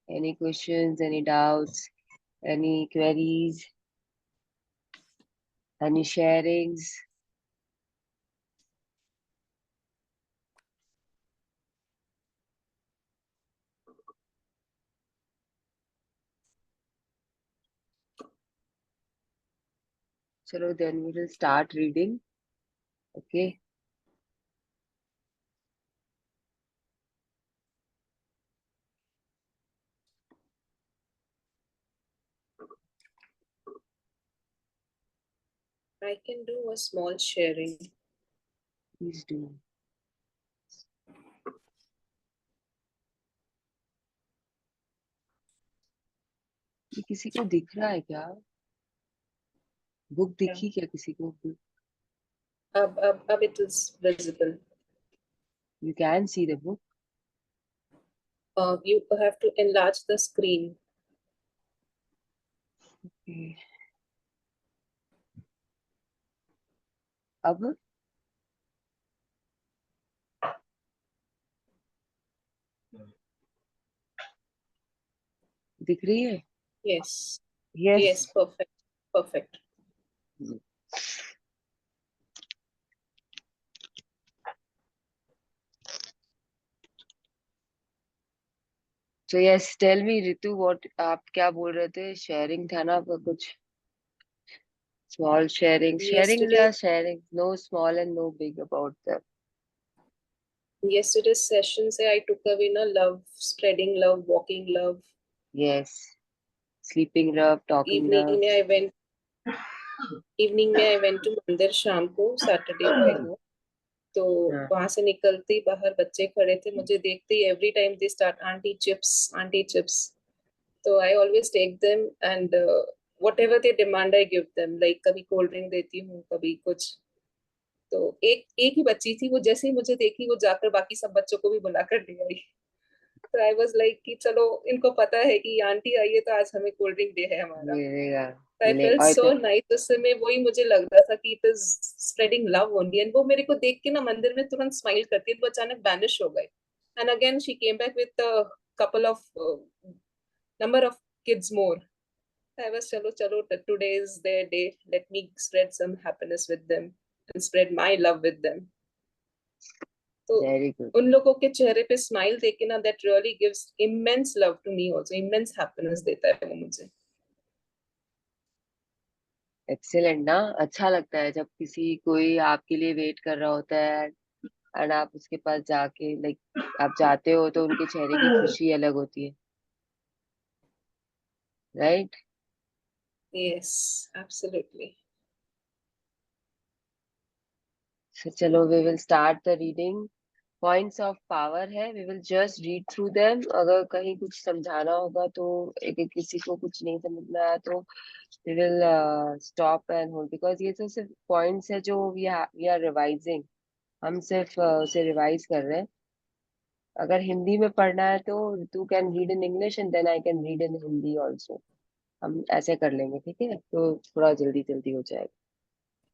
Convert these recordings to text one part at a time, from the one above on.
Any questions, any doubts, any queries, any sharings? Chalo, then we will start reading. Okay. I can do a small sharing. Please do. ये किसी को दिख रहा है क्या? Book दिखी क्या किसी को? Ab it is visible. You can see the book. You have to enlarge the screen. Okay. अब दिख रही है? Yes. Yes. Yes, perfect. Perfect. So yes, tell me Ritu, what आप क्या बोल रहे थे? शेयरिंग था ना आपका कुछ? Small sharing. Sharing Yesterday, क्या sharing? No small and no big about them. yesterday's session say I took away love, spreading love, walking love. Yes. Sleeping love, talking Evening love. में I went to मंदिर शाम को, Saturday को I know. तो हाँ. वहां से निकलते ही बाहर बच्चे खड़े थे, मुझे देखते ही every time they start auntie chips. तो I always take them and whatever they demand I give them. Like कभी कोल्ड ड्रिंक देती हूँ, कभी कुछ. तो एक एक ही बच्ची थी, वो जैसे ही मुझे देखी वो जाकर बाकी सब बच्चों को भी बुलाकर ले आई. तो आई वाज लाइक कि चलो इनको पता है कि आंटी आई है तो आज हमें कोल्ड ड्रिंक डे है हमारा. मिलेगा. आई मिले फेल्ट और सो नाइस. उस समय वही मुझे लग रहा था कि it is spreading love only. And वो मेरे को देख के ना मंदिर में तुरंत स्माइल करती है, वो अचानक बैनिश हो गए. And again she came back with couple of number of kids more. I was chalo chalo today is their day. Let me spread some happiness with them and spread my love with them. तो very good. उन लोगों के चेहरे पे smile देख के ना that really gives immense love to me also. Immense happiness देता है वो मुझे. एक्सीलेंट ना. अच्छा लगता है जब किसी कोई आपके लिए वेट कर रहा होता है एंड आप उसके पास जाके लाइक आप जाते हो तो उनके चेहरे की खुशी अलग होती है. राइट. Yes, absolutely. चलो we will start the reading. Points of power है. We will just read through them. अगर कहीं कुछ समझाना होगा तो किसी को कुछ नहीं समझ में आया तो we will stop and hold, because ये तो सिर्फ पॉइंट्स है जो वी आर रिवाइजिंग. हम सिर्फ उसे रिवाइज कर रहे हैं. अगर हिंदी में पढ़ना है तो तू can read in English and then I can read in Hindi also. हम ऐसे कर लेंगे, ठीक है? तो थोड़ा जल्दी जल्दी हो जाएगा.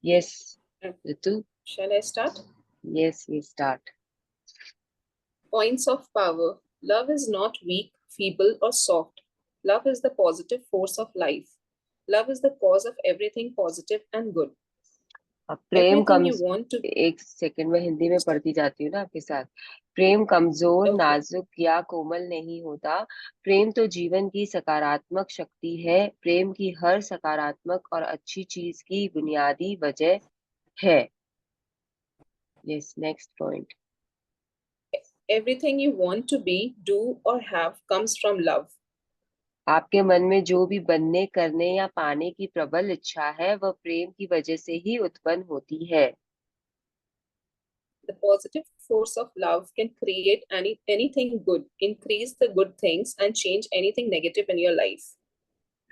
Yes Ritu. Shall I start? Yes, ये start. Points of power. Love is not weak, feeble, or soft. Love is the positive force of life. Love is the cause of everything positive and good. अब प्रेम Everything you come. want to. एक second में हिंदी में पढ़ती जाती हूँ ना आपके साथ. प्रेम कमजोर, Okay. नाजुक या कोमल नहीं होता. प्रेम तो जीवन की सकारात्मक शक्ति है. प्रेम की हर सकारात्मक और अच्छी चीज की बुनियादी वजह है. Yes, next point. Everything you want to be, do, or have comes from love. आपके मन में जो भी बनने, करने या पाने की प्रबल इच्छा है वह प्रेम की वजह से ही उत्पन्न होती है. The positive force of love can create anything good, increase the good things, and change anything negative in your life.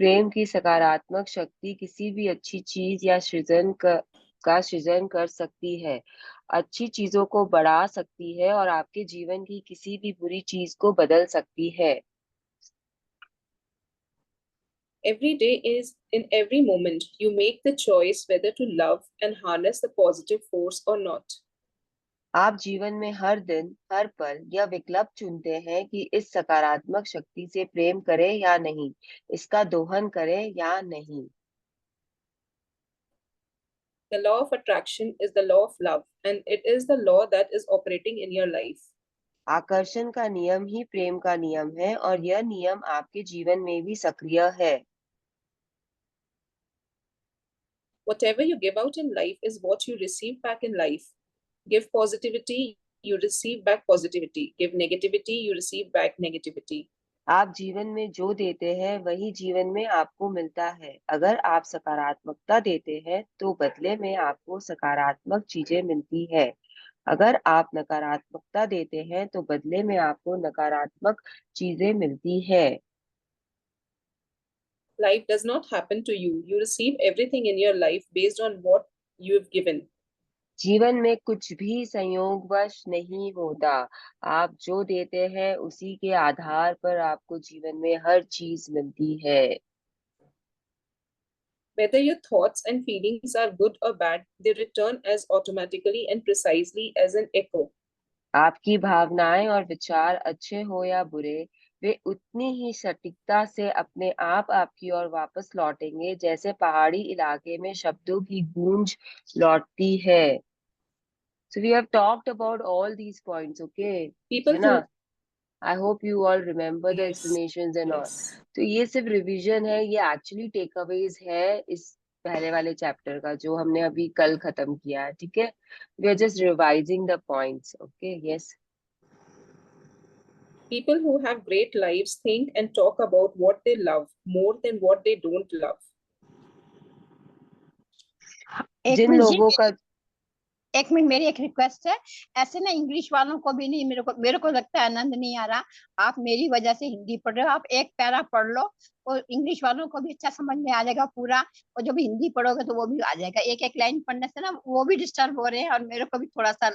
प्रेम की सकारात्मक शक्ति किसी भी अच्छी चीज या का सृजन कर सकती है. अच्छी चीजों को बढ़ा सकती है और आपके जीवन की किसी भी बुरी चीज को बदल सकती है. Every day is in every moment you make the choice whether to love and harness the positive force or not. आप जीवन में हर दिन, हर पल यह विकल्प चुनते हैं कि इस सकारात्मक शक्ति से प्रेम करें या नहीं, इसका दोहन करें या नहीं। The law of attraction is the law of love, and it is the law that is operating in your life. आकर्षण का नियम ही प्रेम का नियम है और यह नियम आपके जीवन में भी सक्रिय है। Whatever you give out in life is what you receive back in life. Give positivity, you receive back positivity. Give negativity, you receive back negativity. आप जीवन में जो देते हैं वही जीवन में आपको मिलता है। अगर आप सकारात्मकता देते हैं तो बदले में आपको सकारात्मक चीजें मिलती है। अगर आप नकारात्मकता देते हैं तो बदले में आपको नकारात्मक चीजें मिलती है। Life does not happen to you. You receive everything in your life based on what you have given. जीवन में कुछ भी संयोगवश नहीं होता। आप जो देते हैं उसी के आधार पर आपको जीवन में हर चीज मिलती है। Whether your thoughts and feelings are good or bad, they return as automatically and precisely as an echo. आपकी भावनाएं और विचार अच्छे हो या बुरे, वे उतनी ही सटीकता से अपने आप आपकी ओर वापस लौटेंगे जैसे पहाड़ी इलाके में शब्दों की गूंज लौटती है। So we have talked about all these points, okay? People है ना? who, I hope you all remember the yes, explanations and all. yes. तो ये सिर्फ रिवीजन है, ये एक्चुअली टेकअवेज है इस पहले वाले चैप्टर का जो हमने अभी कल खत्म किया है, ठीक है? We are just revising the points, okay? Yes. People who have great lives think and talk about what they love more than what they don't love. एक जिन मिनट जी, लोगों का एक मिनट, मेरी एक रिक्वेस्ट है। ऐसे ना इंग्लिश वालों को भी नहीं, मेरे को लगता है आनंद नहीं आ रहा। आप मेरी वजह से हिंदी पढ़ रहे हो, आप एक पैरा पढ़ लो और इंग्लिश वालों को भी अच्छा समझ में आ जाएगा पूरा। और जब हिंदी पढ़ोगे तो वो भी आ जाएगा। एक एक लाइन पढ़ने से ना वो भी डिस्टर्ब हो रहे हैं और मेरे को भी थोड़ा सा,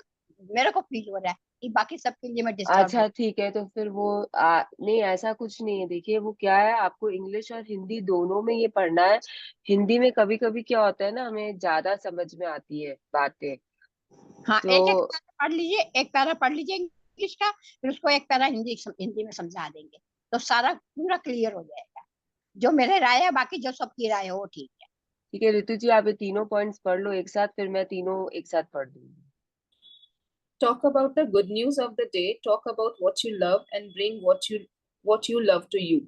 मेरे को फील हो रहा है कि बाकी सबके लिए मैं डिस्टर्ब अच्छा हूँ। ठीक है, तो फिर वो नहीं, ऐसा कुछ नहीं है। देखिए वो क्या है, आपको इंग्लिश और हिंदी दोनों में ये पढ़ना है। हिंदी में कभी कभी क्या होता है ना, हमें ज्यादा समझ में आती है बातें। हाँ, तो एक एक पैरा पढ़ लीजिए, एक पैरा पढ़ लीजिए इंग्लिश का, फिर उसको एक पैरा हिंदी में समझा देंगे तो सारा पूरा क्लियर हो जाएगा। जो मेरे राय है, बाकी जो सबकी राय हो वो ठीक है। ठीक है ऋतु जी, आप ये तीनों पॉइंट्स पढ़ लो एक साथ, फिर मैं तीनों एक साथ पढ़ दूंगी। Talk about the good news of the day. Talk about what you love and bring what you love to you.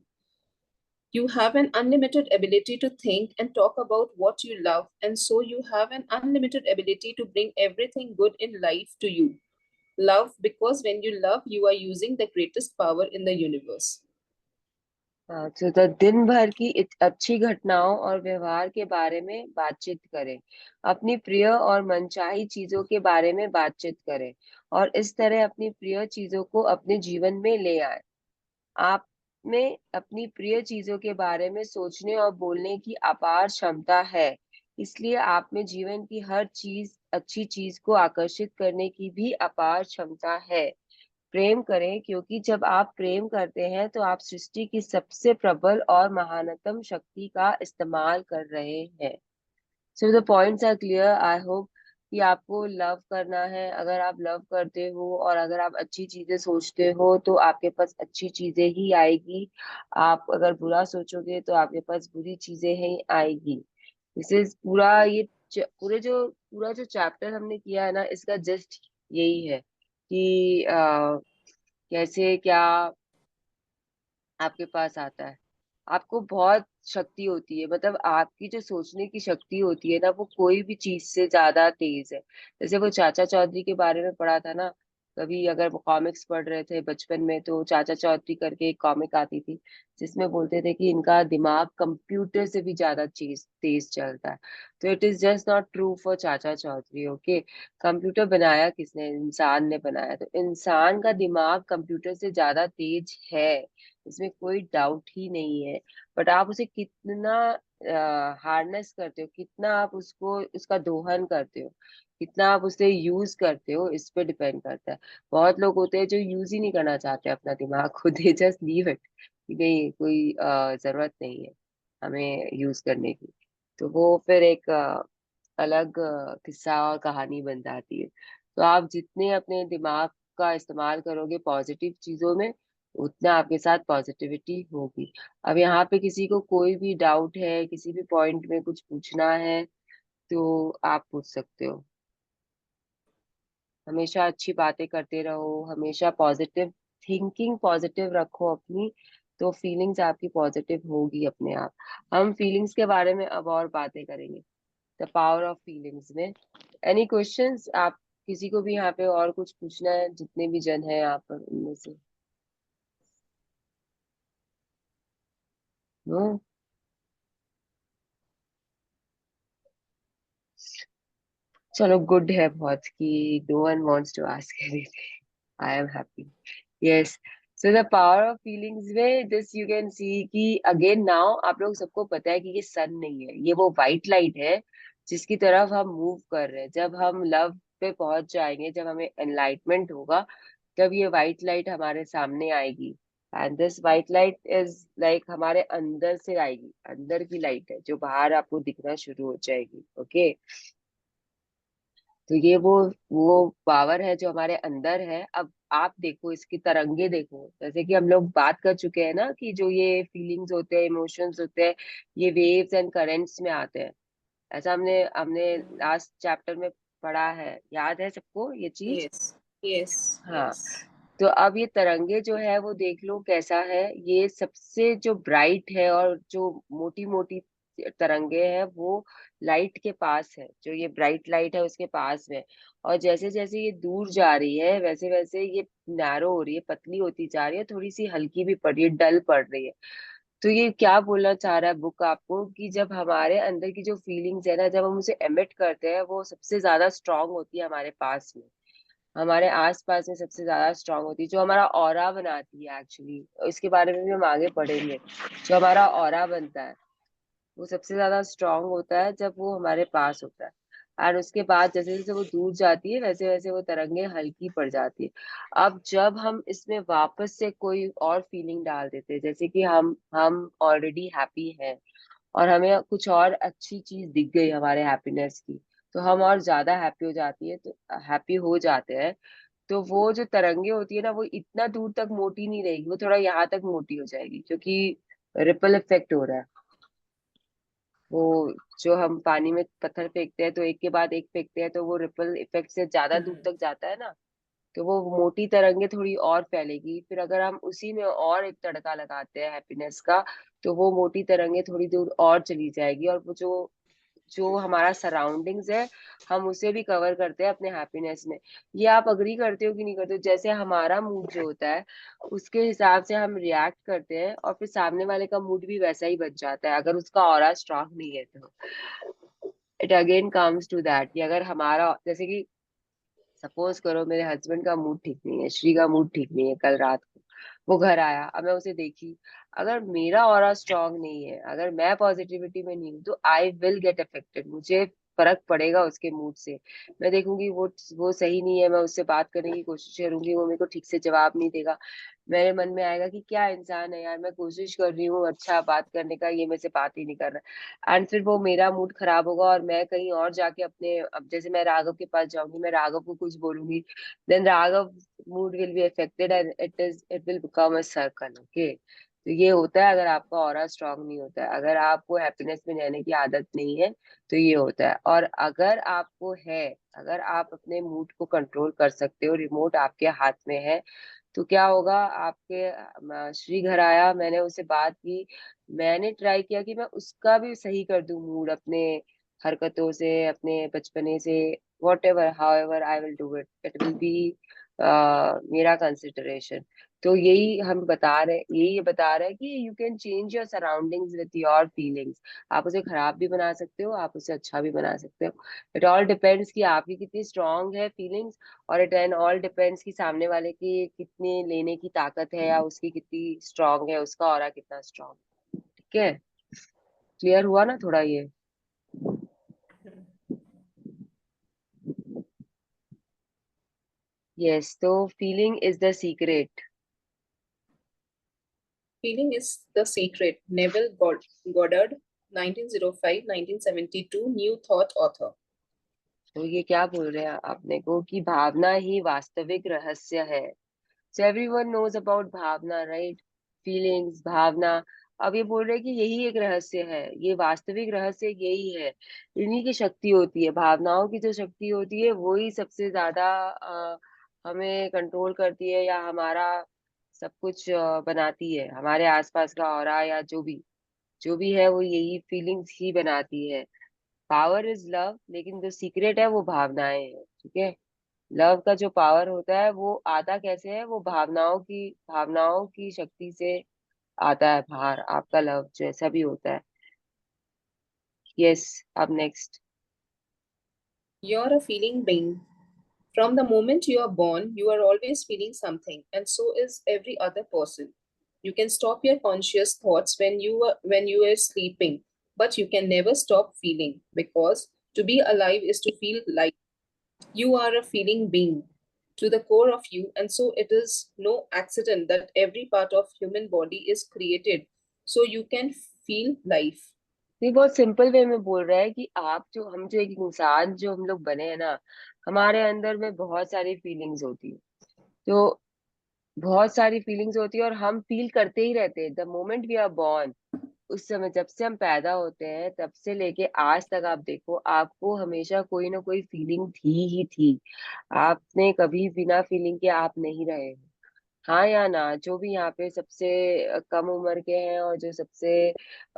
You have an unlimited ability to think and talk about what you love, and so you have an unlimited ability to bring everything good in life to you. Love, because when you love, you are using the greatest power in the universe. हाँ, तो दिन भर की अच्छी घटनाओं और व्यवहार के बारे में बातचीत करें। अपनी प्रिय और मनचाही चीजों के बारे में बातचीत करें और इस तरह अपनी प्रिय चीजों को अपने जीवन में ले आए। आप में अपनी प्रिय चीजों के बारे में सोचने और बोलने की अपार क्षमता है। इसलिए आप में जीवन की हर चीज, अच्छी चीज को आकर्षित करने की भी अपार क्षमता है। प्रेम करें, क्योंकि जब आप प्रेम करते हैं तो आप सृष्टि की सबसे प्रबल और महानतम शक्ति का इस्तेमाल कर रहे हैं। So the points are clear, I hope कि आपको लव करना है। अगर आप लव करते हो और अगर आप अच्छी चीजें सोचते हो तो आपके पास अच्छी चीजें ही आएगी। आप अगर बुरा सोचोगे तो आपके पास बुरी चीजें ही आएगी। दिस इज पूरा ये पूरा जो चैप्टर हमने किया है ना, इसका जस्ट यही है कि कैसे क्या आपके पास आता है। आपको बहुत शक्ति होती है, मतलब आपकी जो सोचने की शक्ति होती है ना, वो कोई भी चीज से ज्यादा तेज है। जैसे वो चाचा चौधरी के बारे में पढ़ा था ना, कभी अगर वो कॉमिक्स पढ़ रहे थे बचपन में तो चाचा चौधरी करके एक कॉमिक आती थी जिसमें बोलते थे कि इनका दिमाग कंप्यूटर से भी ज्यादा तेज तेज चलता है। तो it is just not true for चाचा चौधरी, ओके। कंप्यूटर बनाया किसने? इंसान ने बनाया। तो इंसान का दिमाग कंप्यूटर से ज्यादा तेज है, इसमें कोई डाउट ही नहीं है। बट आप उसे कितना हार्नेस करते हो, कितना आप उसको उसका दोहन करते हो, कितना आप उसे यूज करते हो, इस पे डिपेंड करता है। बहुत लोग होते हैं जो यूज ही नहीं करना चाहते अपना दिमाग को, दे जस्ट लीव इट कि नहीं, कोई जरूरत नहीं है हमें यूज करने की। तो वो फिर एक अलग किस्सा और कहानी बन जाती है। तो आप जितने अपने दिमाग का इस्तेमाल करोगे पॉजिटिव चीजों में, उतना आपके साथ पॉजिटिविटी होगी। अब यहाँ पे किसी को कोई भी डाउट है, किसी भी पॉइंट में कुछ पूछना है तो आप पूछ सकते हो। हमेशा अच्छी बातें करते रहो, हमेशा पॉजिटिव थिंकिंग पॉजिटिव रखो अपनी, तो फीलिंग्स आपकी पॉजिटिव होगी अपने आप। हम फीलिंग्स के बारे में अब और बातें करेंगे, द पावर ऑफ फीलिंग्स में। Any questions? आप किसी को भी यहाँ पे और कुछ पूछना है, जितने भी जन है यहाँ पर उनमें से? नो? चलो गुड है बहुत कि no one wants to ask anything. I am happy. Yes. So the power of feelings में दिस यू कैन सी कि अगेन नाउ आप लोग सबको पता है कि ये सन नहीं है, ये वो वाइट लाइट है जिसकी तरफ हम मूव कर रहे हैं। जब हम लव पे पहुंच जाएंगे, जब हमें एनलाइटमेंट होगा, तब ये व्हाइट लाइट हमारे सामने आएगी। And this white light is like हमारे अंदर से आएगी, अंदर की लाइट है जो बाहर आपको दिखना शुरू हो जाएगी। ओके? तो ये वो पावर है जो हमारे अंदर है। अब आप देखो, इसकी तरंगे देखो, जैसे कि हम लोग बात कर चुके हैं ना कि जो ये फीलिंग्स होते हैं, इमोशंस होते हैं, ये वेव्स एंड करेंट्स में आते हैं। ऐसा हमने हमने लास्ट चैप्टर में पढ़ा है, याद है सबको ये चीज? Yes, yes, हाँ। yes. तो अब ये तरंगे जो है वो देख लो कैसा है। ये सबसे जो ब्राइट है और जो मोटी मोटी तरंगे हैं वो लाइट के पास है, जो ये ब्राइट लाइट है उसके पास में। और जैसे जैसे ये दूर जा रही है वैसे वैसे ये नैरो हो रही है, पतली होती जा रही है, थोड़ी सी हल्की भी पड़ रही है, डल पड़ रही है। तो ये क्या बोलना चाह रहा है बुक आपको, कि जब हमारे अंदर की जो फीलिंग्स है ना, जब हम उसे एमिट करते हैं, वो सबसे ज्यादा स्ट्रांग होती है हमारे पास में, हमारे आसपास में सबसे ज्यादा स्ट्रांग होती है, जो हमारा ऑरा बनाती है एक्चुअली। इसके बारे में भी हम आगे पढ़ेंगे। जो हमारा ऑरा बनता है वो सबसे ज्यादा स्ट्रांग होता है जब वो हमारे पास होता है। और उसके बाद जैसे जैसे वो दूर जाती है वैसे वैसे वो तरंगे हल्की पड़ जाती है। अब जब हम इसमें वापस से कोई और फीलिंग डाल देते हैं, जैसे कि हम ऑलरेडी हैप्पी हैं और हमें कुछ और अच्छी चीज दिख गई हमारे हैप्पीनेस की, तो हम और ज्यादा हैप्पी हो जाती है, तो हैप्पी हो जाते हैं। तो वो जो तरंगे होती है ना, वो इतना दूर तक मोटी नहीं रहेगी, वो थोड़ा यहाँ तक मोटी हो जाएगी, क्योंकि रिपल इफेक्ट हो रहा है। वो जो हम पानी में पत्थर फेंकते हैं तो एक के बाद एक फेंकते हैं, तो वो रिपल इफेक्ट से ज्यादा दूर तक जाता है ना, तो वो मोटी तरंगे थोड़ी और फैलेगी। फिर अगर हम उसी में और एक तड़का लगाते हैं हैप्पीनेस का, तो वो मोटी तरंगे थोड़ी दूर और चली जाएगी, और वो जो जो हमारा सराउंडिंग्स है हम उसे भी कवर करते हैं अपने हैप्पीनेस में। ये आप अग्री करते हो कि नहीं करते हो? जैसे हमारा मूड जो होता है उसके हिसाब से हम रिएक्ट करते हैं, और फिर सामने वाले का मूड भी वैसा ही बन जाता है अगर उसका ऑरा स्ट्रांग नहीं है तो। It again comes to that कि अगर हमारा, जैसे कि सपोज करो मेरे हस्बैंड का मूड ठीक नहीं है, श्री का मूड ठीक नहीं है, कल रात को वो घर आया, अब मैं उसे देखी, अगर मेरा ऑरा स्ट्रांग नहीं है, अगर मैं पॉजिटिविटी में नहीं हूँ, तो आई विल गेट अफेक्टेड, मुझे फर्क पड़ेगा उसके मूड से। मैं देखूंगी वो सही नहीं है, मैं उससे बात करने की कोशिश करूंगी, वो मेरे को ठीक से जवाब नहीं देगा, मेरे मन में आएगा कि क्या इंसान है यार, मैं कोशिश कर रही हूँ अच्छा बात करने का, ये मेरे से बात ही नहीं कर रहा। एंड फिर वो मेरा मूड खराब होगा और मैं कहीं और जाके अपने, अब जैसे मैं राघव के पास जाऊंगी, मैं राघव को कुछ बोलूंगी, देन Raghav mood will be affected and it will become a circle. Okay? तो ये होता है अगर आपका ऑरा स्ट्रांग नहीं होता है, अगर आपको हैप्पीनेस में रहने की आदत नहीं है, तो ये होता है। और अगर आपको है, अगर आप अपने मूड को कंट्रोल कर सकते हो, रिमोट आपके हाथ में है, तो क्या होगा आपके, श्री घर आया, मैंने उससे बात की, मैंने ट्राई किया कि मैं उसका भी सही कर दूं मूड, अपने हरकतों से, अपने बचपने से, what ever how ever I will do it, it will be मेरा कंसिडरेशन। तो यही हम बता रहे, यही ये बता रहे हैं कि you can change your surroundings with your feelings. आप उसे खराब भी बना सकते हो, आप उसे अच्छा भी बना सकते हो। इट ऑल डिपेंड्स कि आपकी कितनी स्ट्रांग है फीलिंग्स, और इट एंड ऑल डिपेंड्स कि सामने वाले की कितनी लेने की ताकत है, या उसकी कितनी स्ट्रांग है, उसका ऑरा कितना स्ट्रांग। ठीक है? क्लियर हुआ ना थोड़ा ये? यस। तो feeling is the secret. Feeling is the Secret. Neville Goddard, 1905-1972, New Thought author. तो ये क्या बोल रहे हैं आपने को कि भावना ही वास्तविक रहस्य है। सो एवरीवन नोज अबाउट भावना, राइट? फीलिंग्स, भावना। अब ये बोल रहे हैं कि यही एक रहस्य है, ये वास्तविक रहस्य यही है। इन्हीं की शक्ति होती है, भावनाओं की जो शक्ति होती है वही सबसे ज्यादा हमें कंट्रोल करती है, या हमारा सब कुछ बनाती है। हमारे आसपास का ऑरा या जो भी है वो यही फीलिंग्स ही बनाती है। पावर इज लव, लेकिन जो सीक्रेट है वो भावनाएं हैं, ठीक है? लव का जो पावर होता है वो आता कैसे है, वो भावनाओं की शक्ति से आता है बाहर, आपका लव जैसा भी होता है। यस, अब next. You're a feeling being. From the moment you are born, you are always feeling something, and so is every other person. You can stop your conscious thoughts when you are sleeping, but you can never stop feeling because to be alive is to feel like you are a feeling being to the core of you, and so it is no accident that every part of human body is created so you can feel life. ये बहुत simple way में बोल रहा है कि आप जो हम जो एक इंसान जो हम लोग बने हैं ना, हमारे अंदर में बहुत सारी फीलिंग्स होती है। तो बहुत सारी फीलिंग्स होती है और हम फील करते ही रहते हैं the moment we are born. उस समय जब से हम पैदा होते हैं तब से लेके आज तक आप देखो, आपको हमेशा कोई ना कोई फीलिंग थी ही थी। आपने कभी बिना फीलिंग के आप नहीं रहे हो। हाँ या ना? जो भी यहाँ पे सबसे कम उम्र के हैं और जो सबसे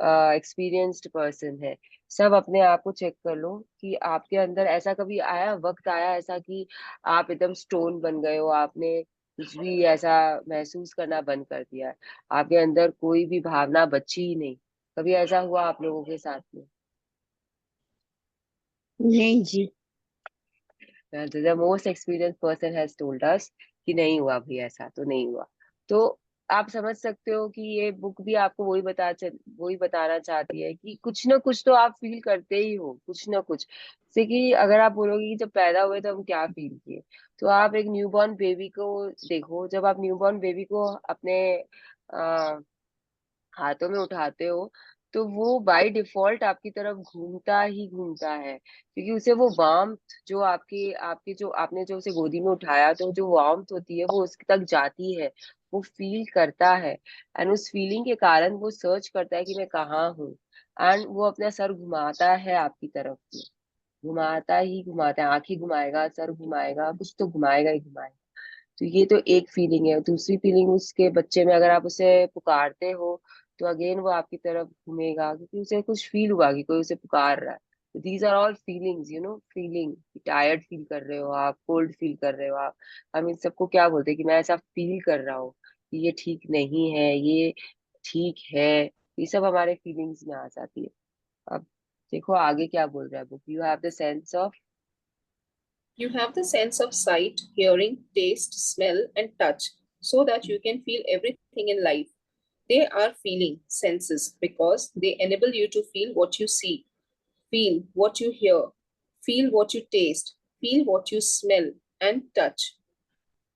एक्सपीरियंस्ड पर्सन है, सब अपने आप को चेक कर लो कि आपके अंदर ऐसा कभी आया, वक्त आया ऐसा कि आप एकदम स्टोन बन गए हो, आपने कुछ भी ऐसा महसूस करना बंद कर दिया है, आपके अंदर कोई भी भावना बची ही नहीं। कभी ऐसा हुआ आप लोगों के साथ में? नहीं जी। The most experience person has told us कि नहीं हुआ भाई, ऐसा तो नहीं हुआ। तो आप समझ सकते हो कि ये बुक भी आपको वही बताना चाहती है कि कुछ ना कुछ तो आप फील करते ही हो, कुछ ना कुछ। जैसे कि अगर आप बोलोगे कि जब पैदा हुए तो हम क्या फील किए, तो आप एक न्यूबॉर्न बेबी को देखो। जब आप न्यूबॉर्न बेबी को अपने हाथों में उठाते हो तो वो बाय डिफॉल्ट आपकी तरफ घूमता ही घूमता है, क्योंकि उसे वो वार्मथ जो आपकी आपकी जो आपने जो उसे गोदी में उठाया तो जो वार्मथ होती है वो उसके तक जाती है, वो फील करता है। एंड उस फीलिंग के कारण वो सर्च करता है कि मैं कहाँ हूँ। एंड वो अपना सर घुमाता है आपकी तरफ में, घुमाता ही घुमाता है, आंखें घुमाएगा, सर घुमाएगा, कुछ तो घुमाएगा ही घुमाएगा। तो ये तो एक फीलिंग है। दूसरी फीलिंग उसके बच्चे में, अगर आप उसे पुकारते हो तो अगेन वो आपकी तरफ घूमेगा, क्योंकि उसे कुछ फील हुआ कि कोई उसे पुकार रहा है। तो these are all feelings, feeling. Tired feel कर रहे हो आप, कोल्ड फील कर रहे हो आप, हम इन सबको क्या बोलते हैं कि मैं ऐसा फील कर रहा हूँ कि ये ठीक नहीं है, ये ठीक है। ये सब हमारे फीलिंग्स में आ जाती है। अब देखो आगे क्या बोल रहा है book. You have the sense of. You have the sense of sight, hearing, taste, smell, and touch so that you can feel everything in life. They are feeling senses because they enable you to feel what you see, feel what you hear, feel what you taste, feel what you smell, and touch.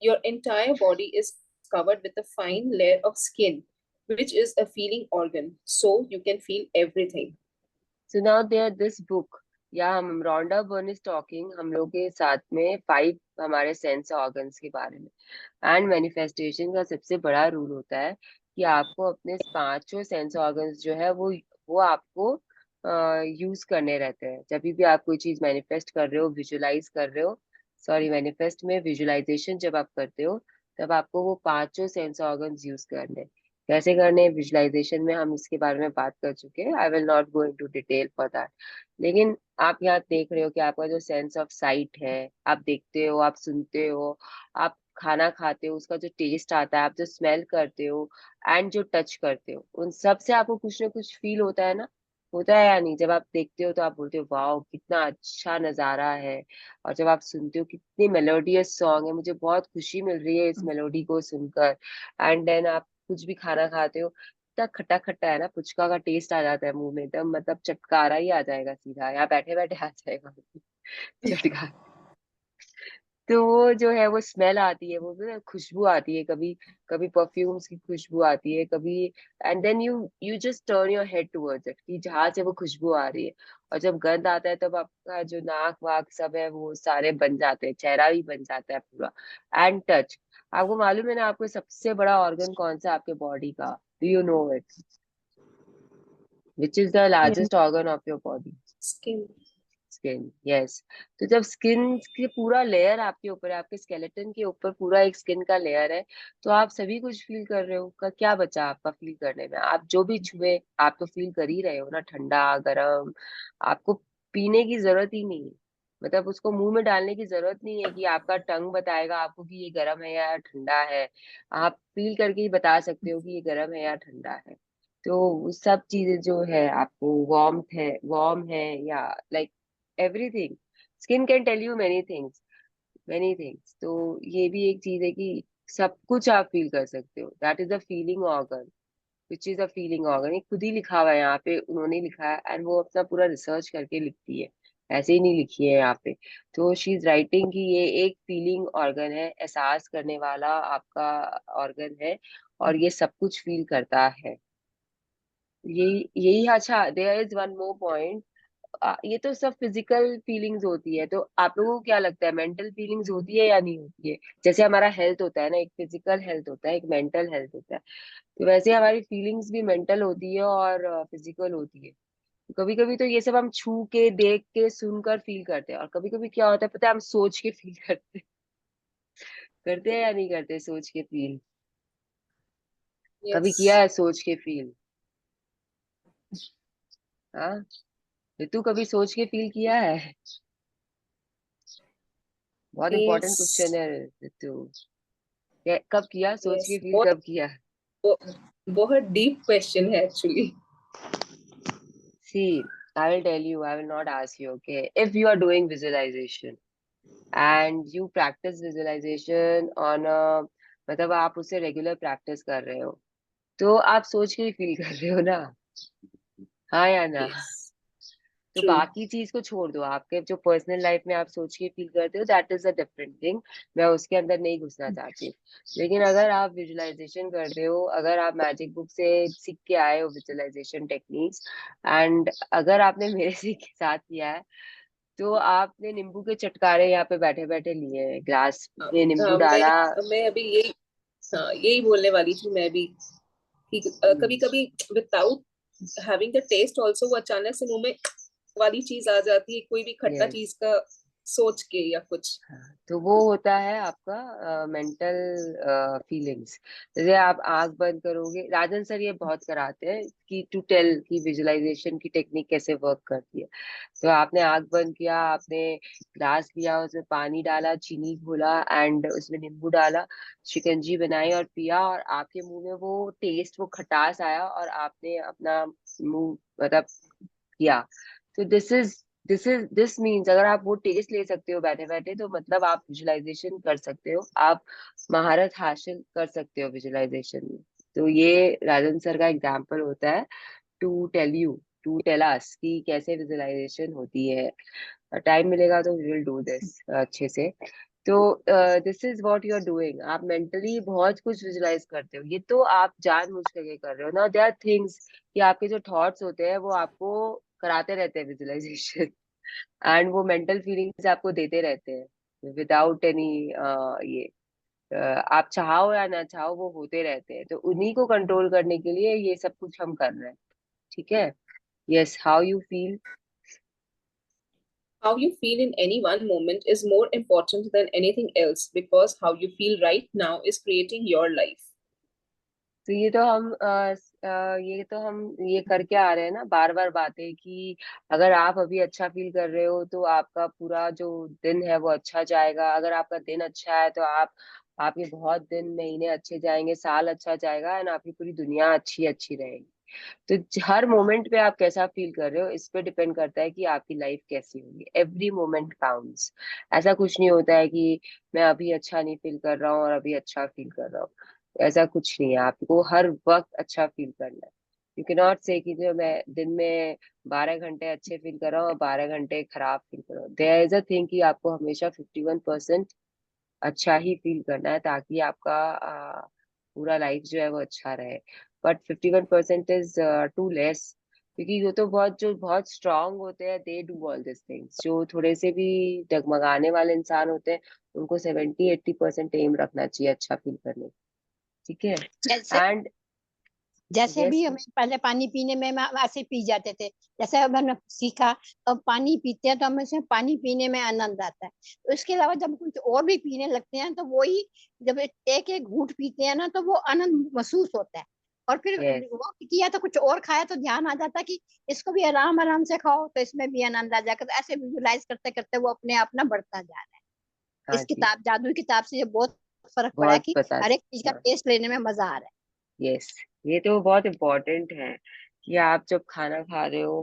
Your entire body is covered with a fine layer of skin, which is a feeling organ, so you can feel everything. So now there this book, या हम Rhonda burn is talking हम लोग के साथ में 5 हमारे sense organs के बारे में। एंड मैनिफेस्टेशन का सबसे बड़ा रूल होता है कि आपको अपने पांचों सेंस ऑर्गन्स जो है वो आपको यूज करने रहते हैं। जब भी आप कोई चीज मैनिफेस्ट कर रहे हो, विजुलाइज कर रहे हो, सॉरी मैनिफेस्ट में विजुलाइजेशन जब आप करते हो तब आपको वो पांचों सेंस ऑर्गन्स यूज करने। कैसे करने विजुलाइजेशन में हम इसके बारे में बात कर चुके हैं, I will not go into detail for that. लेकिन आप यहाँ देख रहे हो कि आपका जो सेंस ऑफ साइट है, आप देखते हो, आप सुनते हो, आप खाना खाते हो, उसका जो टेस्ट आता है, आप जो स्मेल करते हो एंड जो टच करते हो, उन सब से आपको कुछ ना कुछ फील होता है ना? होता है या नहीं? जब आप देखते हो तो आप बोलते हो वाह कितना अच्छा नजारा है, और जब आप सुनते हो कितनी मेलोडियस सॉन्ग है, मुझे बहुत खुशी मिल रही है इस मेलोडी को सुनकर। एंड देन आप कुछ भी खाना खाते हो, इतना खट्टा खट्टा है ना, पुचका का टेस्ट आ जाता है मुंह में, एकदम मतलब चटकारा ही आ जाएगा, सीधा यहाँ बैठे बैठे आ जाएगा चटका। तो वो जो है वो स्मेल आती है, वो ना खुशबू आती है, कभी कभी परफ्यूम्स की खुशबू आती है कभी, and then you you just turn your head towards it कि जहाँ से वो खुशबू आ रही है। और जब गंध आता है तब आपका जो नाक वाक सब है वो सारे बन जाते हैं, चेहरा भी बन जाता है पूरा। एंड टच, आपको मालूम है ना आपको सबसे बड़ा ऑर्गन कौन सा है आपके बॉडी का? Do you know it? Which is the Yeah, largest organ of your body? skin. Skin, yes. तो जब स्किन के पूरा लेयर आपके ऊपर है, आपके स्केलेटन के ऊपर पूरा एक स्किन का लेयर है, तो आप सभी कुछ फील कर रहे हो। का क्या बचा आपका फील करने में? आप जो भी छुए आप तो फील कर ही रहे हो ना, ठंडा गरम। आपको पीने की जरूरत ही नहीं है, मतलब उसको मुंह में डालने की जरूरत नहीं है कि आपका टंग बताएगा आपको कि ये गर्म है या ठंडा है। आप फील करके ही बता सकते हो कि ये गर्म है या ठंडा है। तो वो सब चीजें जो है आपको वार्म है या like everything, skin can tell you many things, many things. तो ये भी एक चीज है कि सब कुछ आप फील कर सकते हो, that is a feeling organ, which is a feeling organ. ये खुद ही लिखा हुआ है यहाँ पे, उन्होंने लिखा है, एंड वो अपना पूरा रिसर्च करके लिखती है, ऐसे ही नहीं लिखी है यहाँ पे। तो शी इज राइटिंग कि ये एक फीलिंग ऑर्गन है, एहसास करने वाला आपका ऑर्गन है, और ये सब कुछ फील करता है। यही यही, अच्छा there is one more point. ये तो सब फिजिकल फीलिंग्स होती है, तो आप लोगों को क्या लगता है मेंटल फीलिंग्स होती है या नहीं होती है? जैसे हमारा हेल्थ होता है ना, एक फिजिकल हेल्थ होता है, एक मेंटल हेल्थ होता है, तो वैसे हमारी फीलिंग्स भी मेंटल होती है और फिजिकल होती है। कभी कभी तो ये सब हम छू के देख के सुनकर फील करते हैं, और कभी कभी क्या होता है पता है, हम सोच के फील करते हैं। करते हैं या नहीं करते सोच के फील? कभी किया Yes. है सोच के फील? हाँ, तू कभी सोच के फील किया है? बहुत इंपॉर्टेंट क्वेश्चन Yes. है ऋतु। कब किया सोच के Yes. फील, कब किया? बहुत डीप क्वेश्चन है actually. See, I will tell you, I will not ask you, okay? If you are doing visualization and you practice visualization on a, मतलब आप उसे रेगुलर प्रैक्टिस कर रहे हो, तो आप सोच के ही फील कर रहे हो ना? हाँ या ना? Yes. तो True. बाकी चीज को छोड़ दो, आपके जो पर्सनल लाइफ में आप सोच के फील करते हो that is a different thing, मैं उसके अंदर नहीं घुसना चाहती हूँ। लेकिन अगर आप विजुअलाइजेशन कर रहे हो, अगर आप मैजिक बुक से सीख के आए हो विजुअलाइजेशन टेक्निक्स, एंड अगर आपने मेरे से साथ किया है, तो आपने नींबू के चटकारे यहाँ पे बैठे बैठे लिए हैं, ग्लास हाँ, में नींबू हाँ, डाला। मैं अभी यही, हाँ, यही बोलने वाली थी मैं भी कि कभी कभी without having the taste also वो अचानक से मुंह में वाली चीज आ जाती है, कोई भी खट्टा यस, चीज का सोच के या कुछ. तो वो होता है आपका मेंटल फीलिंग्स। जैसे आप आंख बंद करोगे, राजन सर ये बहुत कराते हैं कि टू टेल की विजुअलाइजेशन की टेक्निक कैसे वर्क करती है। तो आपने आंख बंद किया, आपने ग्लास लिया, उसमें पानी डाला, चीनी घोला, एंड उसमें नींबू डाला, शिकंजी बनाई और पिया, और आपके मुंह में वो टेस्ट, वो खटास आया, और आपने अपना मुंह मतलब किया। तो दिस मीन्स अगर आप वो टेस्ट ले सकते हो बैठे बैठे, तो मतलब आप विजुअलाइजेशन कर सकते हो, आप महारत हासिल कर सकते हो विजुअलाइजेशन में। तो ये राजन सर का एग्जाम्पल होता है, to tell you, to tell us कि कैसे विजुअलाइजेशन होती है। टाइम मिलेगा तो वी विल डू दिस अच्छे से। तो this is what you are doing, आप मेंटली बहुत कुछ विजुलाइज करते हो, ये तो आप जानबूझ करके कर रहे हो ना। देयर आर थिंग्स कि आपके जो थॉट्स होते हैं वो आपको कराते रहते हैं विजुअलाइजेशन, एंड वो मेंटल फीलिंग्स आपको देते रहते हैं विदाउट एनी ये आप चाहो या ना चाहो वो होते रहते हैं। तो उन्हीं को कंट्रोल करने के लिए ये सब कुछ हम कर रहे हैं, ठीक है? Yes, how you feel. How you feel in any one moment is more important than anything else because how you feel right now is creating your life. तो ये करके आ रहे हैं ना बार बार बातें कि अगर आप अभी अच्छा फील कर रहे हो तो आपका पूरा जो दिन है वो अच्छा जाएगा, अगर आपका दिन अच्छा है तो आपके बहुत दिन महीने अच्छे जाएंगे, साल अच्छा जाएगा, एंड आपकी पूरी दुनिया अच्छी अच्छी रहेगी। तो हर मोमेंट पे आप कैसा फील कर रहे हो इस पे डिपेंड करता है कि आपकी लाइफ कैसी होगी। Every moment counts. ऐसा कुछ नहीं होता है कि मैं अभी अच्छा नहीं फील कर रहा हूँ और अभी अच्छा फील कर रहा हूँ, ऐसा कुछ नहीं है। आपको हर वक्त अच्छा फील करना है। यू कैन नॉट से कि जो मैं दिन में 12 घंटे अच्छे फील कर रहा हूँ और 12 घंटे खराब फील कर रहा हूँ। देयर इज अ थिंग कि आपको हमेशा 51% अच्छा ही फील करना है ताकि आपका पूरा लाइफ जो है वो अच्छा रहे। बट 51% इज टू लेस, क्योंकि वो तो बहुत जो बहुत स्ट्रांग होते हैं they do all this things. जो थोड़े से भी डगमगाने वाले इंसान होते हैं उनको 70-80% एम रखना चाहिए अच्छा फील करने की, ठीक है। जैसे एंड जैसे यस, भी हमें पहले पानी पीने में हम ऐसे पी जाते थे, जैसे अब हमने सीखा, अब पानी पीते हैं तो हमें उसमें पानी पीने में आनंद आता है। तो इसके अलावा जब कुछ और भी पीने लगते हैं तो वही, जब एक एक घूंट पीते हैं ना तो वो आनंद महसूस होता है। और फिर यस, वो किया तो कुछ और खाया तो ध्यान आ जाता है कि इसको भी आराम आराम से खाओ तो इसमें भी आनंद आ जाएगा। तो ऐसे विजुलाइज करते करते वो अपने आप ना बढ़ता जा रहा है। हाँ इस जी, किताब, जादू की किताब से ये बहुत फर्क पड़ा है बहुत कि बता। हर एक चीज का हाँ, टेस्ट लेने में मजा आ रहा है। यस, ये तो बहुत इम्पोर्टेंट है कि आप जब खाना खा रहे हो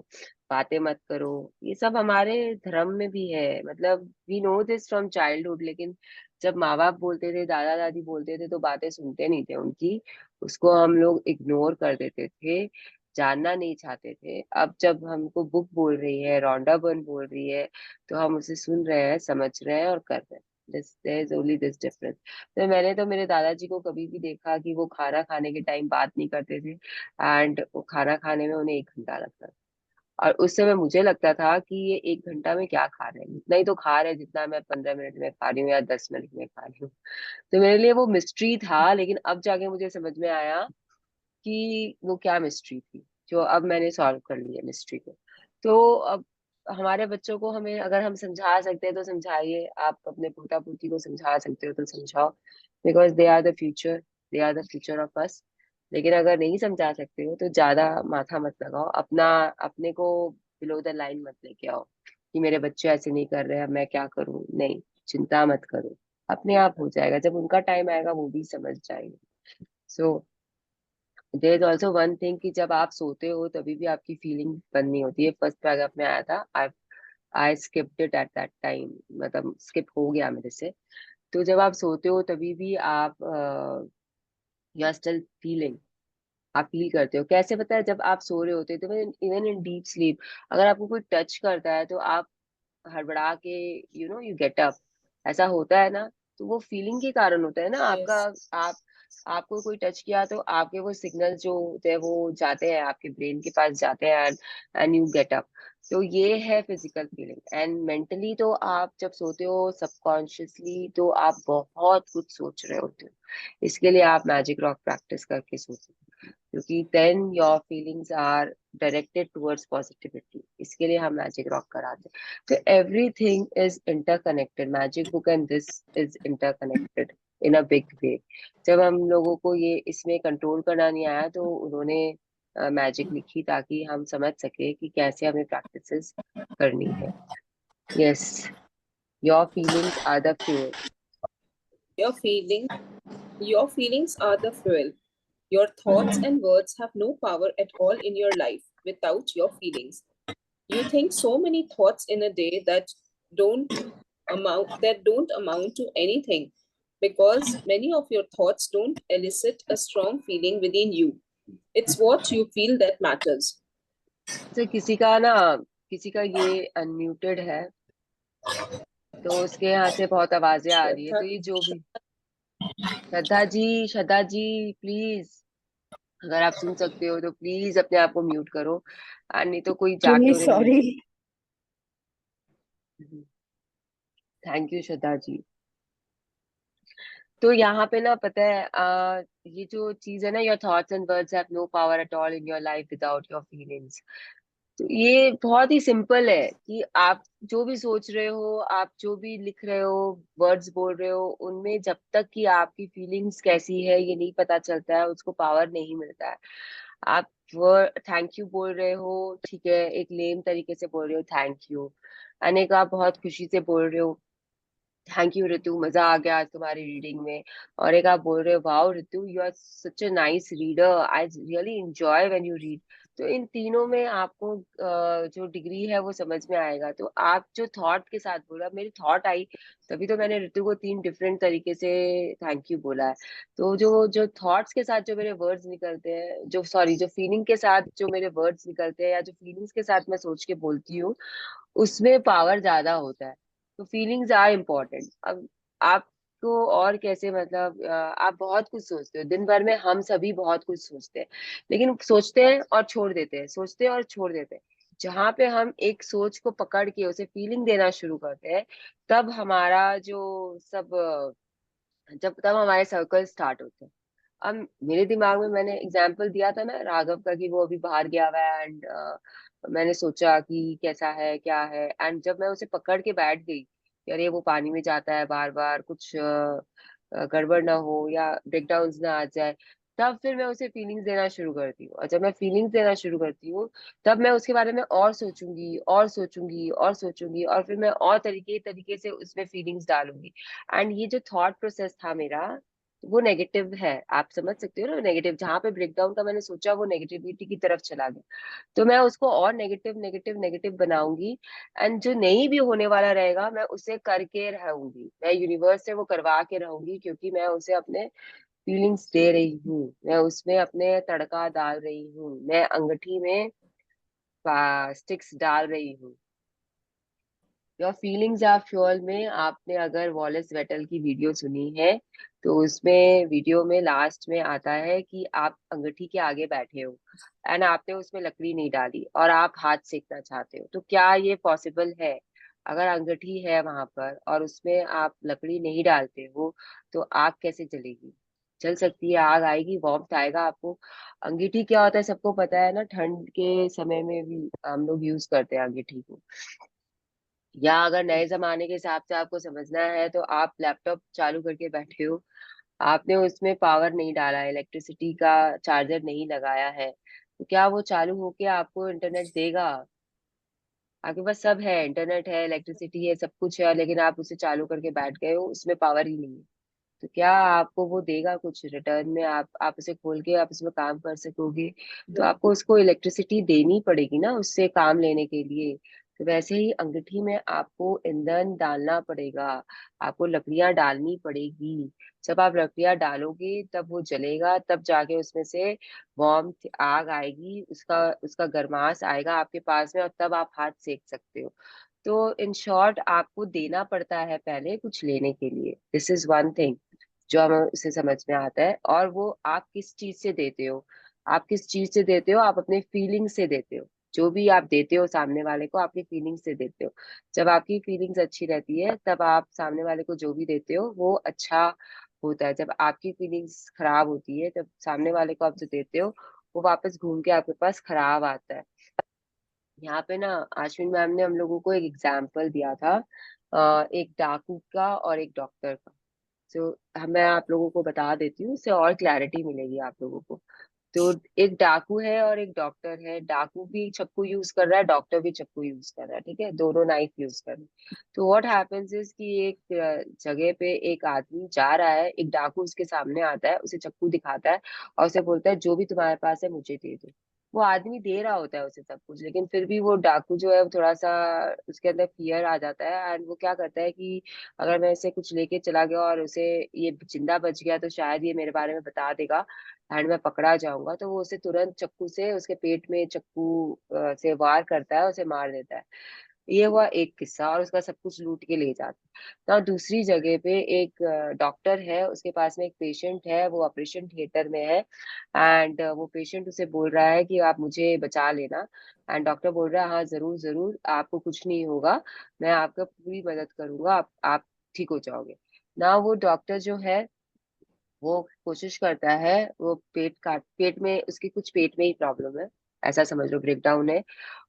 बातें मत करो। ये सब हमारे धर्म में भी है, मतलब we know this from childhood. लेकिन जब माँ बाप बोलते थे, दादा दादी बोलते थे तो बातें सुनते नहीं थे उनकी, उसको हम लोग इग्नोर कर देते थे, जानना नहीं चाहते थे। अब जब हमको बुक बोल रही है, रॉन्डा बर्न बोल रही है, तो हम उसे सुन रहे हैं, समझ रहे हैं और कर रहे हैं। This there is only this difference. तो मैंने तो मेरे दादाजी को कभी भी देखा कि वो खाना खाने के टाइम बात नहीं करते थे, एंड वो खाना खाने में उन्हें 1 घंटा लगता था। और उस समय मुझे लगता था कि ये 1 घंटा में क्या खा रहे हैं, उतना ही तो खा रहे हैं जितना मैं 15 मिनट में खा रही हूँ या 10 मिनट में खा रही हूँ। तो मेरे लिए वो मिस्ट्री था, लेकिन अब जाके मुझे समझ में आया कि वो क्या मिस्ट्री थी, जो अब मैंने सॉल्व कर ली है मिस्ट्री को। तो अब हमारे बच्चों को हमें अगर हम समझा सकते हैं तो समझाइए, आप अपने पोता पोती को समझा सकते हो तो समझाओ, because they are the future, they are the future of us. लेकिन अगर नहीं समझा सकते हो तो ज्यादा माथा मत लगाओ, अपना अपने को बिलो द लाइन मत लेके आओ कि मेरे बच्चे ऐसे नहीं कर रहे हैं, मैं क्या करूं। नहीं, चिंता मत करो, अपने आप हो जाएगा, जब उनका टाइम आएगा वो भी समझ जाएंगे। So there is also one thing कि जब आप सोते हो तभी भी आपकी फीलिंग बंद नहीं होती है। फर्स्ट पैराग्राफ में आया था, I skipped it at that time, मतलब स्किप हो गया मेरे से। तो जब आप सोते हो तभी भी आप यू आर स्टिल फीलिंग, आप फील करते हो। कैसे पता है? जब आप सो रहे होते हो तो इवन इन डीप स्लीप अगर आपको कोई टच करता है तो आप हड़बड़ा के यू गेट अप, ऐसा होता है ना। तो वो फीलिंग के कारण होता है ना आपका। Yes. आप आपको कोई टच किया तो आपके वो सिग्नल जो होते हैं वो जाते हैं आपके ब्रेन के पास जाते हैं, एंड यू गेट अप। तो ये है फिजिकल फीलिंग। एंड मेंटली तो आप जब सोते हो सबकॉन्शियसली तो आप बहुत कुछ सोच रहे होते हो। इसके लिए आप मैजिक रॉक प्रैक्टिस करके सोचो, क्योंकि then your feelings are directed towards positivity. इसके लिए हम मैजिक रॉक कराते हैं। तो everything is interconnected, magic book and this is interconnected in a big way. जब हम लोगों को ये इसमें कंट्रोल करना नहीं आया तो उन्होंने मैजिक लिखी ताकि हम समझ सके कि कैसे हमें प्रैक्टिसेस करनी है। Yes, your feelings are the fuel. Your feeling, your feelings are the fuel. Your thoughts and words have no power at all in your life without your feelings. You think so many thoughts in a day don't that don't amount to anything because many of your thoughts don't elicit a strong feeling within you. It's what you feel that matters. तो किसी का ये unmuted है, तो उसके यहाँ से बहुत आवाजें आ रही है। तो Shraddha, ये जो भी, श्रद्धा जी, श्रद्धा जी, प्लीज अगर आप सुन सकते हो तो प्लीज अपने आप को म्यूट करो, नहीं तो कोई जाके रियली उन्हें mute. Sorry. Thank you Shraddha ji. तो यहाँ पे ना पता है ये जो चीज है ना, your thoughts and words have no power at all in your life without your feelings. तो ये बहुत ही सिंपल है कि आप जो भी सोच रहे हो, आप जो भी लिख रहे हो, वर्ड्स बोल रहे हो, उनमें जब तक कि आपकी फीलिंग्स कैसी है ये नहीं पता चलता है, उसको पावर नहीं मिलता है। आप वो थैंक यू बोल रहे हो, ठीक है, एक लेम तरीके से बोल रहे हो थैंक यू, अनेक आप बहुत खुशी से बोल रहे हो थैंक यू रितु, मजा आ गया आज तुम्हारी रीडिंग में। और एक आप बोल रहे हो wow Ritu, you are such a nice reader, I really enjoy when you read. तो इन तीनों में आपको जो डिग्री है वो समझ में आएगा। तो आप जो थॉट के साथ बोला, मेरी थॉट आई तभी तो मैंने ऋतु को 3 डिफरेंट तरीके से थैंक यू बोला है। तो जो जो थॉट्स के साथ जो मेरे वर्ड्स निकलते हैं, जो सॉरी जो फीलिंग के साथ जो मेरे वर्ड्स निकलते हैं, या जो फीलिंग्स के साथ मैं सोच के बोलती हूँ, उसमें पावर ज्यादा होता है। तो फीलिंग्स आर इम्पोर्टेंट। अब आप इसको और कैसे, मतलब आप बहुत कुछ सोचते हो दिन भर में, हम सभी बहुत कुछ सोचते हैं, लेकिन सोचते हैं और छोड़ देते हैं, सोचते हैं और छोड़ देते हैं। जहाँ पे हम एक सोच को पकड़ के उसे फीलिंग देना शुरू करते हैं, तब हमारा जो सब जब तब हमारे सर्कल स्टार्ट होते हैं। अब मेरे दिमाग में, मैंने एग्जाम्पल दिया था ना राघव का, कि वो अभी बाहर गया हुआ है, एंड मैंने सोचा कि कैसा है क्या है, एंड जब मैं उसे पकड़ के बैठ गई कि अरे वो पानी में जाता है बार बार, कुछ गड़बड़ ना हो या ब्रेकडाउन ना आ जाए, तब फिर मैं उसे फीलिंग्स देना शुरू करती हूँ। और जब मैं फीलिंग्स देना शुरू करती हूँ, तब मैं उसके बारे में और सोचूंगी और सोचूंगी और सोचूंगी, और फिर मैं और तरीके तरीके से उसमें फीलिंग्स डालूंगी। एंड ये जो थॉट प्रोसेस था मेरा, वो नेगेटिव है, आप समझ सकते हो ना, नेगेटिव, जहां पे ब्रेकडाउन का मैंने सोचा वो नेगेटिविटी की तरफ चला गया, तो मैं उसको और नेगेटिव नेगेटिव नेगेटिव बनाऊंगी। एंड जो नहीं भी होने वाला रहेगा, मैं उसे करके रहूंगी, मैं यूनिवर्स से वो करवा के रहूंगी, क्योंकि मैं उसे अपने फीलिंग्स दे रही हूँ, मैं उसमें अपने तड़का डाल रही हूँ, मैं अंगूठी में स्टिक्स डाल रही हूँ। योर फीलिंग्स आर फ्यूल में, आपने अगर वॉलेस वेटल की वीडियो सुनी है, तो उसमें वीडियो में लास्ट में आता है कि आप अंगूठी के आगे बैठे हो एंड आपने उसमें लकड़ी नहीं डाली और आप हाथ सेकना चाहते हो, तो क्या ये पॉसिबल है? अगर अंगूठी है वहां पर और उसमें आप लकड़ी नहीं डालते हो, तो आग कैसे जलेगी? जल सकती है, आग आएगी, वार्मथ आएगा आपको। अंगूठी क्या होता है सबको पता है ना, ठंड के समय में भी हम लोग यूज करते हैं अंगूठी को। या अगर नए जमाने के हिसाब से आपको समझना है, तो आप लैपटॉप चालू करके बैठे हो, आपने उसमें पावर नहीं डाला है, इलेक्ट्रिसिटी का चार्जर नहीं लगाया है, तो क्या वो चालू होके आपको इंटरनेट देगा? आपके पास सब है, इंटरनेट है, इलेक्ट्रिसिटी है, सब कुछ है, लेकिन आप उसे चालू करके बैठ गए हो, उसमें पावर ही नहीं है, तो क्या आपको वो देगा कुछ रिटर्न में? आप उसे खोल के आप उसमें काम कर सकोगे? तो आपको उसको इलेक्ट्रिसिटी देनी पड़ेगी ना उससे काम लेने के लिए। तो वैसे ही अंगूठी में आपको ईंधन डालना पड़ेगा, आपको लकड़ियां डालनी पड़ेगी। जब आप लकड़ियां डालोगे तब वो जलेगा, तब जाके उसमें से वार्म आग आएगी, उसका उसका गर्माश आएगा आपके पास में, और तब आप हाथ सेक सकते हो। तो इन शॉर्ट, आपको देना पड़ता है पहले कुछ लेने के लिए, दिस इज वन थिंग जो हमें उसे समझ में आता है। और वो आप किस चीज से देते हो, आप किस चीज से देते हो? आप अपने फीलिंग से देते हो। जो भी आप देते हो सामने वाले को, आपकी फीलिंग्स से देते हो। जब आपकी फीलिंग्स अच्छी रहती है, तब आप सामने वाले को जो भी देते हो वो अच्छा होता है। जब आपकी फीलिंग्स खराब होती है, तब सामने वाले को आप जो देते हो, वो वापस घूम के आपके पास खराब आता है। यहाँ पे ना अश्विन मैम ने हम लोगों को एक एग्जाम्पल दिया था, एक डाकू का और एक डॉक्टर का। तो मैं आप लोगों को बता देती हूँ, उससे और क्लैरिटी मिलेगी आप लोगों को। तो एक डाकू है और एक डॉक्टर है, डाकू भी चाकू यूज कर रहा है, डॉक्टर भी चाकू यूज कर रहा है, ठीक है, दोनों नाइफ यूज कर रहे हैं। तो व्हाट हैपेंस इज कि एक जगह पे एक आदमी जा रहा है, एक डाकू उसके सामने आता है, उसे चाकू दिखाता है और उसे बोलता है जो भी तुम्हारे पास है मुझे दे दो। वो आदमी दे रहा होता है उसे सब कुछ, लेकिन फिर भी वो डाकू जो है वो थोड़ा सा, उसके अंदर फियर आ जाता है, एंड वो क्या करता है कि अगर मैं इसे कुछ लेके चला गया और उसे ये जिंदा बच गया, तो शायद ये मेरे बारे में बता देगा एंड मैं पकड़ा जाऊंगा। तो वो उसे तुरंत चाकू से, उसके पेट में चाकू से वार करता है, उसे मार देता है। ये हुआ एक किस्सा, और उसका सब कुछ लूट के ले जाता है। तो दूसरी जगह पे एक डॉक्टर है, उसके पास में एक पेशेंट है, वो ऑपरेशन थिएटर में है, एंड वो पेशेंट उसे बोल रहा है कि आप मुझे बचा लेना। एंड डॉक्टर बोल रहा है हाँ जरूर जरूर, आपको कुछ नहीं होगा, मैं आपका पूरी मदद करूंगा, आप ठीक हो जाओगे ना। वो डॉक्टर जो है, वो कोशिश करता है, वो पेट में उसकी कुछ पेट में ही प्रॉब्लम है, ऐसा समझ लो ब्रेकडाउन है।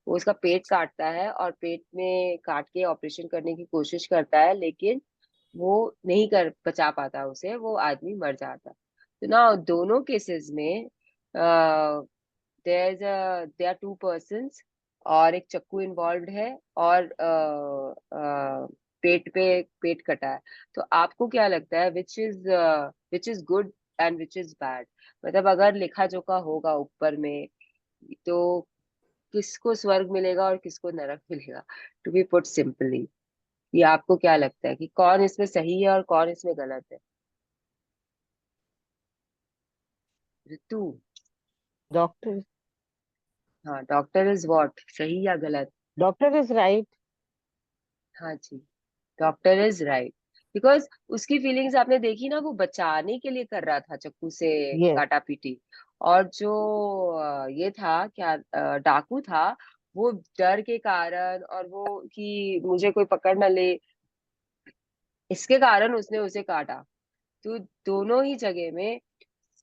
वो उसका पेट काटता है और पेट में काट के ऑपरेशन करने की कोशिश करता है, लेकिन वो नहीं कर बचा पाता उसे, वो आदमी मर जाता। तो ना दोनों केसेस में देयर आर टू पर्सन्स, और एक चक्कू इन्वॉल्व है, और पेट कटा है। तो आपको क्या लगता है, which is good and which is bad? मतलब अगर लिखा जोखा होगा ऊपर में, तो किसको स्वर्ग मिलेगा और किसको नरक मिलेगा? टू बी पुट सिंपली, ये आपको क्या लगता है कि कौन इसमें सही है और कौन इसमें गलत है? ऋतु। डॉक्टर हाँ, डॉक्टर इज व्हाट, सही या गलत? Doctor is right. हाँ जी, डॉक्टर इज राइट। बिकॉज उसकी फीलिंग्स आपने देखी ना, वो बचाने के लिए कर रहा था चक्कू से yes, काटा पीटी। और जो ये था क्या, डाकू था, वो डर के कारण और वो कि मुझे कोई पकड़ ना ले, इसके कारण उसने उसे काटा। तो दोनों ही जगह में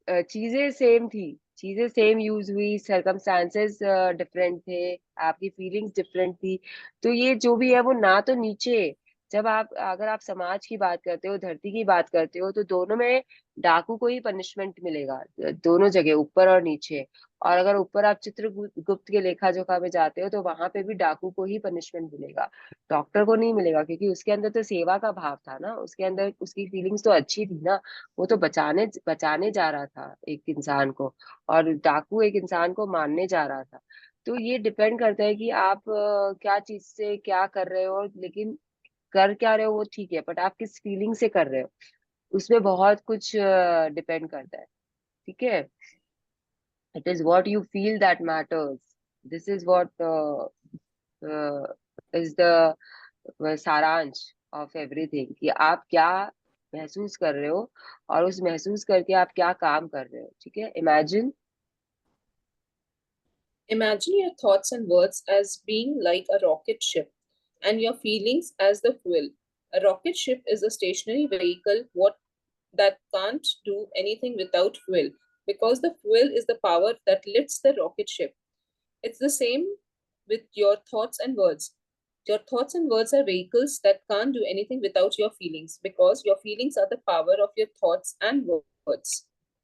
चीजें सेम थी, चीजें सेम यूज हुई, सरकमस्टांसेस डिफरेंट थे, आपकी फीलिंग्स डिफरेंट थी। तो ये जो भी है वो ना तो नीचे, जब आप अगर आप समाज की बात करते हो, धरती की बात करते हो, तो दोनों में डाकू को ही पनिशमेंट मिलेगा, दोनों जगह, ऊपर और नीचे। और अगर ऊपर आप चित्रगुप्त के लेखा जोखा में जाते हो तो वहां पे भी डाकू को ही पनिशमेंट मिलेगा, डॉक्टर को नहीं मिलेगा, क्योंकि उसके अंदर तो सेवा का भाव था ना, उसके अंदर उसकी फीलिंग्स तो अच्छी थी ना, वो तो बचाने बचाने जा रहा था एक इंसान को, और डाकू एक इंसान को मारने जा रहा था। तो ये डिपेंड करता है कि आप क्या चीज से क्या कर रहे हो, लेकिन कर क्या रहे हो वो ठीक है, बट आप किस फीलिंग से कर रहे हो, उसमें बहुत कुछ डिपेंड करता है। ठीक है, it is what you feel that matters, this is what is the सारांश ऑफ एवरीथिंग, कि आप क्या महसूस कर रहे हो और उस महसूस करके आप क्या काम कर रहे हो। ठीक है, imagine. Imagine your thoughts and words as being like a rocket ship and your feelings as the fuel. A rocket ship is a stationary vehicle what that can't do anything without fuel because the fuel is the power that lifts the rocket ship. It's the same with your thoughts and words. Your thoughts and words are vehicles that can't do anything without your feelings because your feelings are the power of your thoughts and words.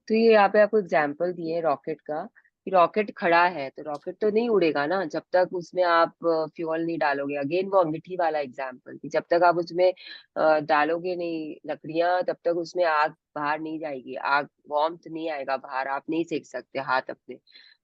तो ये यहाँ पे आपको example दिए rocket का, कि rocket खड़ा है तो रॉकेट तो नहीं उड़ेगा ना जब तक उसमें आप फ्यूल नहीं डालोगे। अगेन वो अंगीठी वाला एग्जाम्पल, कि जब तक आप उसमें डालोगे नहीं लकड़ियां, तब तक उसमें आग बाहर नहीं जाएगी, आग वार्मथ नहीं आएगा बाहर, आप नहीं सेक सकते हाथ अपने।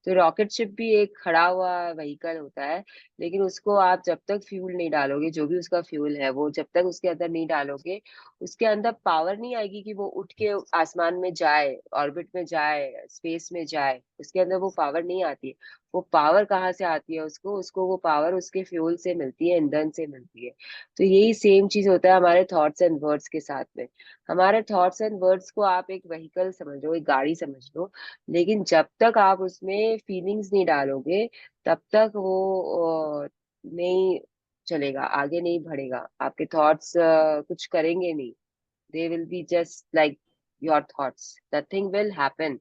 तो रॉकेट शिप भी एक खड़ा हुआ व्हीकल होता है, लेकिन उसको आप जब तक फ्यूल नहीं डालोगे, जो भी उसका फ्यूल है वो जब तक उसके अंदर नहीं डालोगे, उसके अंदर पावर नहीं आएगी कि वो उठ के आसमान में जाए, ऑर्बिट में जाए, स्पेस में जाए, उसके अंदर वो पावर नहीं आती है। वो पावर कहाँ से आती है उसको, उसको वो पावर उसके फ्यूल से मिलती है, ईंधन से मिलती है। तो यही सेम चीज होता है हमारे थॉट्स एंड वर्ड्स के साथ में। हमारे थॉट्स एंड वर्ड्स को आप एक व्हीकल समझ लो, एक गाड़ी समझ लो, लेकिन जब तक आप उसमें फीलिंग्स नहीं डालोगे, तब तक वो नहीं चलेगा, आगे नहीं बढ़ेगा, आपके थॉट्स कुछ करेंगे नहीं, they will be just like your thoughts, nothing will happen.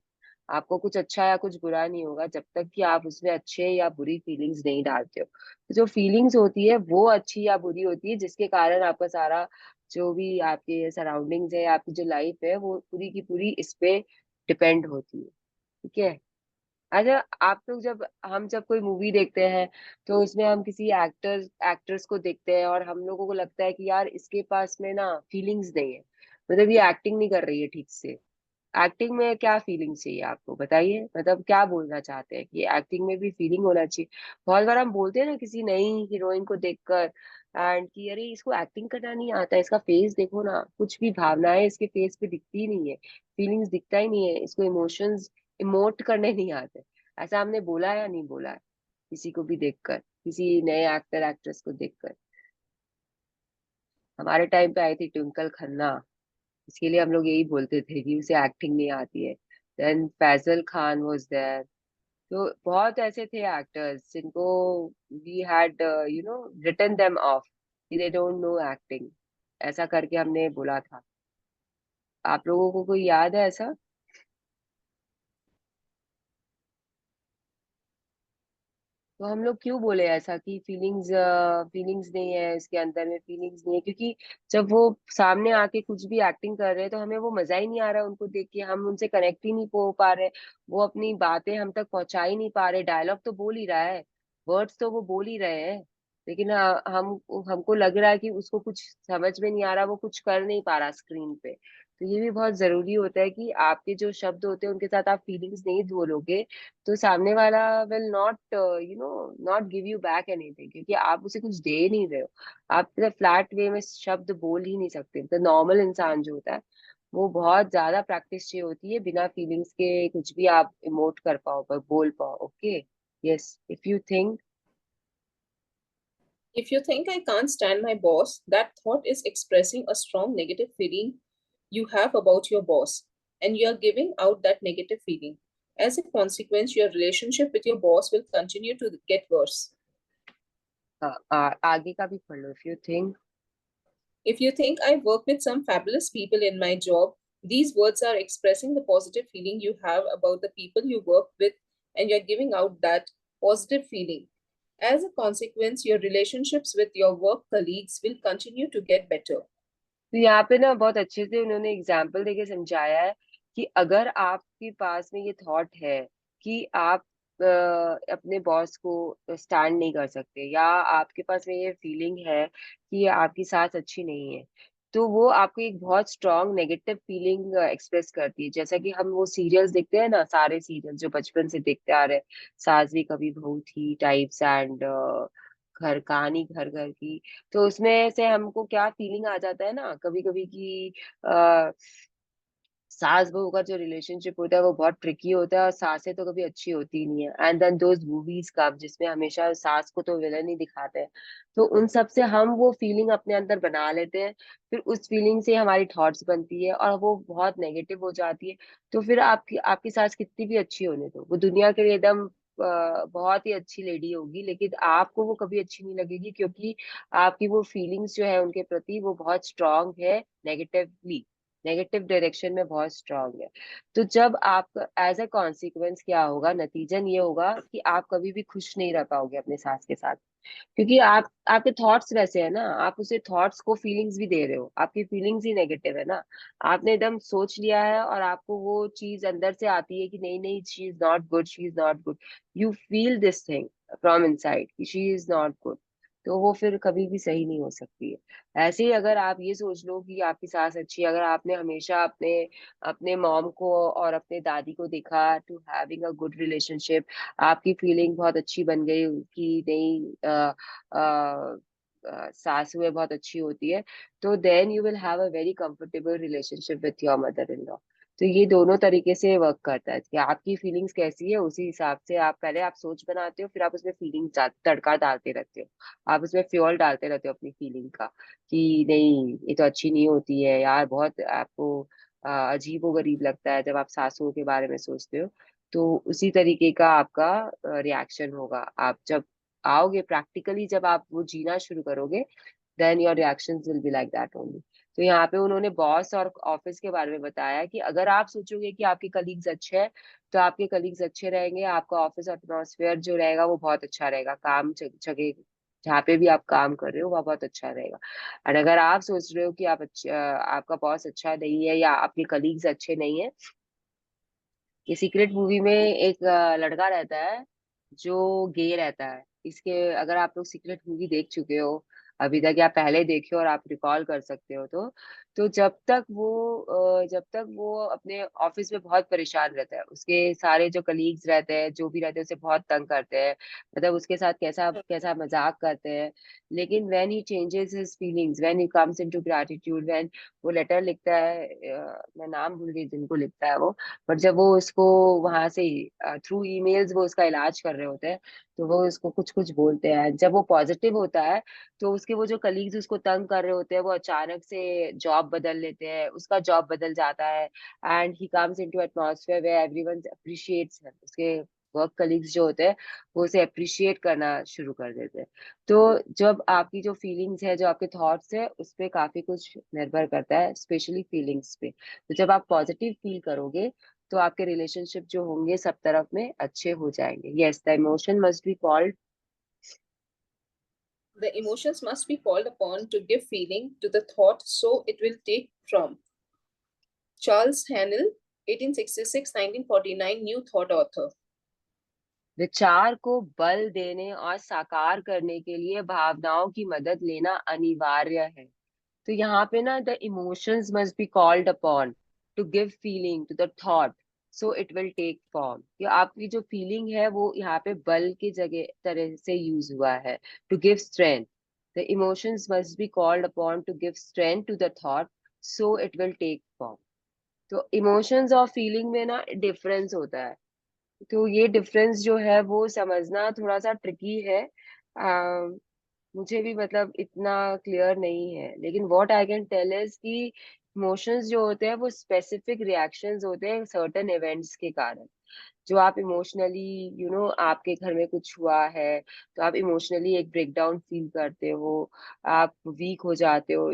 आपको कुछ अच्छा या कुछ बुरा नहीं होगा जब तक कि आप उसमें अच्छे या बुरी फीलिंग्स नहीं डालते हो। तो जो फीलिंग्स होती है वो अच्छी या बुरी होती है, जिसके कारण आपका सारा जो भी आपके सराउंडिंग्स है, आपकी जो लाइफ है, वो पूरी की पूरी इस पे डिपेंड होती है। ठीक है। अच्छा, आप लोग जब हम जब कोई मूवी देखते हैं तो उसमें हम किसी एक्टर्स को देखते हैं और हम लोगों को लगता है कि यार इसके पास में ना फीलिंग्स नहीं है, मतलब ये एक्टिंग नहीं कर रही है ठीक से। एक्टिंग में क्या फीलिंग चाहिए आपको बताइए, मतलब क्या बोलना चाहते हैं कि एक्टिंग में भी फीलिंग होना चाहिए। बहुत बार हम बोलते हैं ना किसी नई हीरोइन को देखकर, एंड कि अरे इसको एक्टिंग करना नहीं आता, इसका फेस देखो ना, कुछ भी भावनाएं इसके फेस पे दिखती ही नहीं है, फीलिंग्स दिखता ही नहीं है, इसको इमोशंस इमोट करने नहीं आते। ऐसा हमने बोला है या नहीं बोला है किसी को भी देखकर, किसी नए एक्टर एक्ट्रेस को देखकर? हमारे टाइम पे आई थी ट्विंकल खन्ना, इसके लिए हम लोग यही बोलते थे कि उसे एक्टिंग नहीं आती है। Then Faisal Khan was there. तो बहुत ऐसे थे एक्टर्स जिनको we had written them off, they don't know acting, ऐसा करके हमने बोला था। आप लोगों को कोई याद है ऐसा? तो हम लोग क्यों बोले ऐसा कि फीलिंग्स नहीं है इसके अंदर में, फीलिंग्स नहीं है, क्योंकि जब वो सामने आके कुछ भी एक्टिंग कर रहे हैं तो हमें वो मजा ही नहीं आ रहा उनको देख के, हम उनसे कनेक्ट ही नहीं हो पा रहे, वो अपनी बातें हम तक पहुंचा ही नहीं पा रहे। डायलॉग तो बोल ही रहा है, वर्ड्स तो वो बोल ही रहे हैं, लेकिन हम हमको लग रहा है कि उसको कुछ समझ में नहीं आ रहा, वो कुछ कर नहीं पा रहा स्क्रीन पे। तो ये भी बहुत जरूरी होता है कि आपके जो शब्द होते हैं उनके साथ आप फीलिंग्स नहीं बोलोगे, तो सामने वाला will not not give you back anything, क्योंकि आप उसे कुछ दे नहीं रहे हो। आप फ्लैट वे में शब्द बोल ही नहीं सकते। तो नॉर्मल इंसान जो होता है वो बहुत ज्यादा प्रैक्टिस चाहिए होती है, बिना फीलिंग्स के कुछ भी आप इमोट कर पाओ, पर बोल पाओ। Okay, yes, if you think. If you think I can't stand my boss, that thought is expressing a strong negative feeling you have about your boss, and you are giving out that negative feeling. As a consequence, your relationship with your boss will continue to get worse. आगे का भी पढ़ लो. If you think If you think I work with some fabulous people in my job, these words are expressing the positive feeling you have about the people you work with, and you're giving out that positive feeling. As a consequence, your relationships with your work colleagues will continue to get better. तो यहाँ पे ना बहुत अच्छे से उन्होंने example देके समझाया है कि अगर आपके पास में ये थॉट है कि आप अपने बॉस को स्टैंड नहीं कर सकते, या आपके पास में ये फीलिंग है कि आपकी सास अच्छी नहीं है, तो वो आपको एक बहुत स्ट्रॉन्ग नेगेटिव फीलिंग एक्सप्रेस करती है. जैसा कि हम वो सीरियल्स देखते हैं ना, सारे सीरियल जो बचपन से देखते आ रहे हैं, सास भी कभी बहू थी टाइप्स, एंड घर कहानी घर घर की, तो उसमें से हमको क्या फीलिंग आ जाता है ना कभी कभी कि आ, सास बहू का जो रिलेशनशिप होता है वो बहुत ट्रिकी होता है, और सासें तो कभी अच्छी होती ही नहीं है. एंड देन दोज मूवीज का जिसमें हमेशा सास को तो विलन ही दिखाते हैं, तो उन सब से हम वो फीलिंग अपने अंदर बना लेते हैं. फिर उस फीलिंग से हमारी थॉट्स बनती है और वो बहुत नेगेटिव हो जाती है. तो फिर आपकी आपकी सास कितनी भी अच्छी होने दो, वो दुनिया के लिए एकदम बहुत ही अच्छी लेडी होगी, लेकिन आपको वो कभी अच्छी नहीं लगेगी, क्योंकि आपकी वो फीलिंग्स जो है उनके प्रति वो बहुत स्ट्रांग है, नेगेटिवली, नेगेटिव डायरेक्शन में बहुत स्ट्रांग है. तो जब आप एज अ कॉन्सिक्वेंस क्या होगा, नतीजन ये होगा कि आप कभी भी खुश नहीं रह पाओगे अपने सास के साथ, क्योंकि आप आपके थॉट्स वैसे है ना, आप उसे थॉट्स को फीलिंग्स भी दे रहे हो, आपकी फीलिंग्स ही नेगेटिव है ना. आपने एकदम सोच लिया है और आपको वो चीज अंदर से आती है कि नहीं नहीं, she is not good, she is not good. You feel this thing from inside कि शी इज नॉट गुड, तो वो फिर कभी भी सही नहीं हो सकती है. ऐसे ही अगर आप ये सोच लो कि आपकी सास अच्छी है, अगर आपने हमेशा अपने अपने मॉम को और अपने दादी को देखा to having a good relationship, आपकी फीलिंग बहुत अच्छी बन गई कि नहीं, सासू है बहुत अच्छी होती है, तो then you will have a very comfortable relationship with your mother in law. तो ये दोनों तरीके से वर्क करता है कि आपकी फीलिंग्स कैसी है उसी हिसाब से आप पहले आप सोच बनाते हो, फिर आप उसमें फीलिंग तड़का डालते रहते हो, आप उसमें फ्यूल डालते रहते हो अपनी फीलिंग का कि नहीं ये तो अच्छी नहीं होती है यार, बहुत आपको अजीब व गरीब लगता है जब आप सासुओं के बारे में सोचते हो. तो उसी तरीके का आपका रिएक्शन होगा. आप जब आओगे प्रैक्टिकली, जब आप वो जीना शुरू करोगे, then your reactions will be like that only. तो यहाँ पे उन्होंने बॉस और ऑफिस के बारे में बताया कि अगर आप सोचोगे कि आपके कलीग्स अच्छे हैं, तो आपके कलीग्स अच्छे रहेंगे, आपका ऑफिस एटमॉस्फेयर जो रहेगा वो बहुत अच्छा रहेगा, काम जगह जहाँ पे भी आप काम कर रहे हो वह बहुत अच्छा रहेगा. और अगर आप सोच रहे हो कि आपका बॉस अच्छा नहीं है या आपके कलीग्स अच्छे नहीं है, ये सीक्रेट मूवी में एक लड़का रहता है जो गे रहता है. इसके अगर आप लोग सीक्रेट मूवी देख चुके हो अभी तक, या पहले देखे हो और आप रिकॉल कर सकते हो, तो जब तक वो अपने ऑफिस में बहुत परेशान रहता है, उसके सारे जो कलीग्स रहते हैं जो भी रहते हैं उसे बहुत तंग करते हैं, मतलब उसके साथ कैसा कैसा मजाक करते हैं. लेकिन when he changes his feelings, when he comes into gratitude, when वो लेटर लिखता है, मैं नाम भूल गई जिनको लिखता है वो, बट जब वो उसको वहां से थ्रू ईमेल्स वो उसका इलाज कर रहे होते हैं, तो वो उसको कुछ कुछ बोलते हैं. जब वो पॉजिटिव होता है तो उसके वो जो कलीग्स उसको तंग कर रहे होते हैं वो अचानक से जॉब बदल लेते हैं, उसका जॉब बदल जाता है, and he comes into atmosphere where everyone appreciates him. उसके वर्क कलीग्स जो होते हैं वो उसे अप्रिशिएट करना शुरू कर देते हैं. तो जब आपकी जो फीलिंग्स है, जो आपके थॉट्स है, उस पे काफी कुछ निर्भर करता है, स्पेशली फीलिंग्स पे. तो जब आप पॉजिटिव फील करोगे तो आपके रिलेशनशिप जो होंगे सब तरफ में अच्छे हो जाएंगे. Yes, the emotion must be called. The emotions must be called upon to give feeling to the thought, so it will take from. Charles Hannell, 1866-1949, New Thought author. विचार को बल देने और साकार करने के लिए भावनाओं की मदद लेना अनिवार्य है. तो यहाँ पे ना, the emotions must be called upon to give feeling to the thought, so it will take form. कि आपकी जो फीलिंग है वो यहाँ पे बल की जगह तरह से यूज हुआ है, to give strength. The emotions must be called upon to give strength to the thought, so it will take form. तो इमोशंस और फीलिंग में ना डिफरेंस होता है. तो ये डिफरेंस जो है वो समझना थोड़ा सा ट्रिकी है. मुझे भी मतलब इतना क्लियर नहीं है, लेकिन what I can tell is कि इमोशंस जो होते हैं वो स्पेसिफिक रिएक्शंस होते हैं सर्टेन इवेंट्स के कारण। जो आप इमोशनली आपके घर में कुछ हुआ है, तो आप इमोशनली एक ब्रेकडाउन फील करते हो, आप वीक हो जाते हो,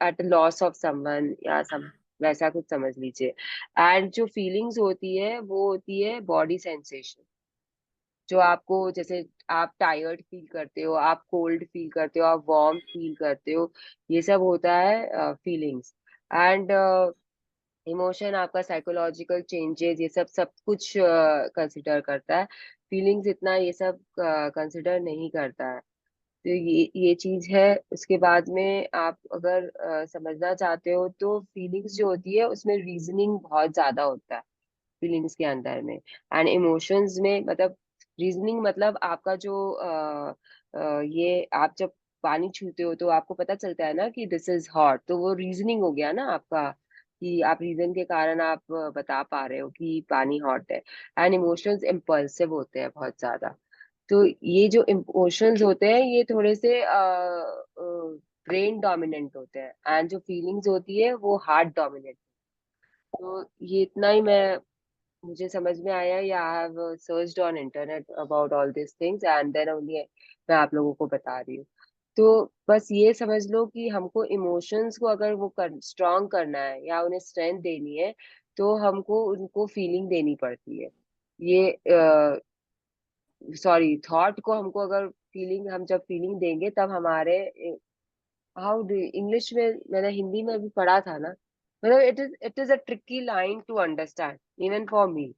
एट लॉस ऑफ समवन या सम वैसा कुछ समझ लीजिए। एंड जो फीलिंग्स होती है वो होती है बॉडी सेंसेशन। जो आपको, जैसे आप टायर्ड फील करते हो, आप कोल्ड फील करते हो, आप वार्म फील करते हो, ये सब होता है फीलिंग्स। एंड इमोशन आपका साइकोलॉजिकल चेंजेस, ये सब सब कुछ कंसिडर करता है। फीलिंग्स इतना ये सब कंसिडर नहीं करता है। तो ये चीज है। उसके बाद में आप अगर समझना चाहते हो तो फीलिंग्स जो होती है उसमें रीजनिंग बहुत ज्यादा होता है फीलिंग्स के अंदर में। एंड इमोशंस में मतलब रीजनिंग मतलब आपका जो ये आप जब पानी छूते हो तो आपको पता चलता है ना कि दिस इज हॉट, तो वो रीजनिंग हो गया ना आपका, कि आप रीजन के कारण आप बता पा रहे हो कि पानी हॉट है। एंड इमोशंस इम्पल्सिव होते हैं बहुत ज्यादा। तो ये जो इमोशंस होते हैं ये थोड़े से ब्रेन डोमिनेंट होते हैं, एंड जो फीलिंग्स होती है वो हार्ट डोमिनेंट। तो ये इतना ही मैं मुझे समझ में आया, या I have searched on internet about all this things and then only मैं आप लोगों को बता रही हूँ। तो बस ये समझ लो कि हमको इमोशंस को अगर वो स्ट्रांग करना है या उन्हें स्ट्रेंथ देनी है, तो हमको उनको फीलिंग देनी पड़ती है। ये सॉरी, थॉट को हमको अगर फीलिंग, हम जब फीलिंग देंगे तब हमारे, हाउ डू इंग्लिश में, मैंने हिंदी में भी पढ़ा था ना, मतलब it is a tricky line to understand even for me.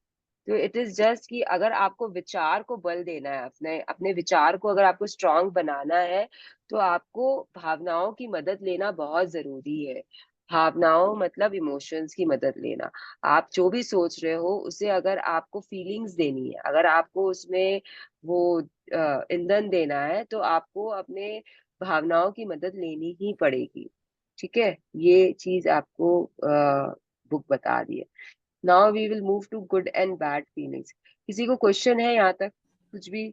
तो इट इज जस्ट कि अगर आपको विचार को बल देना है, अपने अपने विचार को अगर आपको स्ट्रांग बनाना है, तो आपको भावनाओं की मदद लेना बहुत जरूरी है। भावनाओं मतलब इमोशंस की मदद लेना। आप जो भी सोच रहे हो उसे अगर आपको फीलिंग्स देनी है, अगर आपको उसमें वो ईंधन देना है, तो आपको अपने भावनाओं की मदद लेनी ही पड़ेगी। ठीक है, ये चीज आपको बुक बता रही है। Now we will move to good and bad feelings. किसी को क्वेश्चन है यहाँ तक कुछ भी?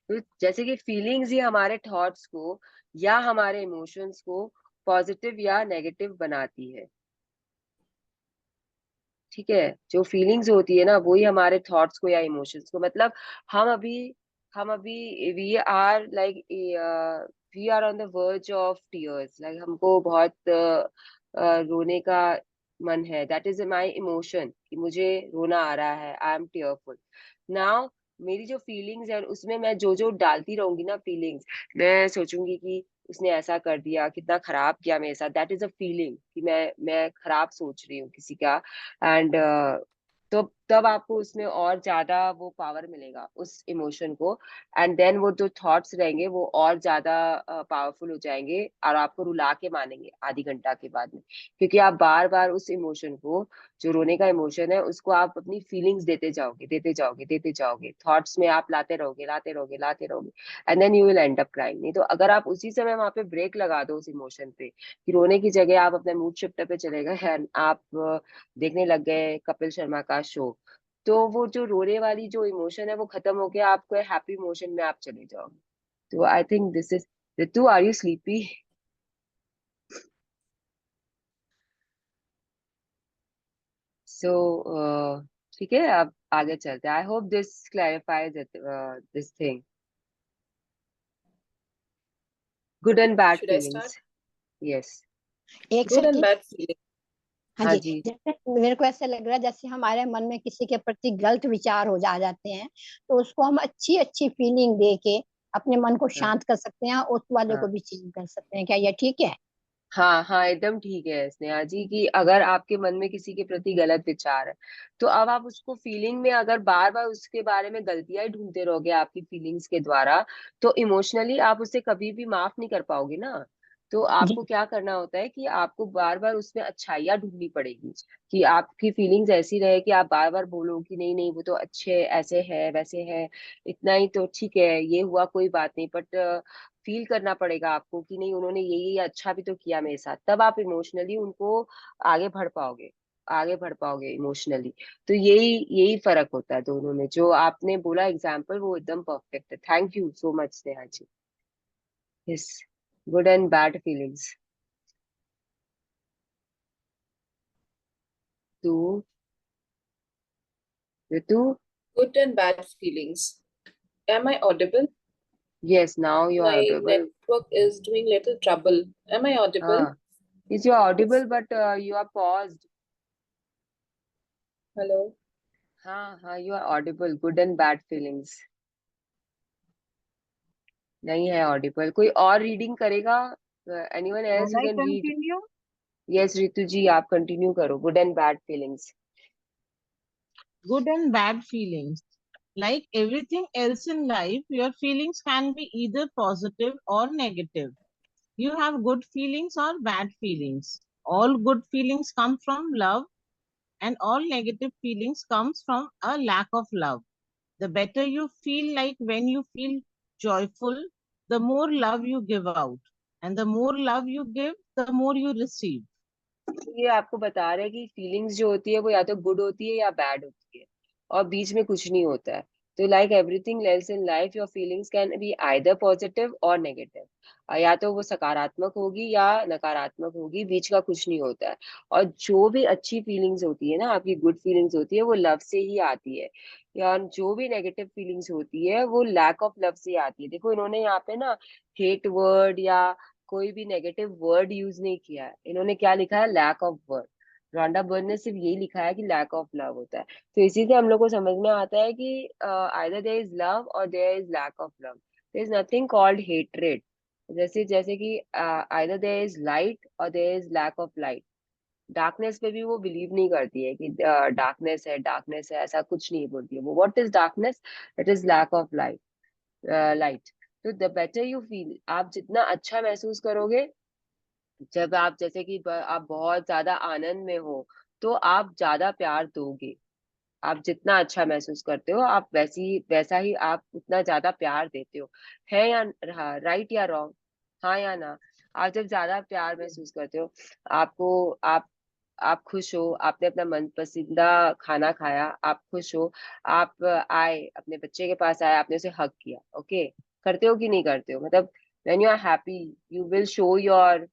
तो जैसे कि फीलिंग्स ही हमारे थॉट्स को या हमारे इमोशंस को पॉजिटिव या नेगेटिव बनाती है। ठीक है, जो फीलिंग्स होती है ना वही हमारे थॉट्स को या इमोशंस को, मतलब हम अभी हम अभी we are like we are on the verge of tears, like हमको बहुत रोने का मन है, दैट इज माई इमोशन कि मुझे रोना आ रहा है, आई एम टीयरफुल नाउ। मेरी जो फीलिंग्स है उसमें मैं जो जो डालती रहूंगी ना फीलिंग्स, मैं सोचूंगी कि उसने ऐसा कर दिया, कितना खराब किया मेरे साथ, दैट इज अ फीलिंग कि मैं खराब सोच रही हूँ किसी का। एंड तो तब आपको उसमें और ज्यादा वो पावर मिलेगा उस इमोशन को। एंड देन वो जो थॉट्स रहेंगे वो और ज्यादा पावरफुल हो जाएंगे और आपको रुला के मानेंगे आधी घंटा के बाद में, क्योंकि आप बार बार उस इमोशन को, जो रोने का इमोशन है उसको आप अपनी फीलिंग्स देते जाओगे, देते जाओगे, देते जाओगे, थॉट्स में आप लाते रहोगे, लाते रहोगे, लाते रहोगे, and then you will end up crying. नहीं तो अगर आप उसी समय वहां पे ब्रेक लगा दो उस इमोशन पे, कि रोने की जगह आप अपने मूड शिफ्टर पे चले गए हैं, आप देखने लग गए कपिल शर्मा का शो, तो वो जो रोने वाली जो इमोशन है वो खत्म होके आपको हैप्पी इमोशन में आप चले जाओगे। तो I think this is, Ritu are you sleepy? So ठीक है, अब आगे चलते हैं। I hope this clarifies this thing, good and bad Should I start? Feelings. Yes. एक Good and second. bad feeling. हाँ हाँ जी, जी। जैसे मेरे को ऐसा लग रहा है जैसे हमारे मन में किसी के प्रति गलत विचार हो जाते हैं, तो उसको हम अच्छी अच्छी फीलिंग दे के अपने मन को हाँ शांत कर सकते हैं, उस वाले को हाँ भी चेंज कर सकते हैं। क्या ये ठीक है? हाँ हाँ, एकदम ठीक है स्नेहा जी, कि अगर आपके मन में किसी के प्रति गलत विचार है, तो अब आप उसको फीलिंग में अगर बार बार उसके बारे में गलतियां ही ढूंढते रहोगे आपकी फीलिंग्स के द्वारा, तो इमोशनली आप उसे कभी भी माफ नहीं कर पाओगे ना। तो जी। आपको क्या करना होता है कि आपको बार बार उसमें अच्छाइयाँ ढूंढनी पड़ेगी, कि आपकी फीलिंग्स ऐसी रहे कि आप बार बार बोलो कि नहीं नहीं वो तो अच्छे ऐसे है वैसे है, इतना ही तो ठीक है, ये हुआ कोई बात नहीं, बट फील करना पड़ेगा आपको कि नहीं उन्होंने ये अच्छा भी तो किया मेरे साथ, तब आप इमोशनली उनको आगे बढ़ पाओगे। आगे बढ़ पाओगे इमोशनली। तो यही यही फर्क होता है दोनों में। जो आपने बोला एग्जाम्पल वो एकदम परफेक्ट है। Thank you so much Neha ji. Yes, good and bad feelings. To Ritu. Good and bad feelings. Am I audible? Yes, now you are My audible. network is doing little trouble. Am I audible? हाँ, is you are audible but you are paused। Hello. हाँ हाँ, you are audible. Good and bad feelings नहीं है audible. कोई और reading करेगा? Anyone else Shall who I can read? continue? Yes Ritu ji, आप continue करो। Good and bad feelings. Good and bad feelings. Like everything else in life, your feelings can be either positive or negative. You have good feelings or bad feelings. All good feelings come from love, and all negative feelings comes from a lack of love. The better you feel, like when you feel joyful, the more love you give out. And the more love you give, the more you receive. ये आपको बता रहे हैं कि feelings जो होती है वो या तो गुड होती है या बैड होती है, और बीच में कुछ नहीं होता है। तो like everything else in life, your feelings can be either positive और नेगेटिव। या तो वो सकारात्मक होगी या नकारात्मक होगी, बीच का कुछ नहीं होता है। और जो भी अच्छी फीलिंग्स होती है ना, आपकी गुड फीलिंग्स होती है, वो लव से ही आती है। या जो भी नेगेटिव फीलिंग्स होती है वो लैक ऑफ लव से आती है। देखो इन्होंने यहाँ पे ना हेट वर्ड या कोई भी नेगेटिव वर्ड यूज नहीं किया है। इन्होंने क्या लिखा है? Lack of word. Rhonda Byrne ने सिर्फ यही लिखा है कि लैक ऑफ लव होता है। तो इसी से हम लोग को समझ में आता है कि आइदर देयर इज लव और there is lack of love. There is nothing called hatred. जैसे जैसे कि आइदर देयर इज लाइट और there is lack of light. Darkness पे भी वो बिलीव नहीं करती है कि डार्कनेस है, ऐसा कुछ नहीं बोलती है वो। What is darkness? It is lack of light. Light. तो द बेटर यू फील, आप जितना अच्छा महसूस करोगे, जब आप जैसे कि आप बहुत ज्यादा आनंद में हो तो आप ज्यादा प्यार दोगे। आप जितना अच्छा महसूस करते हो, आप वैसा ही आप उतना ज्यादा प्यार देते हो। है या राइट या रॉन्ग? हाँ या ना? आप जब ज्यादा प्यार महसूस करते हो, आपको आप खुश हो, आपने अपना मन पसंदीदा खाना खाया, आप खुश हो, आप आए अपने बच्चे के पास आए, आपने उसे हक किया। ओके, करते हो कि नहीं करते हो? मतलब when you are happy you will show your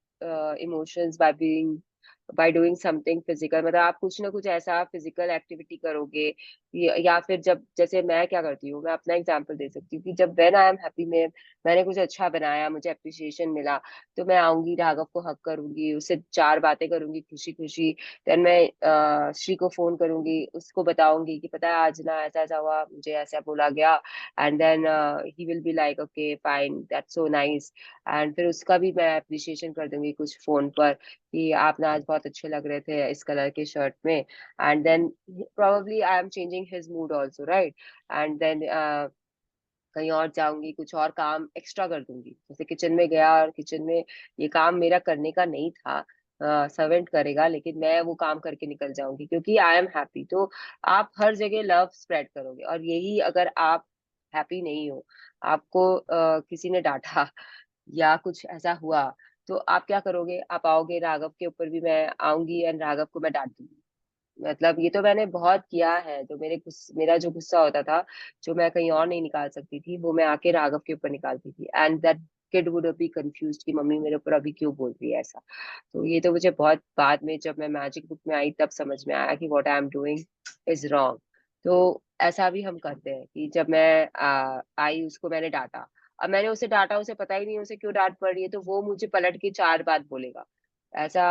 emotions by doing something physical. मतलब आप कुछ ना कुछ ऐसा फिजिकल एक्टिविटी करोगे। या फिर जब, जैसे मैं क्या करती हूँ, मैं अपना एग्जांपल दे सकती हूँ कि जब व्हेन आई एम हैप्पी, में मैंने कुछ अच्छा बनाया, मुझे अप्रिसिएशन मिला, तो मैं आऊंगी, राघव को हक करूंगी, उससे चार बातें करूंगी खुशी खुशी। देन मैं श्री को फोन करूंगी, उसको बताऊंगी कि पता है आज ना ऐसा ऐसा हुआ, मुझे ऐसा बोला गया। And then he will be like okay fine, that's so nice. And फिर उसका भी मैं अप्रिशिएशन कर दूंगी कुछ फोन पर कि आप ना आज बहुत अच्छे लग रहे थे इस कलर के शर्ट में। And then probably I am changing his mood also, right? And then कहीं और जाऊंगी, कुछ और काम एक्स्ट्रा कर दूंगी। जैसे किचन में गया और किचन में ये काम मेरा करने का नहीं था, सर्वेंट करेगा, लेकिन मैं वो काम करके निकल जाऊंगी क्योंकि आई एम हैप्पी। तो आप हर जगह लव स्प्रेड करोगे। और यही अगर आप हैप्पी नहीं हो, आपको किसी ने डांटा या कुछ ऐसा हुआ, तो आप क्या करोगे? आप आओगे, राघव के ऊपर भी मैं आऊंगी एंड राघव को मैं डांट दूंगी। मतलब ये तो मैंने बहुत किया है। जो मेरा जो गुस्सा होता था, जो मैं कहीं और नहीं निकाल सकती थी, वो मैं आके राघव के ऊपर निकालती थी। And that kid would be confused कि मम्मी मेरे ऊपर अभी क्यों बोल रही है ऐसा। तो ये तो मुझे बहुत बाद में, जब मैं मैजिक बुक में आई, तब समझ में आया कि what I am doing is wrong. तो ऐसा भी हम करते हैं कि जब मैं आई, उसको मैंने डांटा। अब मैंने उसे डांटा, उसे पता ही नहीं उसे क्यों डांट पड़ रही है, तो वो मुझे पलट के चार बात बोलेगा। ऐसा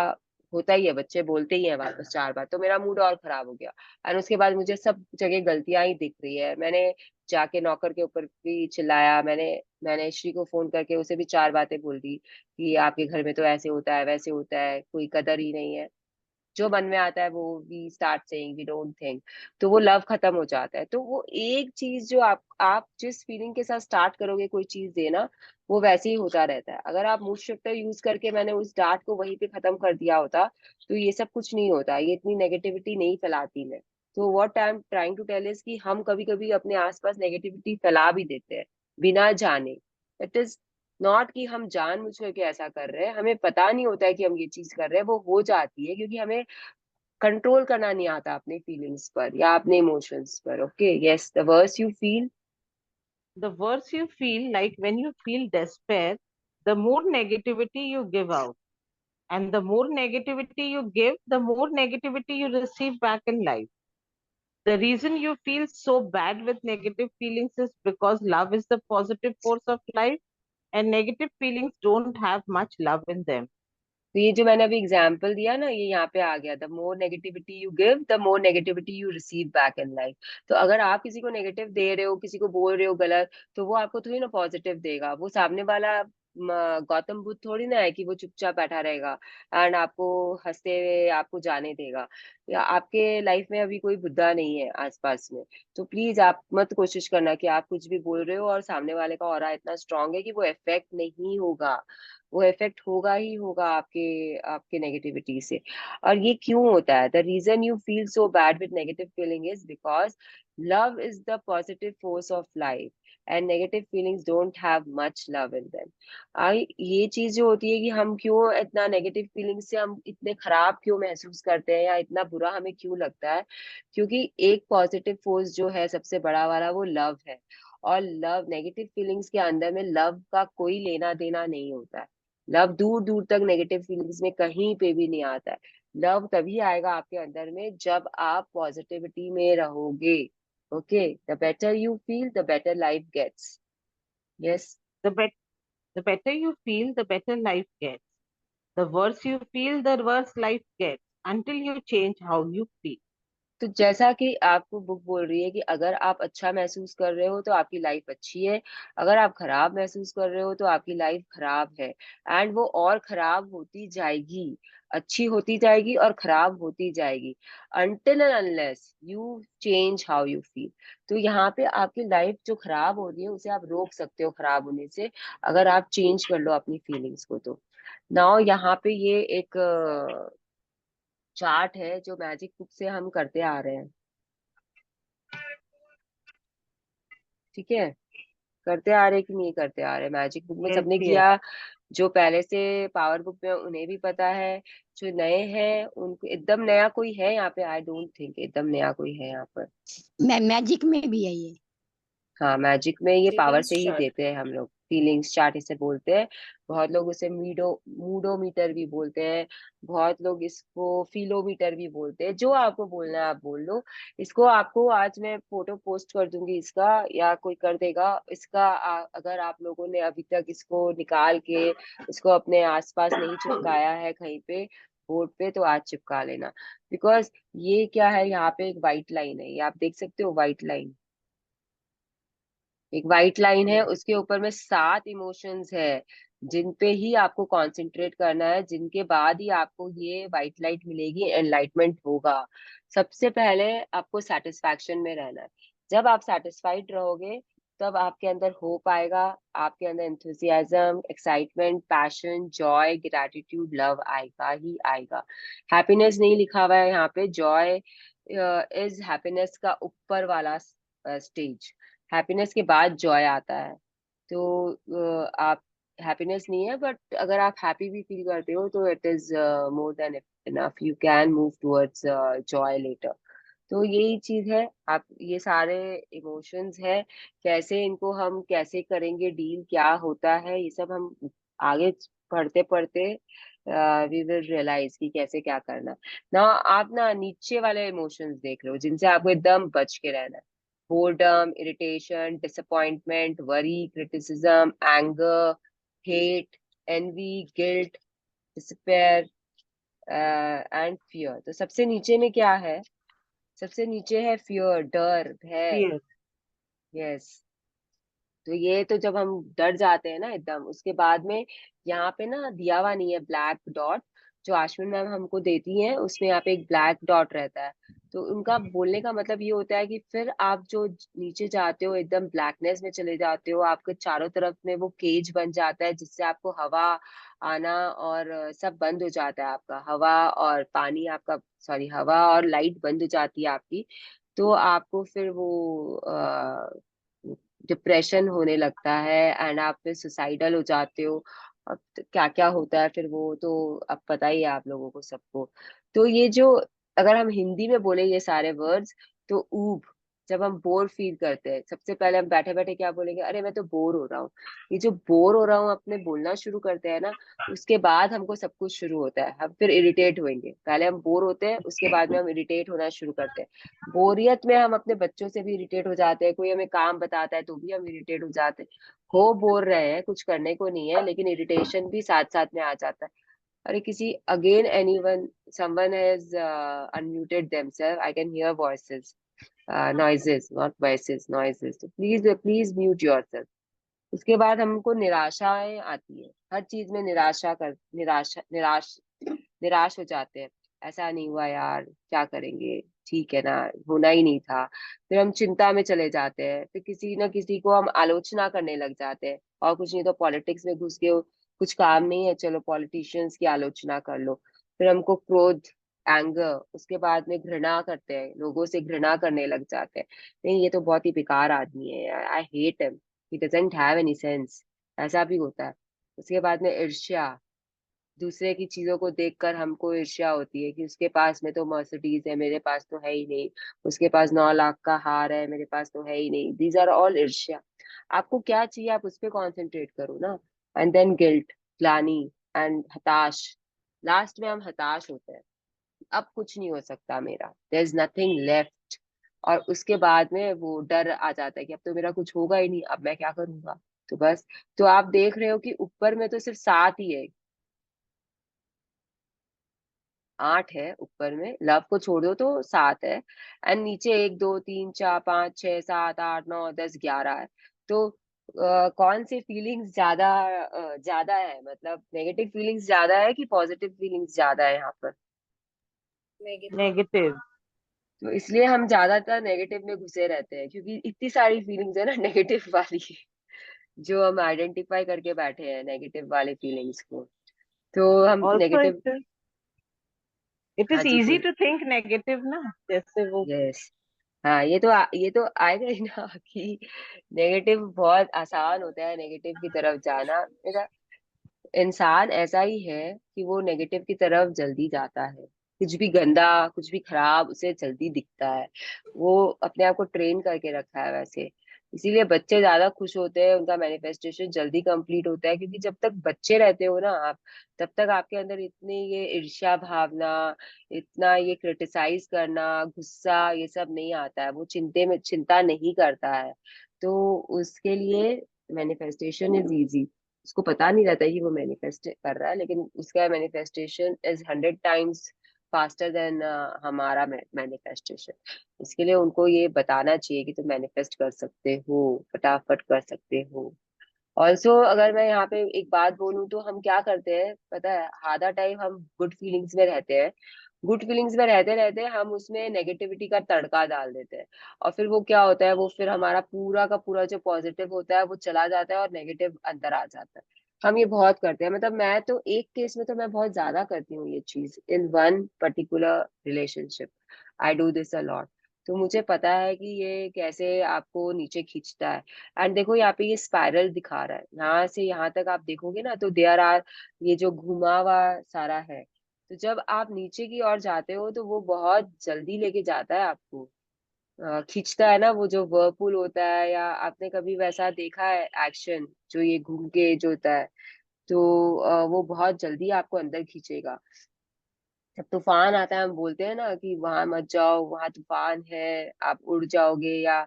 होता ही है, बच्चे बोलते ही हैं वापस चार बार। तो मेरा मूड और खराब हो गया। और उसके बाद मुझे सब जगह गलतियां ही दिख रही है। मैंने जाके नौकर के ऊपर भी चिल्लाया, मैंने श्री को फोन करके उसे भी चार बातें बोल दी कि आपके घर में तो ऐसे होता है, वैसे होता है, कोई कदर ही नहीं है। जो मन में आता है वो we start saying, we don't think. तो वो लव खत्म हो जाता है। तो वो एक चीज जो आप जिस फीलिंग के साथ स्टार्ट करोगे कोई चीज देना, वो वैसे ही होता रहता है। अगर आप मूड शिफ्टर यूज करके मैंने उस डांट को वहीं पे खत्म कर दिया होता, तो ये सब कुछ नहीं होता, ये इतनी नेगेटिविटी नहीं फैलाती मैं। तो what I am trying to tell is कि हम कभी कभी अपने आसपास नेगेटिविटी फैला भी देते हैं बिना जाने। इट इज नॉट कि हम जानबूझ करके ऐसा कर रहे हैं, हमें पता नहीं होता है कि हम ये चीज कर रहे हैं, वो हो जाती है क्योंकि हमें कंट्रोल करना नहीं आता अपने फीलिंग्स पर या अपने इमोशंस पर. Okay, yes, the worse you feel. The worse you feel, like when you feel despair, the more negativity you give out. And the more negativity you give, the more negativity you receive back in life. The reason you feel so bad with negative feelings is because love is the positive force of life, and negative feelings don't have much love in them. तो ये जो मैंने अभी example दिया ना, ये यहाँ पे आ गया, the more negativity you give the more negativity you receive back in life. तो अगर आप किसी को नेगेटिव दे रहे हो, किसी को बोल रहे हो गलत, तो वो आपको थोड़ी ना पॉजिटिव देगा. वो सामने वाला गौतम बुद्ध थोड़ी ना है कि वो चुपचाप बैठा रहेगा एंड आपको हंसते हुए आपको जाने देगा. या आपके लाइफ में अभी कोई बुद्धा नहीं है आसपास में. तो प्लीज आप मत कोशिश करना कि आप कुछ भी बोल रहे हो और सामने वाले का ऑरा इतना स्ट्रांग है कि वो इफेक्ट नहीं होगा. वो इफेक्ट होगा ही होगा आपके आपके नेगेटिविटी से. और ये क्यों होता है? The reason you feel so bad with negative feeling is because love is the positive force of life and negative feelings don't have much love in them. I ये चीज जो होती है कि हम क्यों इतना नेगेटिव फीलिंग से हम इतने खराब क्यों महसूस करते हैं या इतना बुरा हमें क्यों लगता है, क्योंकि एक पॉजिटिव फोर्स जो है सबसे बड़ा वाला वो लव है. और लव, नेगेटिव फीलिंग्स के अंदर में लव का कोई लेना देना नहीं होता है. लव दूर दूर तक नेगेटिव फीलिंग्स में कहीं पे भी नहीं आता है. लव तभी आएगा आपके अंदर में जब आप पॉजिटिविटी में रहोगे. Okay, the better you feel the better life gets. Yes. The, bet- the better you feel, the better life gets. The worse you feel, the worse life gets until you change how you feel. तो जैसा कि आपको book बोल रही है कि अगर आप अच्छा महसूस कर रहे हो तो आपकी लाइफ अच्छी है, अगर आप खराब महसूस कर रहे हो तो आपकी लाइफ खराब है. एंड वो और खराब होती जाएगी, अच्छी होती जाएगी और खराब होती जाएगी, until and unless you change how you feel. तो यहाँ पे आपकी लाइफ जो खराब हो रही है उसे आप रोक सकते हो खराब होने से, अगर आप चेंज कर लो अपनी फीलिंग्स को. तो नाउ यहाँ पे ये एक चार्ट है जो मैजिक बुक से हम करते आ रहे हैं. ठीक है, करते आ रहे कि नहीं करते आ रहे? मैजिक बुक में Yes, सबने yes. किया. जो पहले से पावर बुक में उन्हें भी पता है. जो नए हैं उनको, एकदम नया कोई है यहाँ पे? आई डोंट थिंक एकदम नया कोई है यहाँ पर. मैजिक में भी है ये. हाँ, मैजिक में ये पावर Feelings से ही chart. देते हैं हम लोग. फीलिंग्स चार्ट इसे बोलते हैं. बहुत लोग उसे मूडोमीटर भी बोलते हैं. बहुत लोग इसको फीलोमीटर भी बोलते हैं. जो आपको बोलना है आप बोल लो. इसको आपको आज मैं फोटो पोस्ट कर दूंगी इसका, या कोई कर देगा इसका. अगर आप लोगों ने अभी तक इसको निकाल के इसको अपने आसपास नहीं चिपकाया है कहीं पे बोर्ड पे, तो आज चिपका लेना. बिकॉज ये क्या है, यहाँ पे एक व्हाइट लाइन है, ये आप देख सकते हो. व्हाइट लाइन, एक वाइट लाइन है, उसके ऊपर में 7 इमोशंस है जिन पे ही आपको कंसंट्रेट करना है, जिनके बाद ही आपको ये वाइट लाइट मिलेगी, एनलाइटमेंट होगा. सबसे पहले आपको सेटिस्फैक्शन में रहना है. जब आप सेटिस्फाइड रहोगे तब आपके अंदर होप आएगा, आपके अंदर enthusiasm, excitement, passion, Joy, gratitude, love आएगा ही आएगा. हैप्पीनेस नहीं लिखा हुआ है यहाँ पे. जॉय इज हैप्पीनेस का ऊपर वाला स्टेज. हैप्पीनेस के बाद जॉय आता है. तो आप हैप्पीनेस नहीं है, बट अगर आप हैप्पी भी फील करते हो तो it is more than enough. You can move towards joy later. तो यही चीज है. आप ये सारे इमोशंस है, कैसे इनको हम कैसे करेंगे डील, क्या होता है, ये सब हम आगे पढ़ते पढ़ते वी विल रियलाइज कि कैसे क्या करना. ना आप ना नीचे वाले इमोशंस देख लो जिनसे आपको एकदम बच के रहना है. boredom, irritation, disappointment, worry, criticism, anger, hate, envy, guilt, despair, and fear. तो सबसे नीचे में क्या है? सबसे नीचे है फियर, डर, भय. Fear. यस. तो ये तो जब हम डर जाते हैं ना एकदम, उसके बाद में यहाँ पे ना दिया हुआ नहीं है ब्लैक डॉट, जो आश्विन मैम हमको देती हैं उसमें यहाँ पे एक ब्लैक डॉट रहता है. तो उनका बोलने का मतलब ये होता है कि फिर आप जो नीचे जाते हो एकदम ब्लैकनेस में चले जाते हो, आपके चारों तरफ में वो केज बन जाता है जिससे आपको हवा आना और सब बंद हो जाता है. आपका हवा और पानी, आपका सॉरी हवा और लाइट बंद हो जाती है आपकी. तो आपको फिर वो डिप्रेशन होने लगता है एंड आप फिर सुसाइडल हो जाते हो. अब क्या क्या होता है फिर वो तो अब पता ही है आप लोगों को सबको. तो ये जो अगर हम हिंदी में बोले ये सारे वर्ड्स, तो ऊब, जब हम बोर फील करते हैं, सबसे पहले हम बैठे बैठे क्या बोलेंगे, अरे मैं तो बोर हो रहा हूँ। ये जो बोर हो रहा हूँ अपने बोलना शुरू करते हैं ना, उसके बाद हमको सब कुछ शुरू होता है। हम फिर इरिटेट होंगे, पहले हम बोर होते हैं, उसके बाद में हम इरिटेट होना शुरू करते हैं। बोरियत में हम अपने बच्चों से भी इरिटेट हो जाते हैं, कोई हमें काम बताता है तो भी हम इरिटेट हो जाते हैं। हो बोल रहे हैं, कुछ करने को नहीं है, लेकिन इरिटेशन भी साथ साथ में आ जाता है। अरे किसी again anyone, someone has unmuted themselves, I can hear voices, noises, not voices, noises, तो प्लीज म्यूट योरसेल्फ। उसके बाद हमको निराशाएं आती है, हर चीज में निराश हो जाते हैं। ऐसा नहीं हुआ यार, क्या करेंगे, ठीक है ना, होना ही नहीं था। फिर हम चिंता में चले जाते हैं, फिर किसी न किसी को हम आलोचना करने लग जाते हैं, और कुछ नहीं तो पॉलिटिक्स में घुस के कुछ काम नहीं है, चलो पॉलिटिशियंस की आलोचना कर लो। फिर हमको क्रोध, एंगर, उसके बाद में घृणा करते हैं, लोगों से घृणा करने लग जाते हैं। नहीं ये तो बहुत ही बेकार आदमी है, I hate him, he doesn't have any sense, ऐसा भी होता है। उसके बाद में ईर्ष्या, दूसरे की चीजों को देखकर हमको ईर्ष्या होती है कि उसके पास में तो मर्सिडीज है, मेरे पास तो है ही नहीं, उसके पास 9 लाख का हार है, मेरे पास तो है ही नहीं। दीज आर ऑल ईर्ष्या। आपको क्या चाहिए आप उस पर कॉन्सेंट्रेट करो ना। एंड देन गिल्ट, ग्लानी, एंड हताश। लास्ट में हम हताश होते हैं, अब कुछ नहीं हो सकता मेरा, देयर इज नथिंग लेफ्ट। और उसके बाद में वो डर आ जाता है कि अब तो मेरा कुछ होगा ही नहीं, अब मैं क्या करूंगा। तो बस, तो आप देख रहे हो कि ऊपर में तो सिर्फ 7 ही है, 8 है ऊपर में, लव को छोड़ दो तो 7 है। एंड नीचे 1 2 3 4 5 6 7 8 9 10 11 है। तो कौन सी फीलिंग्स ज्यादा ज्यादा है, मतलब नेगेटिव फीलिंग्स ज्यादा है कि पॉजिटिव फीलिंग्स ज्यादा है यहाँ पर। Negative. Negative. तो इसलिए हम ज्यादातर नेगेटिव में घुसे रहते हैं, क्योंकि इतनी सारी फीलिंग्स है ना नेगेटिव वाली, जो हम आइडेंटिफाई करके बैठे हैं नेगेटिव वाले फीलिंग्स को। तो हम Also, नेगेटिव। it हाँ is जी easy बोल। to think negative ना, जैसे वो यस, हाँ ये तो आएगा ही ना कि नेगेटिव बहुत आसान होता है नेगेटिव की तरफ जाना। मेरा इंसान ऐसा ही है कि वो नेगेटिव की तरफ जल्दी जाता है, कुछ भी गंदा, कुछ भी खराब उसे जल्दी दिखता है। वो अपने आप को ट्रेन करके रखा है वैसे। इसीलिए बच्चे ज्यादा खुश होते हैं, उनका मैनिफेस्टेशन जल्दी कंप्लीट होता है, क्योंकि जब तक बच्चे रहते हो ना आप, तब तक आपके अंदर इतनी ये ईर्ष्या भावना, इतना ये क्रिटिसाइज करना, गुस्सा, ये सब नहीं आता है। वो चिंता नहीं करता है। तो उसके लिए मैनिफेस्टेशन इज इजी। उसको पता नहीं रहता कि वो मैनिफेस्ट कर रहा है, लेकिन उसका manifestation is 100 times faster than हमारा मैनिफेस्टेशन। इसके लिए उनको ये बताना चाहिए कि तुम मैनिफेस्ट कर सकते हो, फटाफट कर सकते हो। ऑल्सो अगर मैं यहाँ पे एक बात बोलूँ, तो हम क्या करते हैं पता है, आधा टाइम हम गुड फीलिंग्स में रहते हैं, गुड फीलिंग्स में रहते रहते हम उसमें नेगेटिविटी का तड़का डाल देते हैं। और फिर वो क्या होता है, वो फिर हमारा पूरा का पूरा जो पॉजिटिव होता है वो चला जाता है और नेगेटिव अंदर आ जाता है। हम ये बहुत करते हैं, मतलब मैं तो एक केस में तो मैं बहुत ज्यादा करती हूँ ये चीज, in one particular relationship I do this a lot. तो मुझे पता है कि ये कैसे आपको नीचे खींचता है। एंड देखो यहाँ पे ये स्पाइरल दिखा रहा है, यहाँ से यहाँ तक आप देखोगे ना, तो देयर आर, ये जो घुमा हुआ सारा है। तो जब आप नीचे की ओर जाते हो तो वो बहुत जल्दी लेके जाता है आपको, खींचता है ना, वो जो वर्लपूल होता है, या आपने कभी वैसा देखा है एक्शन, जो ये घूम के जो होता है, तो वो बहुत जल्दी आपको अंदर खींचेगा। जब तूफान आता है, हम बोलते हैं ना कि वहां मत जाओ, वहां तूफान है, आप उड़ जाओगे, या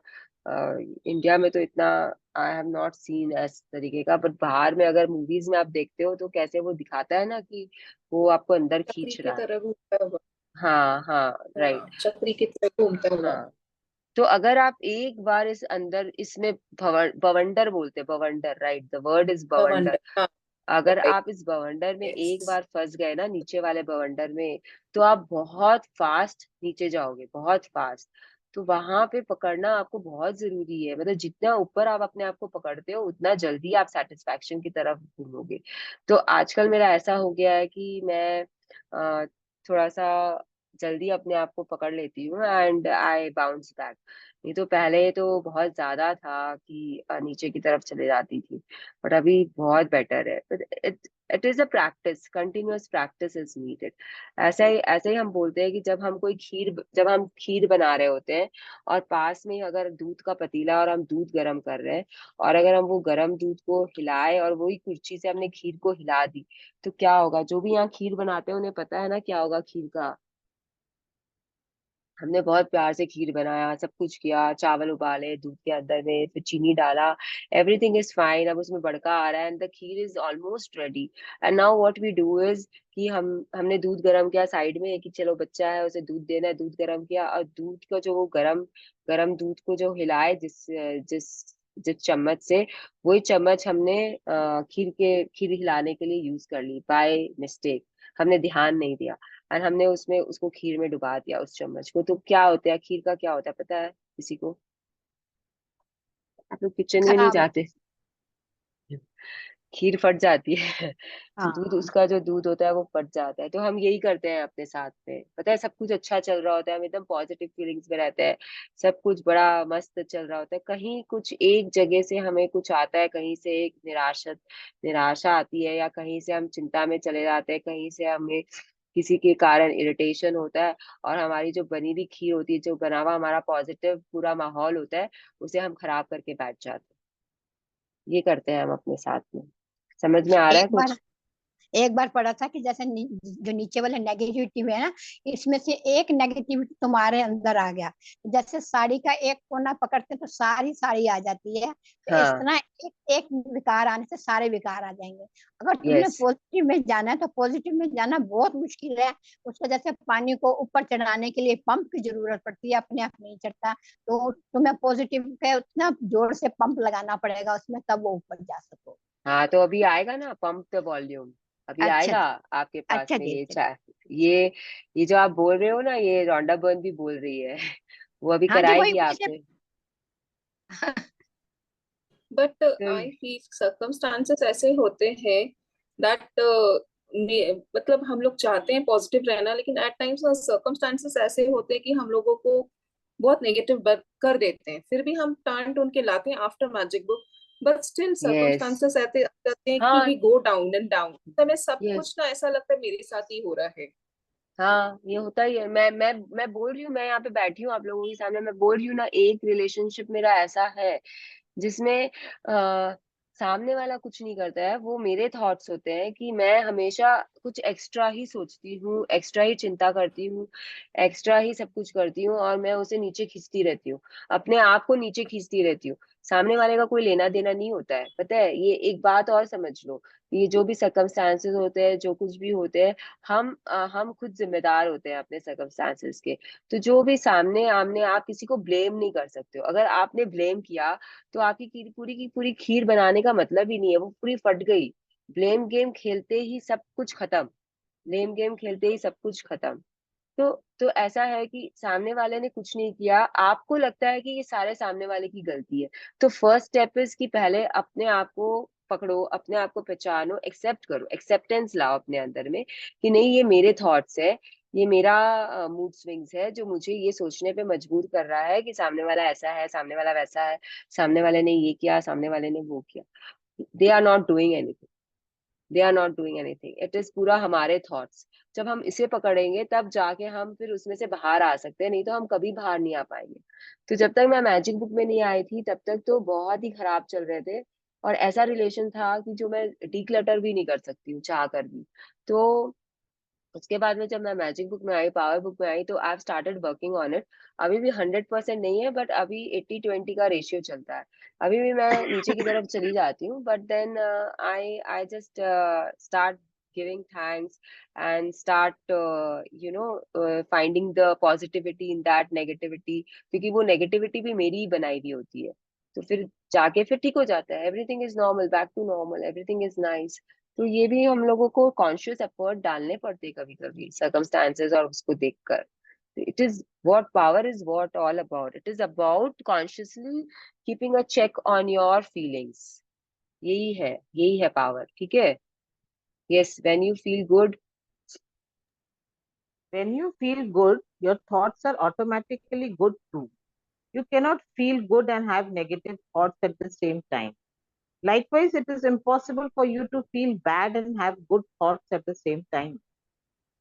इंडिया में तो इतना आई हैव नॉट सीन ऐस तरीके का, बट बाहर में अगर मूवीज में आप देखते हो तो कैसे वो दिखाता है ना कि वो आपको अंदर चक्री खींच की रहा है। तरह घूमता हुआ। हाँ हाँ, राइट। हाँ, चक्री की तरह घूमता हुआ। हाँ, तो अगर आप एक बार इस अंदर इसमें बवंडर बोलते हैं, बवंडर, राइट, द वर्ड इज बवंडर। बवंडर, हाँ। अगर राइट। आप इस बवंडर में एक यस। बार फंस गए ना, नीचे वाले बवंडर में, तो आप बहुत फास्ट नीचे जाओगे, बहुत फास्ट। तो वहां पे पकड़ना आपको बहुत जरूरी है, मतलब जितना ऊपर आप अपने आप को पकड़ते हो, उतना जल्दी आप सेटिस्फैक्शन की तरफ घूमोगे। तो आजकल मेरा ऐसा हो गया है कि मैं थोड़ा सा जल्दी अपने आप को पकड़ लेती हूँ, एंड आई बाउंस बैक। नहीं तो पहले तो बहुत ज्यादा था कि नीचे की तरफ चले जाती थी, बट अभी बहुत बेटर है। It is a practice, continuous practice is needed. ऐसा ही हम बोलते हैं कि जब हम खीर बना रहे होते हैं और पास में अगर दूध का पतीला और हम दूध गर्म कर रहे हैं, और अगर हम वो गर्म दूध को हिलाए और वही कुर्सी से हमने खीर को हिला दी, तो क्या होगा? जो भी यहाँ खीर बनाते हैं उन्हें पता है ना क्या होगा खीर का। हमने बहुत प्यार से खीर बनाया, सब कुछ किया, चावल उबाले दूध के अंदर में, फिर चीनी डाला, एवरीथिंग इज फाइन। अब उसमें बड़का आ रहा है and the kheer is almost ready. And now what we do is कि हमने दूध गर्म किया साइड में कि चलो बच्चा है उसे दूध देना है, दूध गर्म किया, और दूध का जो वो गरम गरम दूध को जो हिलाए जिस जिस चम्मच से, वही चम्मच हमने खीर हिलाने के लिए यूज कर ली बाय मिस्टेक। हमने ध्यान नहीं दिया और हमने उसमें उसको खीर में डुबा दिया उस चम्मच को। तो क्या होता है खीर का, क्या होता है पता है किसी को? आप लोग किचन में नहीं खराब हो। जाते, खीर फट जाती है। तो दूध, हाँ। उसका जो दूध होता है वो फट जाता है। तो हम यही करते हैं अपने साथ में, पता है सब कुछ अच्छा चल रहा होता है, हम एकदम पॉजिटिव फीलिंग्स में रहते हैं, सब कुछ बड़ा मस्त चल रहा होता है, कहीं कुछ एक जगह से हमें कुछ आता है, कहीं से एक निराशा आती है, या कहीं से हम चिंता में चले जाते हैं, कहीं से हमें किसी के कारण इरिटेशन होता है, और हमारी जो बनी हुई खीर होती है, जो बना हुआ हमारा पॉजिटिव पूरा माहौल होता है, उसे हम खराब करके बैठ जाते हैं। ये करते हैं हम अपने साथ में। समझ में आ रहा है एक बार कुछ? एक बार पढ़ा था कि जैसे जो नीचे वाले नेगेटिविटी है ना, इसमें से एक नेगेटिविटी तुम्हारे अंदर आ गया, जैसे साड़ी का एक कोना पकड़ते तो सारी साड़ी आ जाती है, तो इस हाँ। तरह एक एक विकार आने से सारे विकार आ जाएंगे। अगर तुमने यस। पॉजिटिव में जाना है तो पॉजिटिव में जाना बहुत मुश्किल है। उसको जैसे पानी को ऊपर चढ़ाने के लिए पंप की जरूरत पड़ती है, अपने आप नहीं चढ़ता, तो तुम्हें पॉजिटिव का उतना जोर से पंप लगाना पड़ेगा उसमें, तब वो ऊपर जा सको। हाँ, तो अभी आएगा ना पंप द वॉल्यूम, अभी अच्छा आएगा जी। आपके पास अच्छा में जी। ये अच्छा जी। चाय। ये ये जो आप बोल रहे हो ना, ये रोंडा बर्न भी बोल रही है। वो अभी हाँ जी, वही कराएगी वही से। आपसे। बट तो आई फील सर्कमस्टांसेस ऐसे होते हैं दैट मतलब हम लोग चाहते हैं पॉजिटिव रहना, लेकिन एट टाइम्स सर्कमस्टांसेस ऐसे होते हैं कि हम लोगों को बहुत नेगेटिव कर देते हैं, फिर भी हम टर्न टून के लाते हैं after magic book, but still yes. Circumstances ऐसे आते हैं कि हाँ। We go down and down, तो मैं सब यस। कुछ ना ऐसा लगता है मेरे साथ ही हो रहा है। हाँ, ये होता ही है। मैं बोल रही हूँ, मैं यहाँ पे बैठी हूँ आप लोगों के सामने, मैं बोल रही हूँ ना, एक रिलेशनशिप मेरा ऐसा है जिसमें सामने वाला कुछ नहीं करता है, वो मेरे थॉट्स होते हैं कि मैं हमेशा कुछ एक्स्ट्रा ही सोचती हूँ, एक्स्ट्रा ही चिंता करती हूँ, एक्स्ट्रा ही सब कुछ करती हूँ, और मैं उसे नीचे खींचती रहती हूँ, अपने आप को नीचे खींचती रहती हूँ। सामने वाले का कोई लेना देना नहीं होता है, पता है? ये एक बात और समझ लो, ये जो भी सर्कमस्टांसेस होते हैं, जो कुछ भी होते हैं, हम खुद जिम्मेदार होते हैं अपने सर्कमस्टांसेस के। तो जो भी सामने आमने, आप किसी को ब्लेम नहीं कर सकते हो। अगर आपने ब्लेम किया तो आपकी पूरी की पूरी खीर बनाने का मतलब ही नहीं है, वो पूरी फट गई। ब्लेम गेम खेलते ही सब कुछ खत्म, ब्लेम गेम खेलते ही सब कुछ खत्म। तो ऐसा है कि सामने वाले ने कुछ नहीं किया, आपको लगता है कि ये सारे सामने वाले की गलती है। तो फर्स्ट स्टेप इज कि पहले अपने आप को पकड़ो, अपने आप को पहचानो, एक्सेप्ट करो, एक्सेप्टेंस लाओ अपने अंदर में कि नहीं, ये मेरे थॉट्स है, ये मेरा मूड स्विंग्स है जो मुझे ये सोचने पे मजबूर कर रहा है कि सामने वाला ऐसा है, सामने वाला वैसा है, सामने वाले ने ये किया, सामने वाले ने वो किया। They are not doing anything, they are not doing anything, it is पूरा हमारे थॉट्स। जब हम इसे पकड़ेंगे तब जाके हम फिर उसमें से बाहर आ सकते हैं, नहीं तो हम कभी बाहर नहीं आ पाएंगे। तो जब तक मैं मैजिक बुक में नहीं आई थी तब तक तो बहुत ही खराब चल रहे थे, और ऐसा रिलेशन था कि जो मैं डिक्लटर भी नहीं कर सकती हूँ चाह कर भी। तो उसके बाद में जब मैं मैजिक बुक में आई, पावर बुक में आई, तो I started working on it. अभी भी 100% नहीं है, बट अभी 80-20 का रेशियो चलता है। अभी भी मैं नीचे की तरफ चली जाती हूँ, but then I just start giving thanks and start finding the positivity in that negativity, क्योंकि वो नेगेटिविटी भी मेरी ही बनाई हुई होती है। तो फिर जाके फिर ठीक हो जाता है, everything is normal, back to normal, everything is nice. तो ये भी हम लोगों को कॉन्शियस एफर्ट डालने पड़ते हैं कभी कभी सर्कमस्टांसेस और उसको देखकर। It is what power is what all about, it is about consciously keeping a check on your feelings. यही है पावर, ठीक है? Yes, when you feel good. When you feel good, your thoughts are automatically good too. You cannot feel good and have negative thoughts at the same time. Likewise, it is impossible for you to feel bad and have good thoughts at the same time.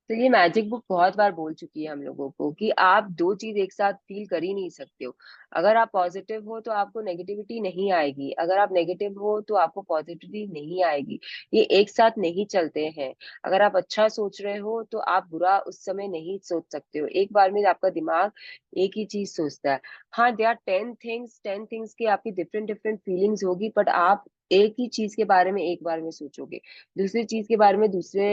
तो ये magic book बहुत बार बोल चुकी है हम लोगों को कि आप दो चीज एक साथ फील कर ही नहीं सकते हो। अगर आप पॉजिटिव हो तो आपको नेगेटिविटी नहीं आएगी, अगर आप नेगेटिव हो तो आपको पॉजिटिविटी नहीं आएगी। ये एक साथ नहीं चलते हैं। अगर आप अच्छा सोच रहे हो तो आप बुरा उस समय नहीं सोच सकते हो। एक बार में आपका दिमाग एक ही चीज सोचता है। हाँ, दे आर 10 थिंग्स की आपकी डिफरेंट डिफरेंट फीलिंग्स होगी, बट आप एक ही चीज के बारे में एक बार में सोचोगे, दूसरी चीज के बारे में दूसरे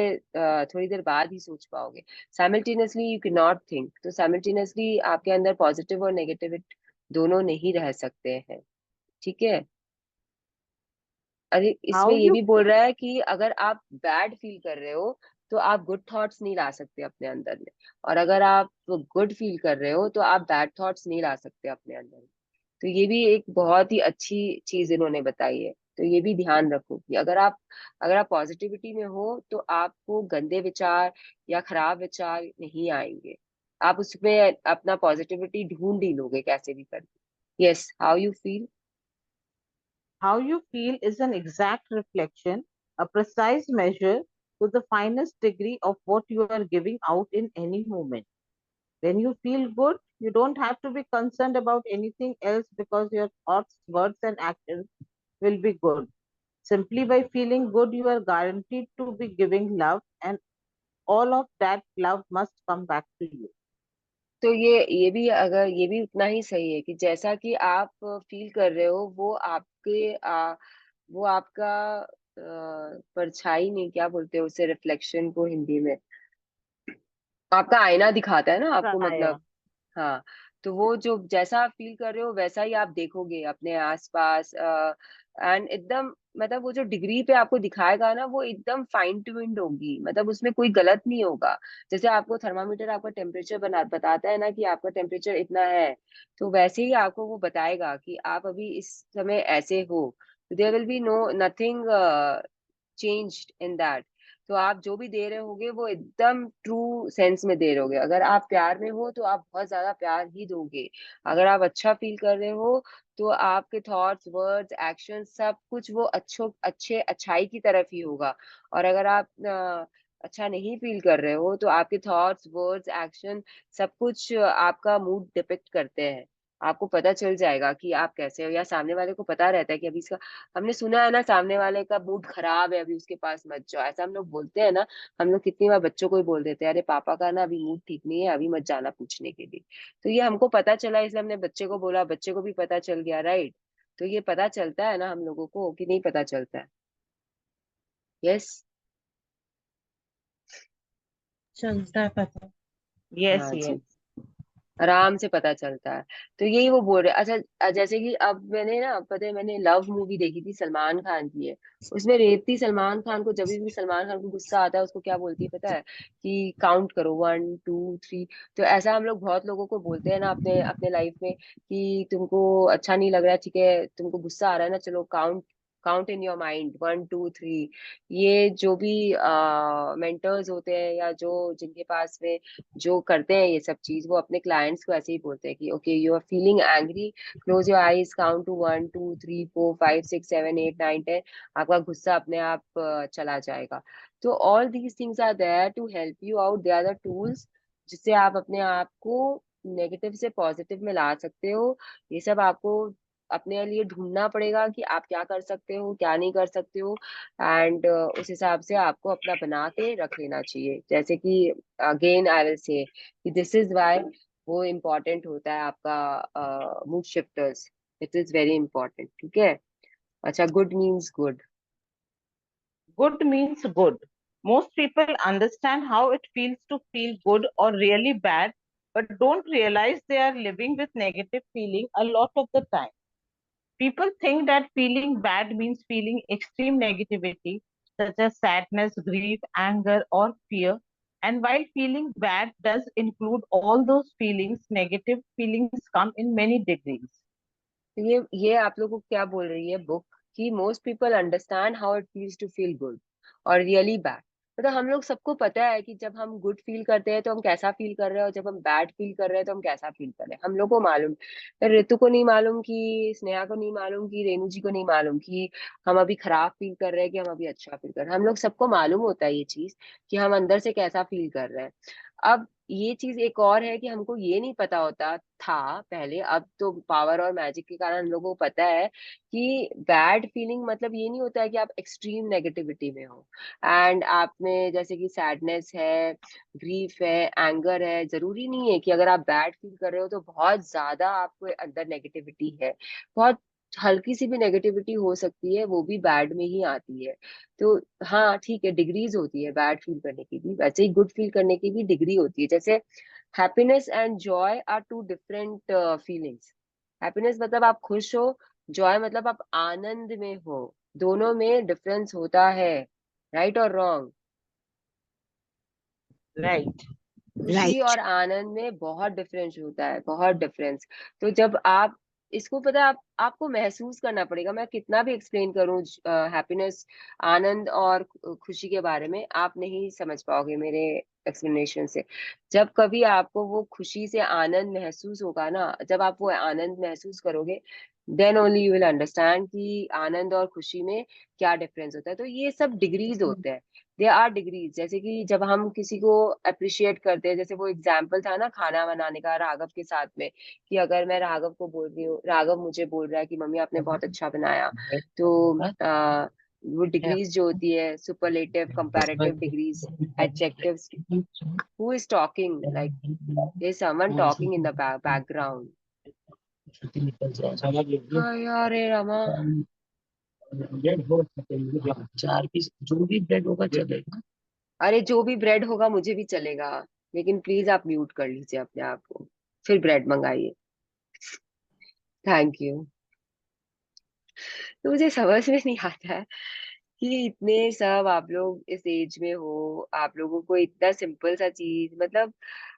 थोड़ी देर बाद ही सोच पाओगे। Simultaneously you can not think. तो साइमल्टेनियसली आपके अंदर पॉजिटिव और नेगेटिव दोनों नहीं रह सकते हैं। ठीक है। अरे इसमें How ये you भी बोल रहा है कि अगर आप बैड फील कर रहे हो तो आप गुड थॉट्स नहीं ला सकते अपने अंदर में, और अगर आप गुड फील कर रहे हो तो आप बैड थॉट्स नहीं ला सकते अपने अंदर में। तो ये भी एक बहुत ही अच्छी चीज इन्होंने बताई है। तो ये भी ध्यान रखो कि अगर आप पॉजिटिविटी में हो तो आपको गंदे विचार या खराब विचार नहीं आएंगे। आप उसमें अपना पॉजिटिविटी ढूंढ ही लोगे कैसे भी करके। Yes, how you feel. how you feel is an exact reflection, a precise measure to the finest degree of what you are giving out in any moment. When you feel good, you don't have to be concerned about anything else because your thoughts, words, and actions will be good. Simply by feeling good, you are guaranteed to be giving love, and all of that love must come back to you. तो ये भी उतना ही सही है कि जैसा कि आप फील कर रहे हो वो आपका परछाई नहीं, क्या बोलते हैं उसे, रिफ्लेक्शन को हिंदी में, आपका आईना दिखाता है ना आपको, Pranaya. मतलब। हाँ। तो वो जो जैसा आप फील कर रहे हो वैसा ही आप देखोगे अपने आसपास। एंड एकदम, मतलब वो जो डिग्री पे आपको दिखाएगा ना वो एकदम फाइन ट्यून्ड होगी, मतलब उसमें कोई गलत नहीं होगा। जैसे आपको थर्मामीटर आपका टेम्परेचर बताता है ना कि आपका टेम्परेचर इतना है, तो वैसे ही आपको वो बताएगा कि आप अभी इस समय ऐसे हो। There will be no nothing changed in that. तो आप जो भी दे रहे होगे वो एकदम ट्रू सेंस में दे रहे होगे। अगर आप प्यार में हो तो आप बहुत ज्यादा प्यार ही दोगे। अगर आप अच्छा फील कर रहे हो तो आपके थॉट्स, वर्ड्स, एक्शन सब कुछ वो अच्छाई की तरफ ही होगा। और अगर आप अच्छा नहीं फील कर रहे हो तो आपके थॉट्स, वर्ड्स, एक्शन सब कुछ आपका मूड डिपिक्ट करते हैं। आपको पता चल जाएगा कि आप कैसे हो, या सामने वाले को पता रहता है कि अभी इसका, हमने सुना है ना, सामने वाले का मूड खराब है अभी उसके पास मत जाओ, ऐसा हम लोग बोलते हैं ना। हम लोग कितनी बार बच्चों को ही बोल देते हैं, अरे पापा का ना अभी मूड ठीक नहीं है, अभी मत जाना पूछने के लिए। तो ये हमको पता चला इसलिए हमने बच्चे को बोला, बच्चे को भी पता चल गया, राइट। तो ये पता चलता है ना हम लोगों को, कि नहीं पता चलता है। यस। चलता है पता। Yes, हाँ yes. जी, आराम से पता चलता है। तो यही वो बोल रहे। अच्छा, जैसे कि अब मैंने ना, पता है, मैंने लव मूवी देखी थी, सलमान खान की है। उसमें रेवती सलमान खान को, जब भी सलमान खान को गुस्सा आता है उसको क्या बोलती है पता है, कि काउंट करो 1 2 3। तो ऐसा हम लोग बहुत लोगों को बोलते हैं ना अपने अपने लाइफ में, कि तुमको अच्छा नहीं लग रहा है, ठीक है, तुमको गुस्सा आ रहा है ना, चलो count count in your mind 1 2 3। ये जो भी मेंटर्स होते हैं या जो जिनके पास में जो करते हैं ये सब चीज, वो अपने क्लाइंट्स को ऐसे ही बोलते हैं कि okay, you are feeling angry, close your eyes, count to 1 2 3 4 5 6 7 8 9 10। आपका गुस्सा अपने आप चला जाएगा। तो all these things are there to help you out, they are the tools जिससे आप अपने आप को नेगेटिव से पॉजिटिव में ला सकते हो। ये सब आपको अपने लिए ढूंढना पड़ेगा कि आप क्या कर सकते हो, क्या नहीं कर सकते हो। एंड उस हिसाब से आपको अपना बना के रख लेना चाहिए। जैसे कि अगेन आई विल से कि दिस इज व्हाई वो इम्पोर्टेंट होता है आपका mood shifters. It is very important. ठीक है। अच्छा, good means good. Good means good. Most people understand how it feels to feel good or really bad, but don't realize they are living with negative feeling a lot of the time. People think that feeling bad means feeling extreme negativity, such as sadness, grief, anger, or fear. And while feeling bad does include all those feelings, negative feelings come in many degrees. तो ये आप लोगों को क्या बोल रही है book, कि most people understand how it feels to feel good और रियली बैड, मतलब हम लोग सबको पता है कि जब हम गुड फील करते हैं तो हम कैसा फील कर रहे हैं, और जब हम बैड फील कर रहे हैं तो हम कैसा फील कर रहे हैं, हम लोग को मालूम। पर ऋतु को नहीं मालूम, कि स्नेहा को नहीं मालूम, कि रेणु जी को नहीं मालूम कि हम अभी खराब फील कर रहे हैं कि हम अभी अच्छा फील कर रहे हैं। हम लोग सबको मालूम होता है ये चीज, कि हम अंदर से कैसा फील कर रहे हैं। अब ये चीज एक और है कि हमको ये नहीं पता होता था पहले, अब तो पावर और मैजिक के कारण हम लोगों को पता है कि बैड फीलिंग मतलब ये नहीं होता है कि आप एक्सट्रीम नेगेटिविटी में हो, एंड आप में जैसे कि सैडनेस है, ग्रीफ है, एंगर है। जरूरी नहीं है कि अगर आप बैड फील कर रहे हो तो बहुत ज्यादा आपको अंदर नेगेटिविटी है। बहुत हल्की सी भी नेगेटिविटी हो सकती है, वो भी बैड में ही आती है। तो हाँ ठीक है, डिग्रीज होती है बैड फील करने की भी, वैसे ही गुड फील करने की भी डिग्री होती है। जैसे happiness and joy are two different feelings. Happiness मतलब आप खुश हो, जॉय मतलब आप आनंद में हो। दोनों में डिफरेंस होता है, राइट और रॉन्ग? Right. खुशी और आनंद में बहुत डिफरेंस होता है, बहुत डिफरेंस। तो जब आप इसको पता है, आपको महसूस करना पड़ेगा। मैं कितना भी एक्सप्लेन करूं हैप्पीनेस, आनंद और खुशी के बारे में, आप नहीं समझ पाओगे मेरे एक्सप्लेनेशन से। जब कभी आपको वो खुशी से आनंद महसूस होगा ना, जब आप वो आनंद महसूस करोगे, then only you will understand कि आनंद और खुशी में क्या डिफरेंस होता है। तो ये सब डिग्रीज होते हैं, दे आर डिग्रीज। जैसे कि जब हम किसी को अप्रिशिएट करते हैं, जैसे वो एग्जाम्पल था ना खाना बनाने का राघव के साथ में, कि अगर मैं राघव को बोल रही हूँ, राघव मुझे बोल रहा है कि मम्मी आपने बहुत अच्छा बनाया, तो वो डिग्रीज जो होती है, superlative, comparative degrees, adjectives, who is talking, like there is someone talking in the background. हाँ यार, रे रामा। अरे जो भी ब्रेड होगा मुझे भी चलेगा, लेकिन प्लीज आप म्यूट कर लीजिए अपने आप को, फिर ब्रेड मंगाइए। Thank you. तो मुझे समझ में नहीं आता है कि इतने सब आप लोग इस एज में हो, आप लोगों को इतना सिंपल सा चीज, मतलब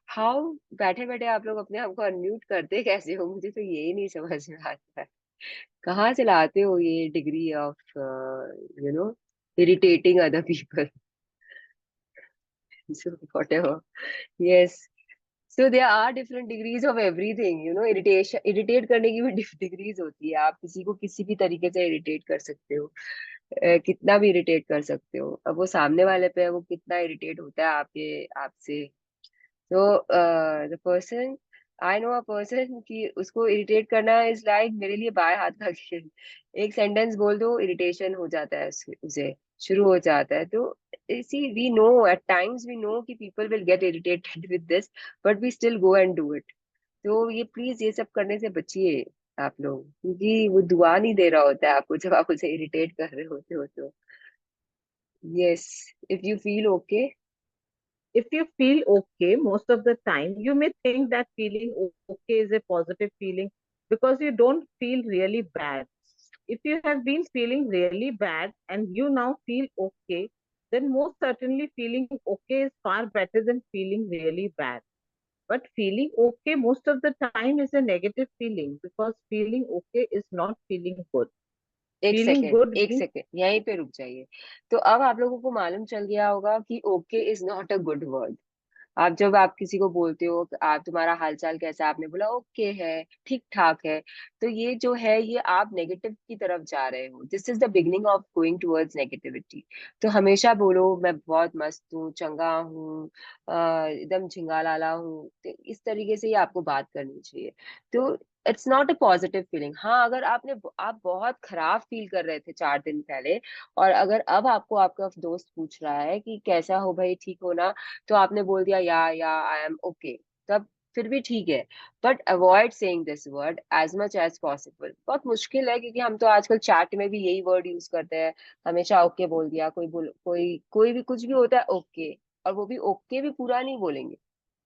हाउ, बैठे बैठे आप लोग अपने आप को अनम्यूट करते कैसे हो? मुझे तो यही नहीं समझ में आता है, कहाँ से लाते हो ये degree of irritating other people. So whatever. Yes. So there are different degrees of everything, irritation, irritate करने की भी डिग्रीज होती है। आप किसी को किसी भी तरीके से इरिटेट कर सकते हो, कितना भी इरिटेट कर सकते हो। अब वो सामने वाले पे है, वो कितना इरिटेट होता है आपसे। तो the person, I know a person कि उसको इरिटेट करना इज लाइक मेरे लिए बाएं हाथ का खेल। एक सेंटेंस बोल दो, इरिटेशन हो जाता है उसे, शुरू हो जाता है। तो see, we know at times, we know कि people will get irritated with this, but we still go and do it. तो ये प्लीज ये सब करने से बचिए आप लोग, क्योंकि वो दुआ नहीं दे रहा होता है आपको जब आप उसे इरिटेट कर रहे होते हो तो। Yes, if you feel okay. If you feel okay most of the time, you may think that feeling okay is a positive feeling because you don't feel really bad. If you have been feeling really bad and you now feel okay, then most certainly feeling okay is far better than feeling really bad. But feeling okay most of the time is a negative feeling because feeling okay is not feeling good. एक Feeling second, good एक means second, यहीं पे रुक जाइए। तो अब आप लोगों को मालूम चल गया होगा कि okay is not a good word. आप जब आप किसी को बोलते हो कि आप, तुम्हारा हालचाल कैसा है, आपने बोला ओके है, ठीक ठाक है, तो ये जो है ये आप नेगेटिव की तरफ जा रहे हो। This is the beginning of going towards negativity. तो हमेशा बोलो मैं बहुत मस्त हूँ, चंगा हूँ, एकदम झिंगालाला हूँ, तो इस तरीके से ही आपको बात करनी चाहिए। तो it's not a positive feeling. हाँ, अगर आप बहुत खराब फील कर रहे थे 4 दिन पहले, और अगर अब आपको आपका दोस्त पूछ रहा है कि कैसा हो भाई, ठीक हो ना, तो आपने बोल दिया या आई एम ओके, तब फिर भी ठीक है। But avoid saying this word as much as possible. बहुत मुश्किल है, क्योंकि हम तो आजकल चैट में भी यही वर्ड यूज करते हैं, हमेशा ओके बोल दिया। कोई भी कुछ भी होता है ओके, और वो भी ओके भी पूरा नहीं बोलेंगे,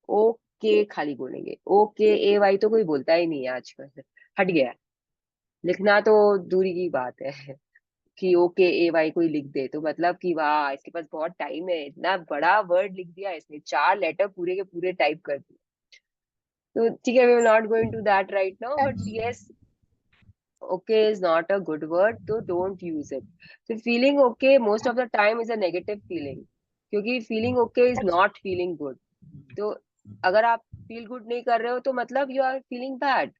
ओके खाली बोलेंगे। ओके ए वाई तो कोई बोलता ही नहीं है आजकल, हट गया है। लिखना तो दूरी की बात है, कि ओके ए वाई कोई लिख दे तो मतलब कि वाह इसके पास बहुत टाइम है, इतना बड़ा वर्ड लिख दिया इसने, 4 लेटर पूरे के पूरे टाइप कर दिए। तो ठीक है, we will not going to that right now, but yes, okay is not a good word, तो डोंट यूज इट। तो feeling okay most of the time is a negative feeling. क्योंकि feeling okay is not feeling good. तो अगर आप feel good नहीं कर रहे हो तो मतलब यू आर फीलिंग बैड।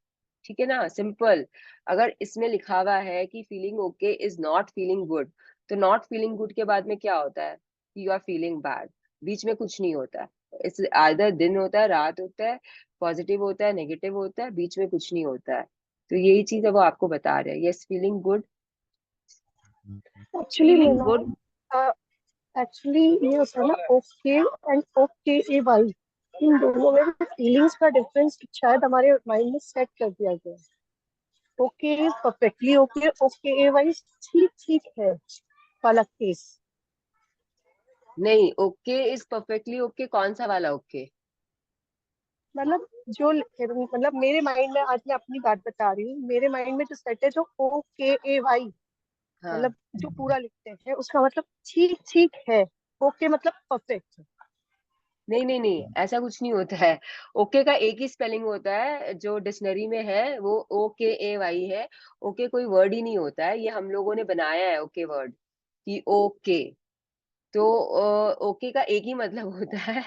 ठीक है ना, सिंपल। अगर इसमें लिखा हुआ है कि feeling okay is not feeling good, तो नॉट फीलिंग गुड के बाद में क्या होता है? You are feeling bad. बीच में कुछ नहीं होता है। इस आइदर दिन होता है, रात होता है, पॉजिटिव होता है, नेगेटिव होता है, बीच में कुछ नहीं होता है। तो यही चीज है वो आपको बता रहे हैं। Yes, feeling good. Actually Feeling मैं good. एक्चुअली ये होता है ना, okay and okay A Y, इन दोनों में फीलिंग्स का डिफरेंस शायद हमारे माइंड में सेट कर दिया गया है। Okay perfectly okay, okay A Y ठीक ठीक है वाला केस। नहीं, ओके इज परफेक्टली ओके, कौन सा वाला ओके? मतलब जो मतलब मेरे माइंड में, आज मैं अपनी बात बता रही हूँ, मेरे माइंड में जो सेट है, जो ओके ए वाई हाँ। मतलब जो पूरा लिखते हैं उसका मतलब ठीक ठीक है, ओके मतलब परफेक्ट। नहीं नहीं नहीं, ऐसा कुछ नहीं होता है। ओके का एक ही स्पेलिंग होता है जो डिक्शनरी में है, वो OKAY है। ओके कोई वर्ड ही नहीं होता है, ये हम लोगों ने बनाया है ओके वर्ड, कि ओके। तो ओके का एक ही मतलब होता है।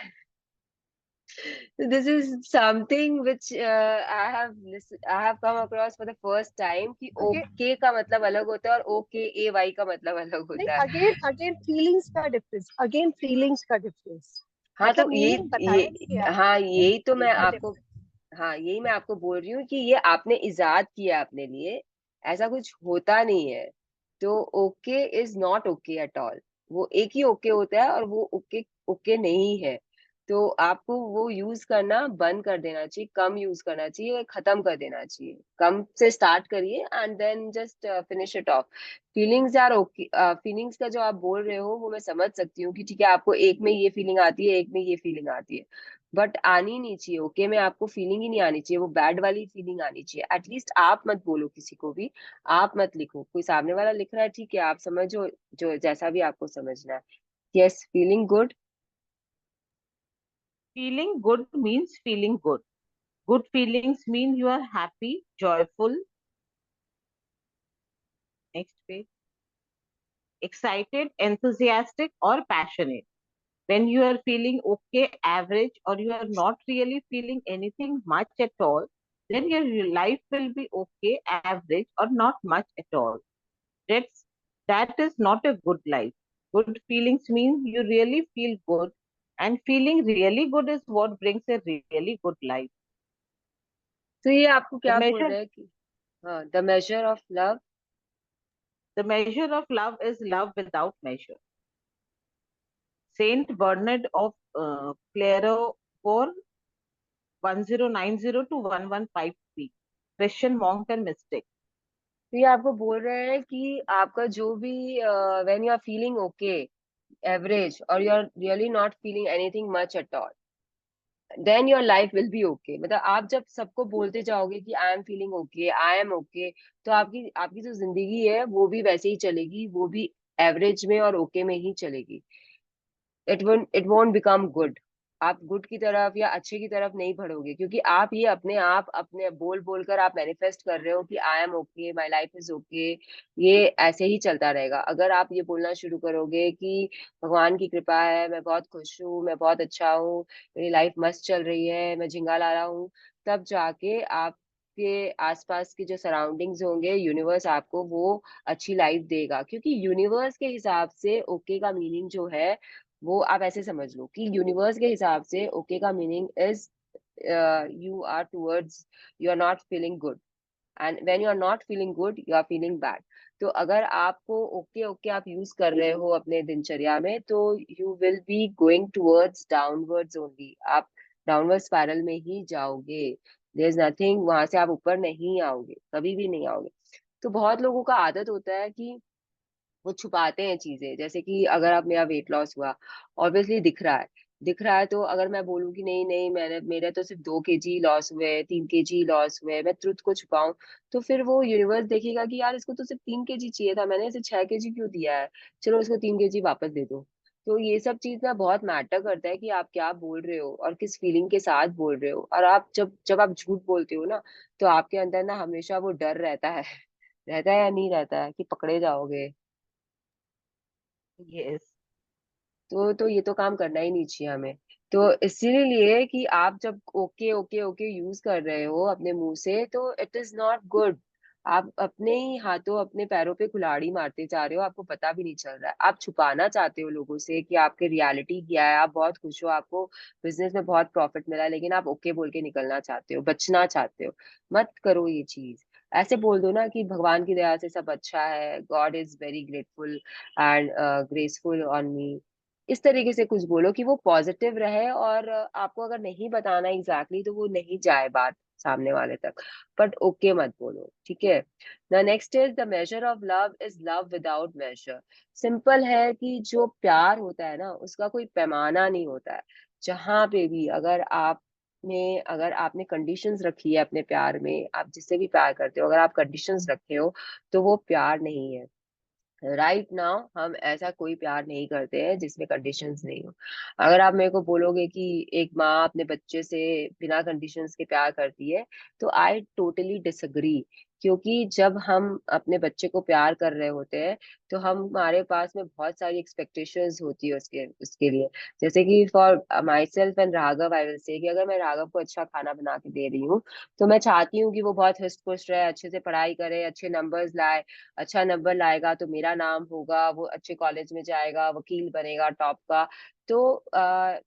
This is something which I have come across for the first time, कि अगेन ओके का मतलब अलग होता है और OKAY का मतलब अलग नहीं, होता है। अगेन अगेन फीलिंग्स का डिफरेंस, अगेन फीलिंग्स का डिफरेंस, हाँ मतलब तो मीनिंग बताया नहीं ये गया है, हाँ यही तो फीलिंग मैं का आपको, डिफरेंस। हाँ यही मैं आपको बोल रही हूँ कि ये आपने इजाद किया अपने लिए। ऐसा कुछ होता नहीं है। तो okay is not okay at all. वो एक ही ओके होता है और वो ओके ओके नहीं है। तो आपको वो यूज करना बंद कर देना चाहिए, कम यूज करना चाहिए, खत्म कर देना चाहिए। कम से स्टार्ट करिए and then just finish it off. Feelings यार ओके, फीलिंग्स का जो आप बोल रहे हो वो मैं समझ सकती हूँ कि ठीक है, आपको एक में ये फीलिंग आती है, एक में ये फीलिंग आती है, बट आनी नहीं चाहिए। ओके में आपको फीलिंग ही नहीं आनी चाहिए, वो बैड वाली फीलिंग आनी चाहिए। एटलीस्ट आप मत बोलो किसी को भी, आप मत लिखो। कोई सामने वाला लिख रहा है, ठीक है, आप समझो जो जैसा भी आपको समझना है। Yes, feeling good. Feeling good means feeling good. Good feelings mean you are happy, joyful. Next page. Excited, enthusiastic, or passionate. When you are feeling okay, average, or you are not really feeling anything much at all, then your life will be okay, average, or not much at all. That's that is not a good life. Good feelings mean you really feel good, and feeling really good is what brings a really good life. तो ये आपको The क्या बोल measure रहे हैं कि हाँ, the measure of love. the measure of love is love without measure. Saint Bernard of Clairvaux, 1090 to 1153, Christian monk and mystic. तो ये आपको बोल रहे हैं कि आपका जो भी when you are feeling okay, average, और you are really not feeling anything much at all, then your life will be okay. मतलब आप जब सबको बोलते जाओगे कि I am feeling okay, I am okay, तो आपकी आपकी जो जिंदगी है वो भी वैसे ही चलेगी, वो भी एवरेज में और ओके में ही चलेगी। It won't become good. आप गुड की तरफ या अच्छे की तरफ नहीं बढ़ोगे, क्योंकि आप ये अपने आप अपने बोल बोल कर आप मैनिफेस्ट कर रहे हो कि I am okay, my life is okay. ये ऐसे ही चलता रहेगा। अगर आप ये बोलना शुरू करोगे कि भगवान की कृपा है, मैं बहुत खुश हूँ, मैं बहुत अच्छा हूँ, मेरी लाइफ मस्त चल रही है, मैं झिंगा ला रहा हूँ, तब जाके आपके आसपास के जो सराउंडिंग्स होंगे, यूनिवर्स आपको वो अच्छी लाइफ देगा। क्योंकि यूनिवर्स के हिसाब से ओके का मीनिंग जो है, वो आप ऐसे समझ लो कि यूनिवर्स के हिसाब से ओके का meaning is you are towards, you are not feeling good, and when you are not feeling good you are feeling bad. तो अगर आपको ओके ओके आप यूज कर रहे हो अपने दिनचर्या में, तो you will be going towards downwards only. आप डाउनवर्ड स्पाइरल में ही जाओगे। देयर इज नथिंग, वहां से आप ऊपर नहीं आओगे, कभी भी नहीं आओगे। तो बहुत लोगों का आदत होता है कि वो छुपाते हैं चीजें। जैसे कि अगर आप, मेरा वेट लॉस हुआ, ऑब्वियसली दिख रहा है, तो अगर मैं बोलूँ कि नहीं नहीं, मैंने मेरे तो सिर्फ 2 kg लॉस हुए, 3 kg लॉस हुए, मैं ट्रुथ को छुपाऊं, तो फिर वो यूनिवर्स देखेगा कि यार इसको तो सिर्फ 3 kg चाहिए था, मैंने इसे 6 kg क्यों दिया है, चलो इसको 3 kg वापस दे दो। तो ये सब चीज ना बहुत मैटर करता है कि आप क्या बोल रहे हो और किस फीलिंग के साथ बोल रहे हो। और आप जब जब आप झूठ बोलते हो ना, तो आपके अंदर ना हमेशा वो डर रहता है। रहता है या नहीं रहता है कि पकड़े जाओगे? Yes. तो ये तो काम करना ही नहीं चाहिए हमें। तो इसीलिए कि आप जब ओके ओके ओके यूज कर रहे हो अपने मुंह से, तो इट इज नॉट गुड। आप अपने ही हाथों अपने पैरों पे कुल्हाड़ी मारते जा रहे हो, आपको पता भी नहीं चल रहा है। आप छुपाना चाहते हो लोगों से कि आपकी रियलिटी क्या है, आप बहुत खुश हो, आपको बिजनेस में बहुत प्रॉफिट मिला है, लेकिन आप ओके बोल के निकलना चाहते हो, बचना चाहते हो। मत करो ये चीज। ऐसे बोल दो ना कि भगवान की दया से सब अच्छा है, God is very grateful and graceful on me. इस तरीके से कुछ बोलो कि वो पॉजिटिव रहे, और आपको अगर नहीं बताना एग्जैक्टली तो वो नहीं जाए बात सामने वाले तक, बट ओके मत बोलो, ठीक है। The next is the measure of love is love without measure. Simple है कि जो प्यार होता है ना, उसका कोई पैमाना नहीं होता है। जहां पे भी अगर आपने कंडीशंस रखी है अपने प्यार में, आप जिससे भी प्यार करते हो, अगर आप कंडीशंस रखे हो, तो वो प्यार नहीं है। राइट नाउ हम ऐसा कोई प्यार नहीं करते हैं जिसमें कंडीशंस नहीं हो। अगर आप मेरे को बोलोगे कि एक माँ अपने बच्चे से बिना कंडीशंस के प्यार करती है, तो आई टोटली डिसएग्री। क्योंकि जब हम अपने बच्चे को प्यार कर रहे होते हैं, तो हमारे पास में बहुत सारी एक्सपेक्टेशंस होती है उसके उसके लिए। जैसे कि for my self and Raghav, I will say कि अगर मैं राघव को अच्छा खाना बना के दे रही हूँ, तो मैं चाहती हूँ कि वो बहुत हृष्ट पुष्ट रहे, अच्छे से पढ़ाई करे, अच्छे नंबर्स लाए। अच्छा नंबर लाएगा तो मेरा नाम होगा, वो अच्छे कॉलेज में जाएगा, वकील बनेगा टॉप का, तो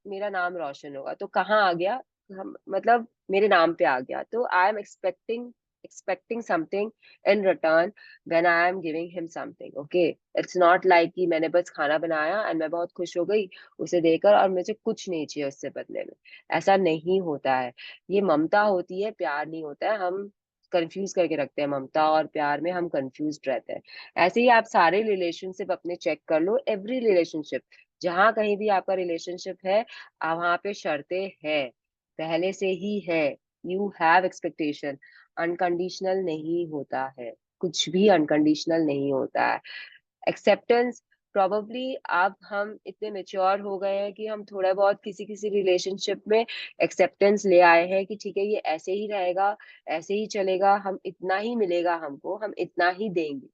मेरा नाम रोशन होगा। तो कहाँ आ गया, हम मतलब मेरे नाम पे आ गया। तो I am expecting something in return when I am giving him something. Okay, it's not like कि मैंने बस खाना बनाया एंड मैं बहुत खुश हो गई उसे देकर, और मुझे कुछ नहीं चाहिए उससे बदले में। ऐसा नहीं होता है। ये ममता होती है, प्यार नहीं होता है। हम कंफ्यूज करके रखते हैं, ममता और प्यार में हम कंफ्यूज रहते हैं। ऐसे ही आप सारे रिलेशनशिप अपने चेक कर लो, एवरी रिलेशनशिप, जहां कहीं भी आपका रिलेशनशिप है, वहां पे शर्तें है, पहले से ही है। You have expectation. अनकंडीशनल नहीं होता है, कुछ भी अनकंडीशनल नहीं होता है। एक्सेप्टेंस, प्रॉबली अब हम इतने मेच्योर हो गए हैं कि हम थोड़ा बहुत किसी किसी रिलेशनशिप में एक्सेप्टेंस ले आए हैं कि ठीक है, ये ऐसे ही रहेगा, ऐसे ही चलेगा, हम इतना ही मिलेगा, हमको हम इतना ही देंगे।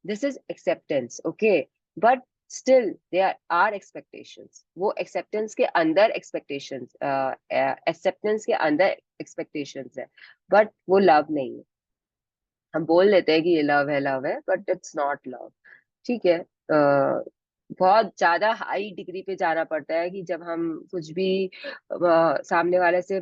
This is acceptance, okay. But still there are expectations. वो एक्सेप्टेंस के अंदर एक्सपेक्टेशंस, एक्सेप्टेंस के अंदर एक्सपेक्टेशंस है, बट वो लव नहीं है। हम बोल लेते हैं कि ये लव है, बट इट्स नॉट लव, ठीक है। बहुत ज्यादा हाई डिग्री पे जाना पड़ता है कि जब हम कुछ भी सामने वाले से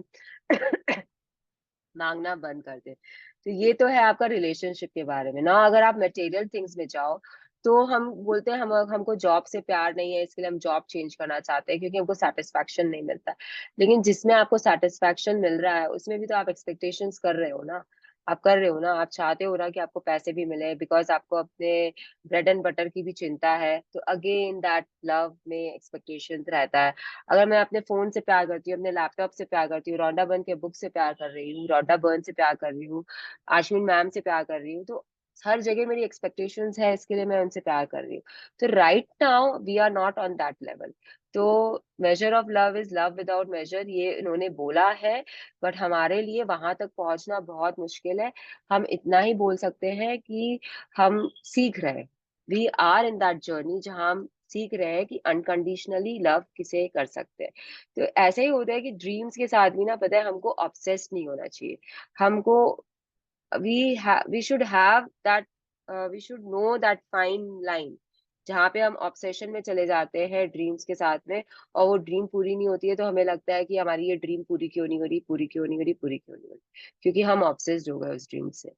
मांगना बंद कर दे। तो ये तो है आपका रिलेशनशिप के बारे में ना। अगर आप मटेरियल थिंग्स में जाओ, तो हम बोलते हैं हम हमको जॉब से प्यार नहीं है, इसके लिए हम जॉब चेंज करना चाहते हैं क्योंकि हमको सेटिस्फैक्शन नहीं मिलता। लेकिन जिसमें आपको सेटिस्फैक्शन मिल रहा है, उसमें भी तो आप एक्सपेक्टेशंस कर रहे हो ना। आप कर रहे हो ना, आप चाहते हो ना कि आपको पैसे भी मिले, बिकॉज आपको अपने ब्रेड एंड बटर की भी चिंता है। तो अगेन दैट लव में एक्सपेक्टेशंस रहता है। अगर मैं अपने फोन से प्यार करती हूँ, अपने लैपटॉप से प्यार करती हूँ, रौंडा बर्न के बुक से प्यार कर रही हूँ, रौंडा बर्न से प्यार कर रही हूँ, आश्विन मैम से प्यार कर रही हूँ, तो हर जगह मेरी एक्सपेक्टेशंस है, इसके लिए मैं उनसे प्यार कर रही हूँ। तो right now we are not on that level. तो measure of love is love without measure, ये इन्होंने बोला है, बट हमारे लिए वहां तक पहुंचना बहुत मुश्किल है। हम इतना ही बोल सकते हैं कि हम सीख रहे हैं, we are in that journey, जहां हम सीख रहे हैं कि अनकंडीशनली लव किसे कर सकते हैं। तो ऐसे ही होता है कि ड्रीम्स के साथ भी ना, पता है, हमको ऑब्सेस्ड नहीं होना चाहिए। हमको we should have that, we should know that fine line, जहाँ पे हम ऑब्सेशन में चले जाते हैं ड्रीम्स के साथ में, और वो ड्रीम पूरी नहीं होती है, तो हमें लगता है कि हमारी ये ड्रीम पूरी क्यों नहीं हो रही, पूरी क्यों नहीं हो रही, पूरी क्यों नहीं हो रही, क्योंकि हम ऑब्सेस्ड हो गए उस ड्रीम से।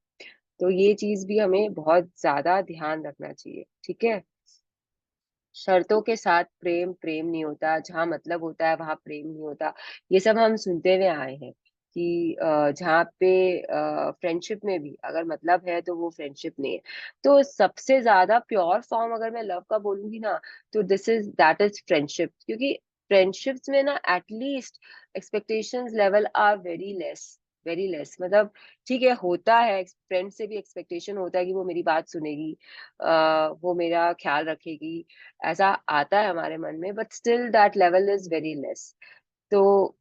तो ये चीज भी हमें बहुत ज्यादा ध्यान रखना चाहिए, ठीक है। शर्तों के साथ प्रेम प्रेम नहीं होता, जहाँ मतलब होता है वहां प्रेम नहीं होता। ये सब हम सुनते हुए आए हैं कि जहाँ पे फ्रेंडशिप में भी अगर मतलब है तो वो फ्रेंडशिप नहीं है। तो सबसे ज्यादा प्योर फॉर्म अगर मैं लव का बोलूंगी ना, तो दैट इज फ्रेंडशिप। क्योंकि फ्रेंडशिप्स में ना at least expectations level are very less, very less. मतलब ठीक है, होता है फ्रेंड से भी एक्सपेक्टेशन होता है कि वो मेरी बात सुनेगी, वो मेरा ख्याल रखेगी, ऐसा आता है हमारे मन में, but still that level is very less. तो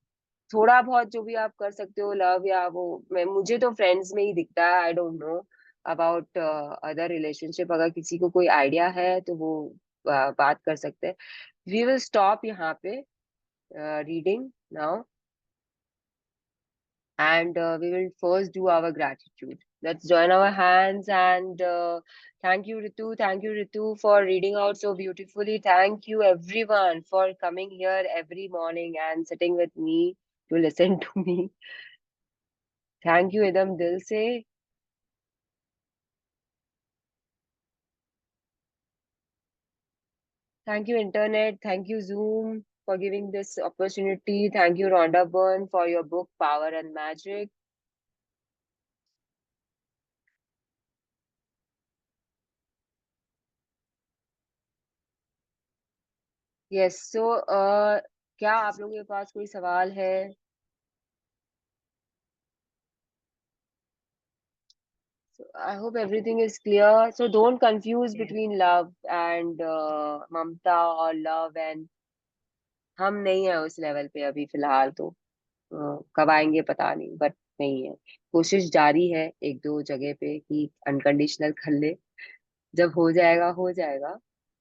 थोड़ा बहुत जो भी आप कर सकते हो लव, या वो मैं मुझे तो फ्रेंड्स में ही दिखता है। I don't know about other relationship. अगर किसी को कोई आइडिया है तो वो बात कर सकते हैं. वी विल स्टॉप यहाँ पे reading now, and we will first do our gratitude. Let's join our hands and thank you, Ritu. Thank you, Ritu, for reading out so beautifully. Thank you, everyone, for coming here every morning and sitting with me to listen to me. Thank you, Idam Dil se. Thank you, Internet. Thank you, Zoom, for giving this opportunity. Thank you, Rhonda Byrne, for your book, Power and Magic. Yes, so क्या आप लोगों के पास कोई सवाल है? So I hope everything is clear. So don't confuse between love and mamta or love and हम नहीं है उस लेवल पे अभी फिलहाल तो. कब आएंगे पता नहीं, बट नहीं है. कोशिश जारी है एक दो जगह पे कि अनकंडीशनल कर ले. जब हो जाएगा हो जाएगा.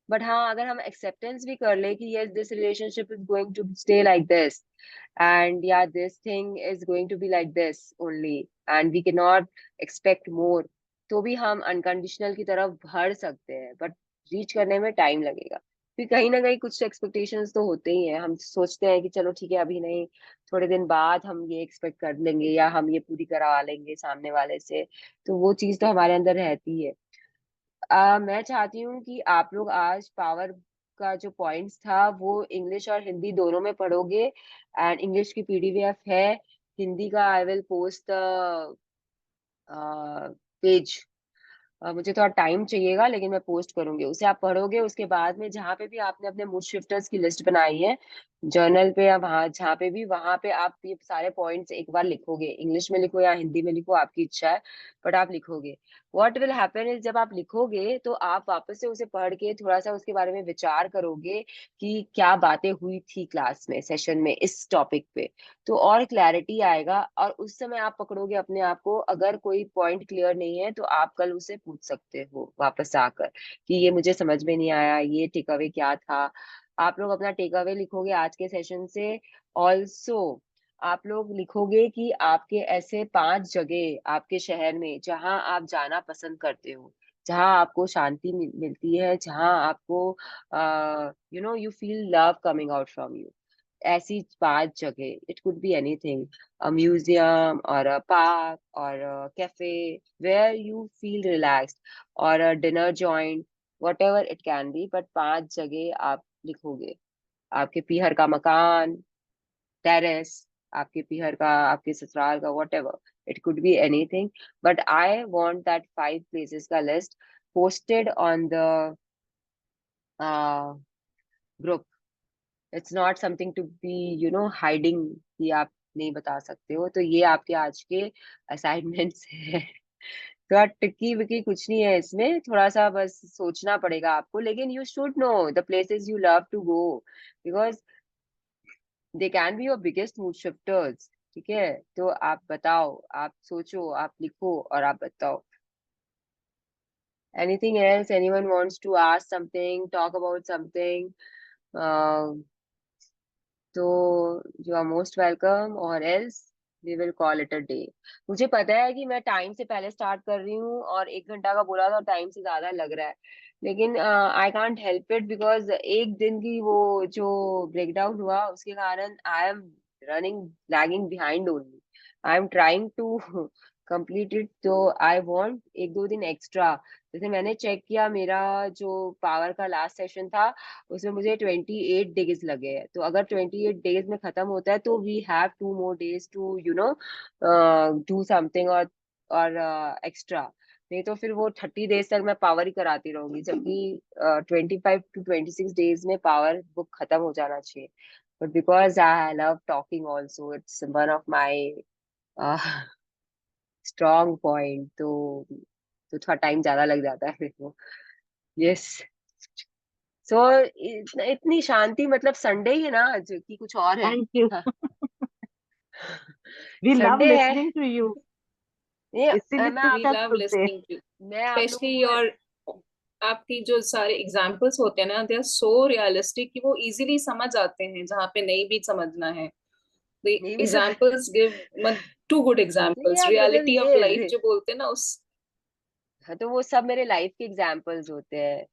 बट हाँ, अगर हम एक्सेप्टेंस भी कर ले कि yes this relationship is going to stay like this, and yeah, this thing is going to be like this only and we cannot expect more, तो भी हम अनकंडीशनल की तरफ बढ़ सकते हैं, बट रीच करने में टाइम लगेगा. फिर कहीं ना कहीं कुछ एक्सपेक्टेशंस तो होते ही हैं. हम सोचते हैं कि चलो ठीक है अभी नहीं, थोड़े दिन बाद हम ये एक्सपेक्ट कर लेंगे या हम ये पूरी करवा लेंगे सामने वाले से. तो वो चीज तो हमारे अंदर रहती है. मैं चाहती हूँ कि आप लोग आज पावर का जो पॉइंट्स था वो इंग्लिश और हिंदी दोनों में पढ़ोगे. एंड इंग्लिश की पीडीएफ है, हिंदी का I will post the page. मुझे थोड़ा टाइम चाहिएगा लेकिन मैं पोस्ट करूंगी, उसे आप पढ़ोगे. उसके बाद में जहाँ पे भी आपने अपने मूड शिफ्टर्स की लिस्ट बनाई है जर्नल पे या वहाँ जहाँ पे भी, वहां पे आप ये सारे पॉइंट्स एक बार लिखोगे. इंग्लिश में लिखो या हिंदी में लिखो, आपकी इच्छा है, बट आप लिखोगे. व्हाट विल हैपन इज जब आप लिखोगे तो आप वापस से उसे पढ़ के थोड़ा सा उसके बारे में विचार करोगे कि क्या बातें हुई थी क्लास में, सेशन में, इस टॉपिक पे. तो और क्लैरिटी आएगा और उस समय आप पकड़ोगे अपने आप को. अगर कोई पॉइंट क्लियर नहीं है तो आप कल उसे पूछ सकते हो वापस आकर कि ये मुझे समझ में नहीं आया, ये टेक अवे क्या था. आप लोग अपना टेक अवे लिखोगे आज के सेशन से. ऑल्सो आप लोग लिखोगे कि आपके ऐसे 5 जगह आपके शहर में जहां आप जाना पसंद करते हो, जहां आपको शांति मिलती है, जहां आपको you feel love coming out from you. ऐसी 5 जगह, it could be anything, a museum और अ पार्क और a cafe where you feel relaxed और a dinner joint, whatever it can be, but 5 जगह आप लिखोगे. आपके पीहर का मकान, टेरेस, आपके पीहर का, आपके ससुराल का, whatever, it could be anything. But I want that 5 places का list posted on the group. It's not something to be hiding कि आप नहीं बता सकते हो. तो ये आपके आज के असाइनमेंट्स है. थोड़ा टिकी विकी कुछ नहीं है इसमें, थोड़ा सा बस सोचना पड़ेगा आपको. लेकिन you should know the places you love to go because they can be your biggest mood shifters. ठीक है, तो आप बताओ, आप सोचो, आप लिखो और आप बताओ. Anything else, anyone wants to ask something, talk about something? तो यू आर मोस्ट वेलकम, और else we will call it a day. मुझे पता है कि मैं टाइम से पहले स्टार्ट कर रही हूँ और 1 घंटा का बोला था, टाइम से ज्यादा लग रहा है, लेकिन I can't help it because एक दिन की वो जो ब्रेकडाउन हुआ उसके कारण I am running lagging behind only. I am trying to complete it. तो आई वांट 1-2 दिन एक्स्ट्रा. जैसे मैंने चेक किया, मेरा जो पावर का लास्ट सेशन था उसमें मुझे 28 डेज लगे हैं. तो अगर 28 डेज में खत्म होता है तो we have 2 more days to do something और एक्स्ट्रा. नहीं तो फिर वो 30 डेज तक मैं पावर ही कराती रहूंगी, जबकि 25 to 26 डेज में पावर बुक खत्म हो जाना चाहिए. But because I love talking also, it's one of my strong point, तो थोड़ा टाइम ज्यादा लग जाता है मेरे को. यस. सो इतनी शांति, मतलब संडे ही है ना आज कि कुछ और है? Thank you. हाँ. We love संडे है listening to you. ये. इसीलिए मैं तो आप We क्या love सुनते हैं. listening to you, मैं आप लोगों especially को your आपकी जो सारे एग्जाम्पल्स होते हैं ना, दे आर सो रियलिस्टिक कि वो इजीली समझ आते हैं जहाँ पे नहीं भी समझना है। द ये भी तो एग्जाम्पल्स गिव टू गुड नहीं एग्जाम्पल्स, यार, मतलब रियलिटी ऑफ लाइफ ये जो बोलते हैं ना उस। हाँ, तो वो सब मेरे लाइफ के एग्जाम्पल्स होते हैं।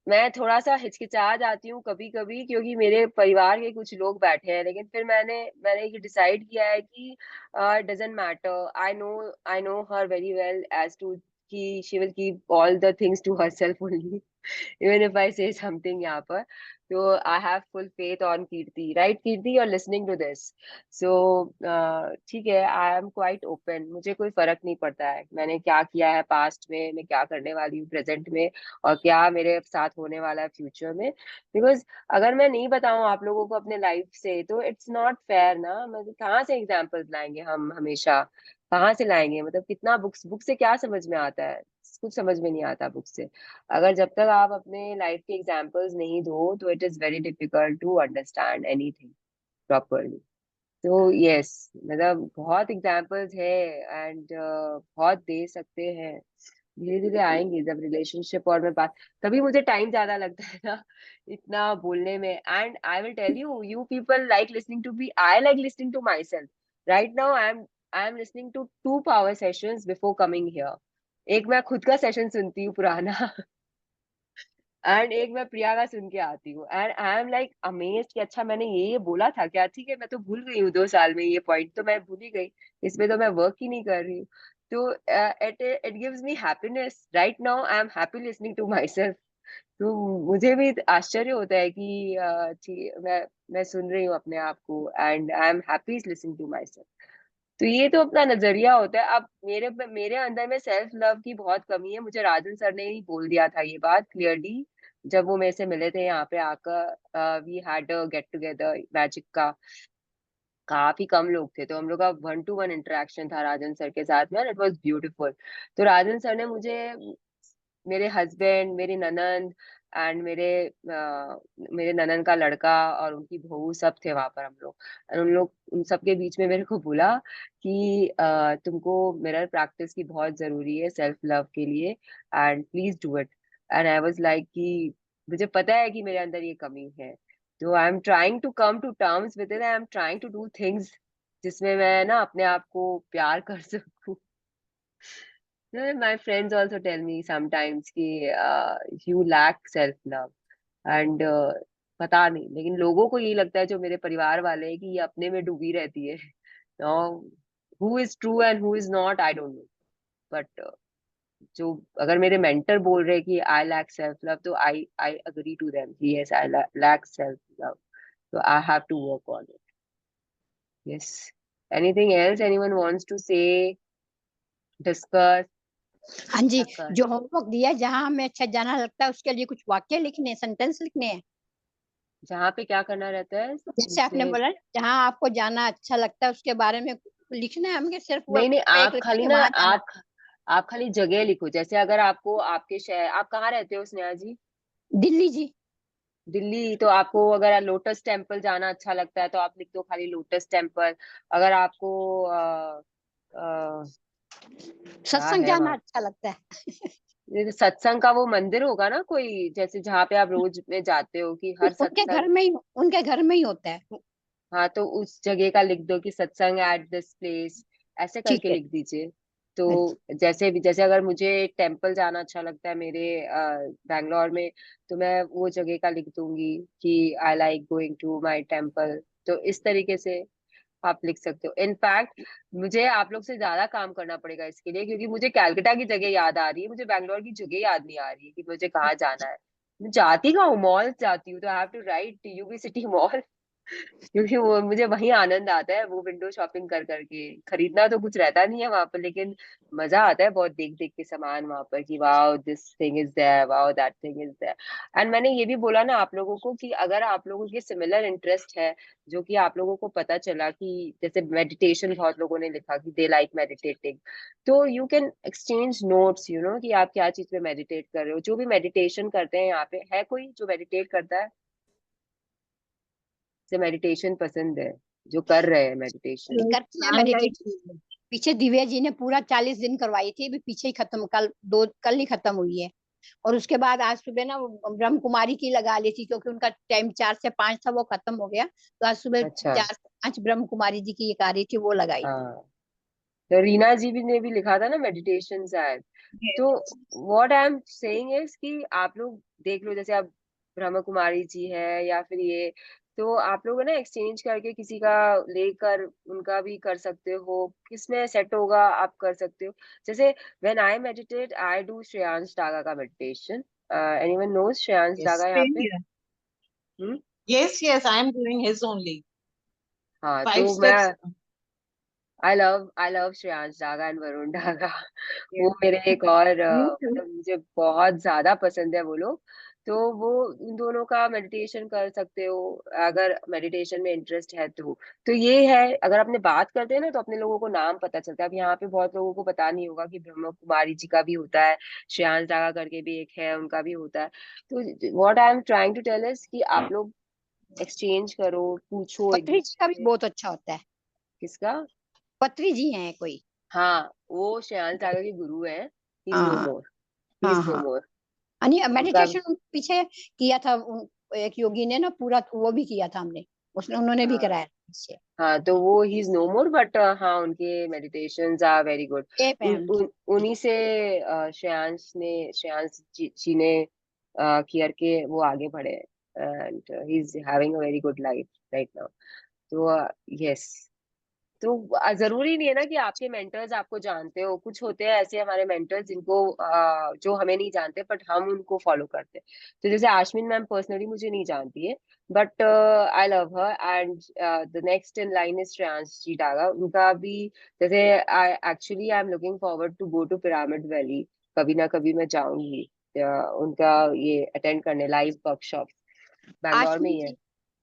मैं थोड़ा सा हिचकिचा जाती हूँ कभी कभी, क्योंकि मेरे परिवार के कुछ लोग बैठे हैं, लेकिन फिर मैंने ये डिसाइड किया है कि doesn't matter, I know her very well as to कि she will keep all the things to herself only, even if I say something यहाँ पर। तो I have full faith on Kirti, right Kirti, you're listening to this, so ठीक है, I am quite open, मुझे कोई फर्क नहीं पड़ता है मैंने क्या किया है पास्ट में, मैं क्या करने वाली हूँ प्रेजेंट में, और क्या मेरे साथ होने वाला है फ्यूचर में। बिकॉज अगर मैं नहीं बताऊं आप लोगों को अपने लाइफ से, तो इट्स नॉट फेयर ना, मतलब कहाँ से एग्जाम्पल्स लाएंगे हम हमेशा, कहाँ से लाएंगे, मतलब कितना बुक से क्या समझ में आता है, कुछ समझ में नहीं आता बुक से। अगर जब तक आप अपने लाइफ के एग्जाम्पल्स नहीं दो, तो it is very difficult to understand anything properly. तो यस, मतलब बहुत एग्जाम्पल्स है, एंड बहुत दे सकते हैं, धीरे धीरे आएंगे जब रिलेशनशिप और मैं बात। तभी मुझे टाइम ज्यादा लगता है ना इतना बोलने में। And I will tell you, you people like listening to be, I like listening to myself. Right now I am listening to 2 power sessions before coming here. एक मैं खुद का सेशन सुनती हूँ पुराना एंड एक मैं प्रिया का सुन के आती हूँ, and I am like amazed कि अच्छा मैंने ये बोला था क्या, ठीक है मैं तो भूल गई हूँ 2 साल में, ये पॉइंट तो मैं भूल ही गई, इसमें तो मैं वर्क ही नहीं कर रही हूँ। तो it it gives me happiness, right now I am happy listening to myself. तो मुझे भी आश्चर्य होता है कि ठीक, मैं सुन रही हूँ अपने आप को, and I am happy listening to myself. तो ये तो अपना नजरिया होता है। अब मेरे अंदर में सेल्फ लव की बहुत कमी है, मुझे राजन सर ने ही बोल दिया था ये बात क्लियरली, जब वो मेरे से मिले थे यहाँ पे आकर। We had a get together magic का, काफी कम लोग थे, तो हम लोग का 1-to-1 इंटरेक्शन था राजन सर के साथ में, इट वाज ब्यूटीफुल। तो राजन सर ने मुझे, मेरे हस्बैंड, मेरी ननंद एंड मेरे ननंद का लड़का और उनकी बहू सब थे वहां पर हम लोग, और उन लोग उन सबके बीच में मेरे को बोला कि तुमको मिरर प्रैक्टिस की बहुत जरूरी है सेल्फ लव के लिए, and please do it. And I was like कि मुझे पता है कि मेरे अंदर ये कमी है, तो I am trying to come to terms with it, I am trying to do things जिसमें मैं ना अपने आप को प्यार कर सकूं। My friends also tell me sometimes कि you lack self love, and पता नहीं, लेकिन लोगों को ये लगता है जो मेरे परिवार वाले हैं कि ये अपने में डूबी रहती है। Now, who is true and who is not, I don't know. But जो अगर मेरे मेंटर बोल रहे हैं कि I lack self love, तो I agree to them कि yes, I lack self love. So I have to work on it. Yes. Anything else anyone wants to say, discuss? हाँ जी, Discuss. जो होमवर्क दिया है, जहाँ हमें अच्छा जाना लगता है उसके लिए कुछ वाक्य लिखने हैं, सेंटेंस लिखने हैं। जहाँ पे क्या करना रहता है जैसे आपने बोला जहाँ आपको जाना अच्छा लगता है उसके बारे में लिखना है, हमें सिर्फ वो नहीं नहीं, पे एक आप लिखना है खाली कि ना, वहां जाना। आप खाली जगह लिखो। जैसे अगर आपको आपके शहर, आप कहाँ रहते हो स्नेहा जी? दिल्ली जी। दिल्ली, तो आपको अगर लोटस टेम्पल जाना अच्छा लगता है तो आप लिख दो खाली लोटस टेम्पल। अगर आपको क्या सत्संग है जाना वहाँ, अच्छा लगता है। जैसे सत्संग का वो मंदिर होगा ना कोई, जैसे जहाँ पे आप रोज में जाते हो कि हर उनके घर सत्संग। में ही, उनके घर में ही होता है। हाँ, तो उस जगह का लिख दो कि सत्संग एट दिस प्लेस, ऐसे ठीक करके है। लिख दीजिए। तो अच्छा। जैसे भी, जैसे अगर मुझे टेम्पल जाना अच्छा लगता है मेरे बैंगलोर में, तो मैं वो जगह का लिख दूंगी कि I like going to my temple. तो इस तरीके से आप लिख सकते हो। इनफैक्ट मुझे आप लोग से ज्यादा काम करना पड़ेगा इसके लिए, क्योंकि मुझे कैलकाटा की जगह याद आ रही है, मुझे बैंगलोर की जगह याद नहीं आ रही है कि मुझे कहाँ जाना है। मैं जाती कहाँ हूँ, मॉल जाती हूँ, तो I have to write UB City mall क्योंकि वो मुझे वही आनंद आता है, वो विंडो शॉपिंग कर करके। खरीदना तो कुछ रहता नहीं है वहां पर, लेकिन मजा आता है बहुत देख देख के सामान वहां पर कि wow this thing is there, wow that thing is there. And मैंने ये भी बोला ना आप लोगों को कि अगर आप लोगों के सिमिलर इंटरेस्ट है, जो कि आप लोगों को पता चला कि जैसे मेडिटेशन, बहुत लोगों ने लिखा कि दे लाइक मेडिटेटिंग, तो you can exchange notes, you know कि आप क्या चीज पे मेडिटेट कर रहे हो। जो भी मेडिटेशन करते हैं यहाँ पे, है कोई जो मेडिटेट करता है, से मेडिटेशन पसंद है, जो कर रहे हैं मेडिटेशन? करते हैं I like मेडिटेशन। पीछे दिव्या जी ने पूरा 40 दिन करवाई थी, अभी पीछे ही खत्म, कल ही खत्म हुई है। और उसके बाद आज सुबह ना वो ब्रह्म कुमारी की लगा ली थी, क्योंकि उनका टाइम 4 से 5 था, वो खत्म हो गया, तो आज सुबह अच्छा 4 से 5 ब्रह्म कुमारी जी की एक आ रही थी, वो लगाई थी। हाँ, तो रीना जी भी ने भी लिखा था ना मेडिटेशन शायद। तो Yes. What I am saying is कि आप लोग देख लो, जैसे आप ब्रह्म कुमारी जी है या फिर ये, तो आप लोग है ना एक्सचेंज करके किसी का लेकर उनका भी कर सकते हो, किसमें सेट होगा आप कर सकते हो। जैसे when I meditate I do Shreyansh Daga का meditation. Anyone knows Shreyansh Yes, Daga यहाँ same पे? here. Hmm. Yes, I am doing his only. हाँ 5 तो steps. मैं I love Shreyansh Daga and Varun Daga. वो Yes. मेरे एक और Me too. मतलब मुझे बहुत ज्यादा पसंद है वो लोग। तो वो उन दोनों का मेडिटेशन कर सकते हो अगर मेडिटेशन में इंटरेस्ट है तो ये है, अगर अपने बात करते हैं ना तो अपने लोगों को नाम पता चलता है। अब यहाँ पे बहुत लोगों को पता नहीं होगा कि ब्रह्म कुमारी जी का भी होता है, श्रेयांश डागा करके भी एक है, उनका भी होता है। तो what I am trying to tell is कि आप लोग एक्सचेंज करो, पूछो एक पत्री जी का दूसरे भी से। बहुत अच्छा होता है। किसका? पत्री जी हैं कोई। हाँ, वो श्रेयांश डागा के गुरु हैं। ही इज नो हाँ मोर, ही हाँ इज नो हाँ। मोर। उनका मेडिटेशन पीछे किया था एक योगी ने ना, पूरा वो भी किया था हमने, उसने उन्होंने भी हाँ कराया इससे। हाँ, तो वो he is no more but हाँ उनके meditations are very good. Safe है उन, उनकी। उन उन्हीं से श्रेयांश जी ने कियर के वो आगे बढ़े and he is having a very good life right now. तो यस, तो जरूरी नहीं है ना कि आपके मेंटर्स आपको जानते हो। कुछ होते हैं ऐसे हमारे मेंटर्स जिनको जो हमें नहीं जानते बट हम उनको फॉलो करते हैं। तो जैसे आशमीन मैम पर्सनली मुझे नहीं जानती है but I love her and the next in line is Shreyansh ji Daga. उनका भी जैसे I am looking forward to go to Pyramid Valley. कभी ना कभी मैं जाऊंगी उनका ये अटेंड करने, लाइव वर्कशॉप बैंगलोर में आशमीन ही है। जी,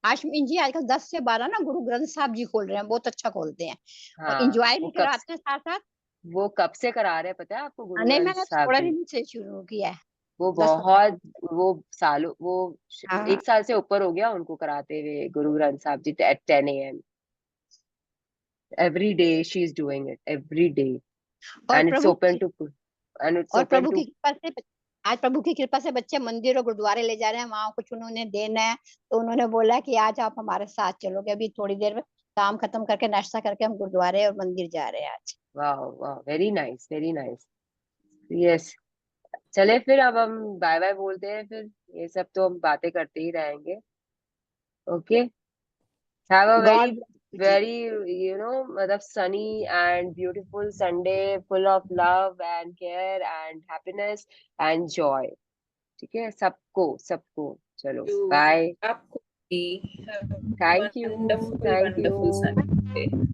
आशमीन जी आजकल 10 से 12 ना गुरु ग्रंथ साहब जी खोल रहे हैं, बहुत अच्छा खोलते हैं, और हाँ, इंजॉय भी कराते हैं साथ साथ। वो कब से करा रहे हैं पता है आपको गुरु नहीं, ग्रंथ मैंने साहब थोड़ा जी? दिन से शुरू किया है। वो 10-12 बहुत, वो सालों, वो हाँ। 1 साल से ऊपर हो गया उनको कराते हुए गुरु ग्रंथ साहब जी eight 10 AM every day she is doing it every day और and it's Prabhu open to and it's और open प्रभु की to कृपा से आज प्रभु की कृपा से बच्चे मंदिर और गुरुद्वारे ले जा रहे हैं, वहां कुछ उन्होंने देना है, तो उन्होंने बोला कि आज आप हमारे साथ चलोगे। अभी थोड़ी देर में काम खत्म करके नाश्ता करके हम गुरुद्वारे और मंदिर जा रहे हैं आज। वाह वाह, very nice very nice. Yes, चले फिर अब हम बाय बाय बोलते हैं फिर। ये सब तो हम बातें करते ही रहेंगे। Okay, have a very good जी। वेरी मतलब sunny and beautiful Sunday full of love and care and happiness and joy. ठीक है, सबको सबको। चलो You, बाय। आपको भी have a thank you, wonderful, thank you. wonderful Sunday.